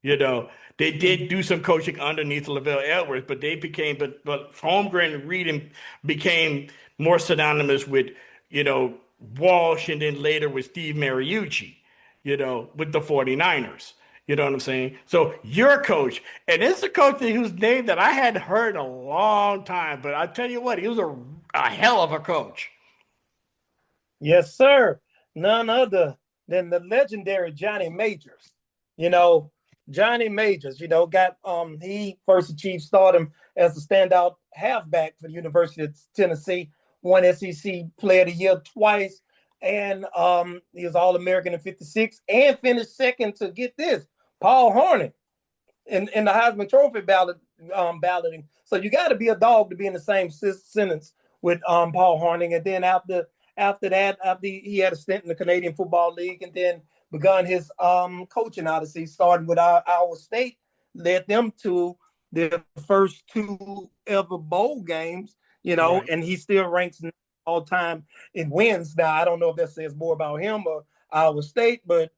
They did do some coaching underneath Lavelle Edwards, but but Holmgren and Reid became more synonymous with, Walsh, and then later with Steve Mariucci, with the 49ers. You know what I'm saying? So your coach, and it's a coach whose name that I hadn't heard in a long time, but I tell you what, he was a hell of a coach. Yes, sir. None other than the legendary Johnny Majors. Johnny Majors, got he first achieved stardom as a standout halfback for the University of Tennessee, won SEC Player of the Year twice, and he was All-American in '56 and finished second to, get this, Paul Hornung in the Heisman Trophy balloting. So you got to be a dog to be in the same sentence with Paul Hornung. And then after he had a stint in the Canadian Football League, and then begun his coaching odyssey, starting with Iowa State, led them to their first 2 ever bowl games. Right. And he still ranks all time in wins. Now, I don't know if that says more about him or Iowa State, but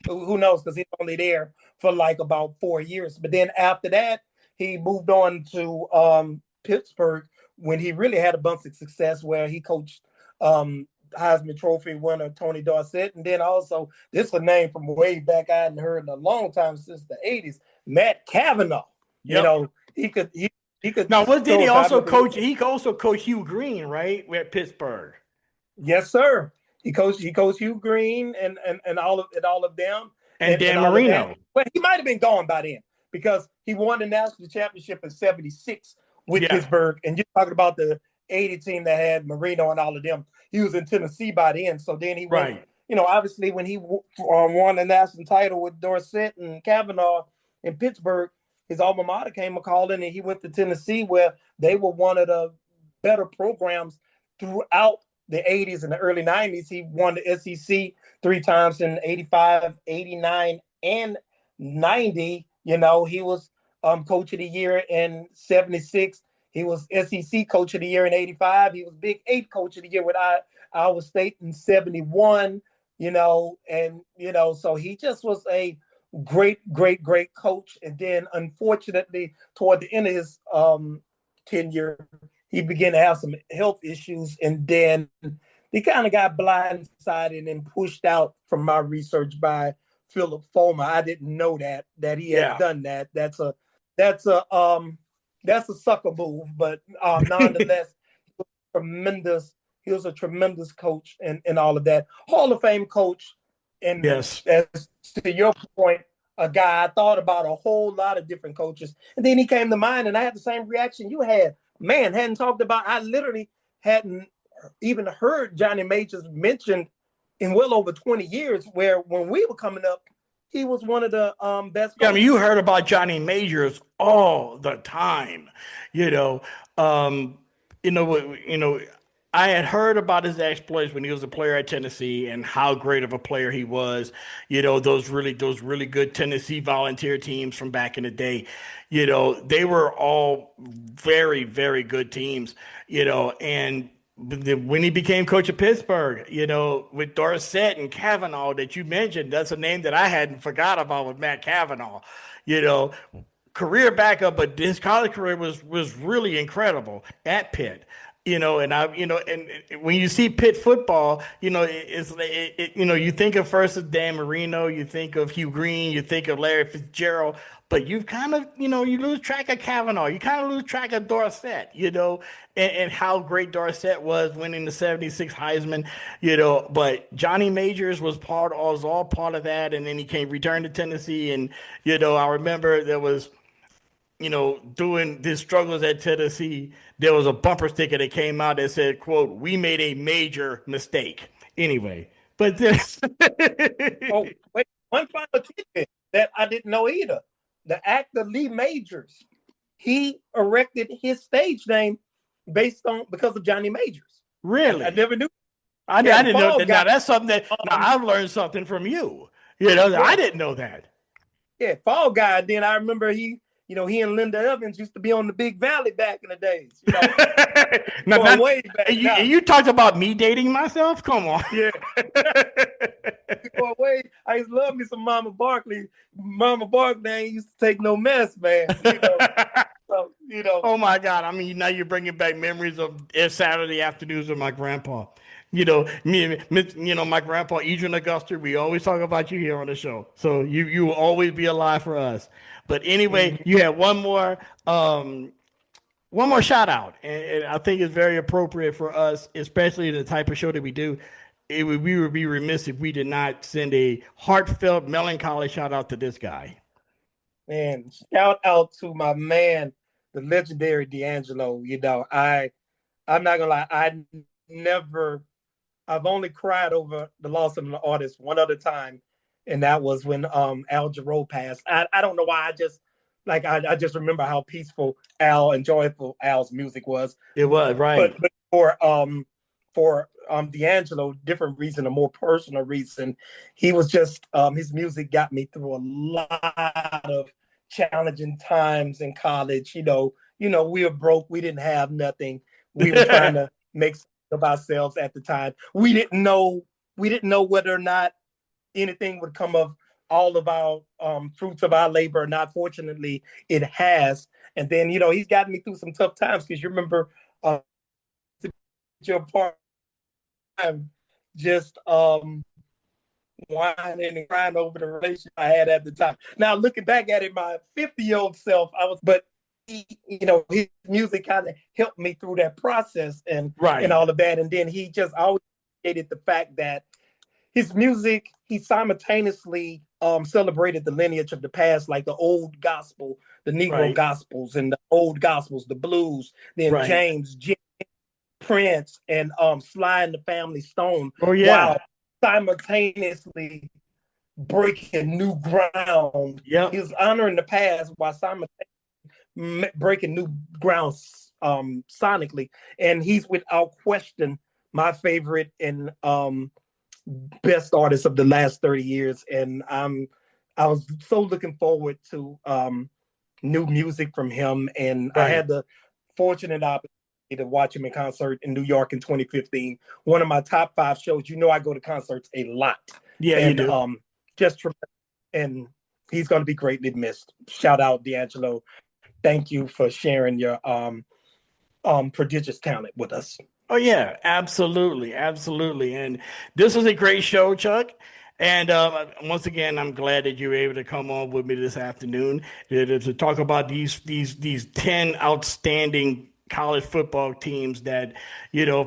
who knows, because he's only there for like about 4 years. But then after that, he moved on to Pittsburgh, when he really had a bunch of success, where he coached Heisman Trophy winner Tony Dorsett, and then also this is a name from way back I hadn't heard in a long time since the '80s. Matt Cavanaugh. Yep. You know, he could. Now, what did he also coach? He He also coached Hugh Green, right, at Pittsburgh. Yes, sir. He coached Hugh Green and all of them And Dan all Marino. Of that. Well, he might have been gone by then because he won the national championship in '76 with Pittsburgh. And you're talking about the '80 team that had Marino and all of them. He was in Tennessee by then. So then he went, you know, obviously when he won the national title with Dorsett and Cavanaugh in Pittsburgh, his alma mater came a calling and he went to Tennessee where they were one of the better programs throughout the 80s and the early 90s. He won the SEC 3 times in 85, 89, and 90. You know, he was coach of the year in 76. He was SEC coach of the year in 85. He was Big 8 coach of the year with Iowa State in 71, you know, and, you know, so he just was a great coach. And then unfortunately, toward the end of his tenure, he began to have some health issues, and then he kind of got blindsided and pushed out from my research by Philip Fulmer. I didn't know that he had done that. That's a sucker move, but nonetheless, he was a tremendous coach and all of that. Hall of Fame coach, and as to your point, a guy I thought about a whole lot of different coaches, and then he came to mind, and I had the same reaction you had. Man, hadn't talked about. I literally hadn't even heard Johnny Majors mentioned in well over 20 years. Where when we were coming up, he was one of the best. Yeah, I mean, you heard about Johnny Majors all the time. I had heard about his exploits when he was a player at Tennessee and how great of a player he was. You know, those really good Tennessee volunteer teams from back in the day, you know, they were all very, very good teams, you know, and when he became coach of Pittsburgh, you know, with Dorsett and Cavanaugh that you mentioned, that's a name that I hadn't forgot about with Matt Cavanaugh, you know, career backup, but his college career was really incredible at Pitt. You know, and when you see Pitt football, you know, you think of first of Dan Marino, you think of Hugh Green, you think of Larry Fitzgerald, but you kind of, you know, you lose track of Cavanaugh, you kind of lose track of Dorsett, you know, and how great Dorsett was winning the '76 Heisman, you know, but Johnny Majors was all part of that, and then he returned to Tennessee, and you know, I remember there was, you know, doing his struggles at Tennessee, there was a bumper sticker that came out that said, quote, "We made a major mistake." Anyway, but this. Oh, wait, one final tidbit that I didn't know either. The actor Lee Majors, he erected his stage name because of Johnny Majors. Really? I never knew. I didn't know that. Now, that's something that I've learned something from you. You know, I didn't know that. Yeah, Fall Guy. Then I remember he and Linda Evans used to be on the Big Valley back in the days. You know, way back. You talked about me dating myself? Come on. Yeah. I used to love me some Mama Barkley. Mama Barkley ain't used to take no mess, man. You know? So, you know. Oh, my God. I mean, now you're bringing back memories of Saturday afternoons with my grandpa. You know, my grandpa, Adrian Augusta, we always talk about you here on the show. So you will always be alive for us. But anyway, you had one more shout out, and I think it's very appropriate for us, especially the type of show that we do. We would be remiss if we did not send a heartfelt, melancholy shout out to this guy. Man, shout out to my man, the legendary D'Angelo. You know, I'm not gonna lie, I've only cried over the loss of an artist one other time. And that was when Al Jarreau passed. I don't know why. I just remember how peaceful Al and joyful Al's music was. It was, right. But for D'Angelo, different reason, a more personal reason. He was just his music got me through a lot of challenging times in college. You know, we were broke. We didn't have nothing. We were trying to make sense of ourselves at the time. We didn't know whether or not anything would come of all of our fruits of our labor or not. Fortunately, it has. And then, you know, he's gotten me through some tough times because you remember your part time just whining and crying over the relationship I had at the time. Now looking back at it, my 50-year-old self, but he, his music kind of helped me through that process and all of that. And then he just always appreciated the fact that his music, he simultaneously celebrated the lineage of the past, like the old gospel, the Negro gospels, and the old gospels, the blues, then James, Jim, Prince, and Sly and the Family Stone. Oh yeah. While simultaneously breaking new ground. Yep. He was honoring the past while simultaneously breaking new ground sonically. And he's without question my favorite and best artist of the last 30 years. And I was so looking forward to new music from him. And I had the fortunate opportunity to watch him in concert in New York in 2015. One of my top 5 shows. I go to concerts a lot. Yeah, and, you do. And he's going to be greatly missed. Shout out, D'Angelo. Thank you for sharing your prodigious talent with us. Oh yeah, absolutely, absolutely. And this was a great show, Chuck. And once again, I'm glad that you were able to come on with me this afternoon to talk about these 10 outstanding college football teams that,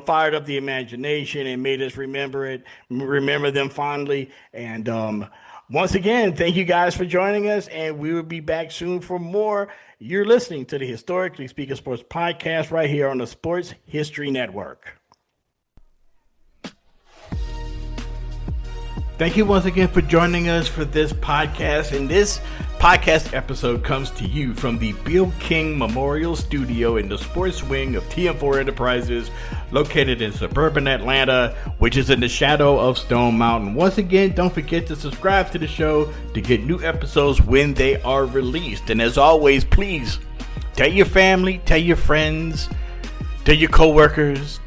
fired up the imagination and made us remember them fondly. And once again, thank you guys for joining us, and we will be back soon for more. You're listening to the Historically Speaking Sports Podcast right here on the Sports History Network. Thank you once again for joining us for this podcast. And this podcast episode comes to you from the Bill King Memorial Studio in the sports wing of TM4 Enterprises, located in suburban Atlanta, which is in the shadow of Stone Mountain. Once again, don't forget to subscribe to the show to get new episodes when they are released. And as always, please tell your family, tell your friends, tell your coworkers.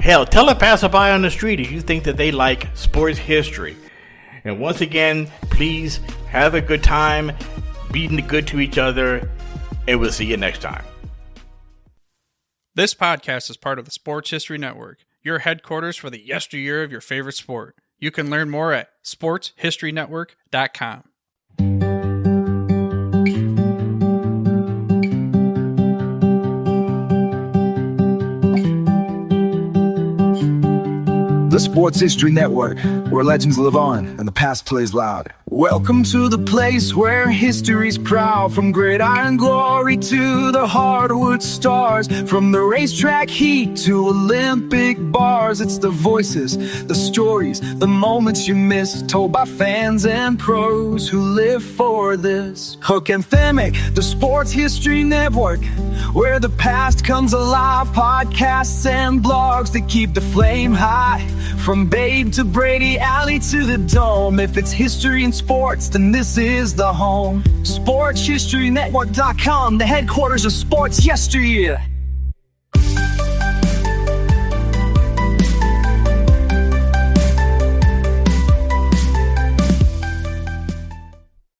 Hell, tell a passerby on the street if you think that they like sports history. And once again, please have a good time, being good to each other, and we'll see you next time. This podcast is part of the Sports History Network, your headquarters for the yesteryear of your favorite sport. You can learn more at sportshistorynetwork.com. The Sports History Network, where legends live on and the past plays loud. Welcome to the place where history's proud. From gridiron glory to the hardwood stars, from the racetrack heat to Olympic bars. It's the voices, the stories, the moments you miss, told by fans and pros who live for this. Hook and Themic, the Sports History Network, where the past comes alive. Podcasts and blogs that keep the flame high. From Babe to Brady, Alley to the Dome. If it's history and sports, then this is the home. SportsHistoryNetwork.com, the headquarters of sports yesteryear.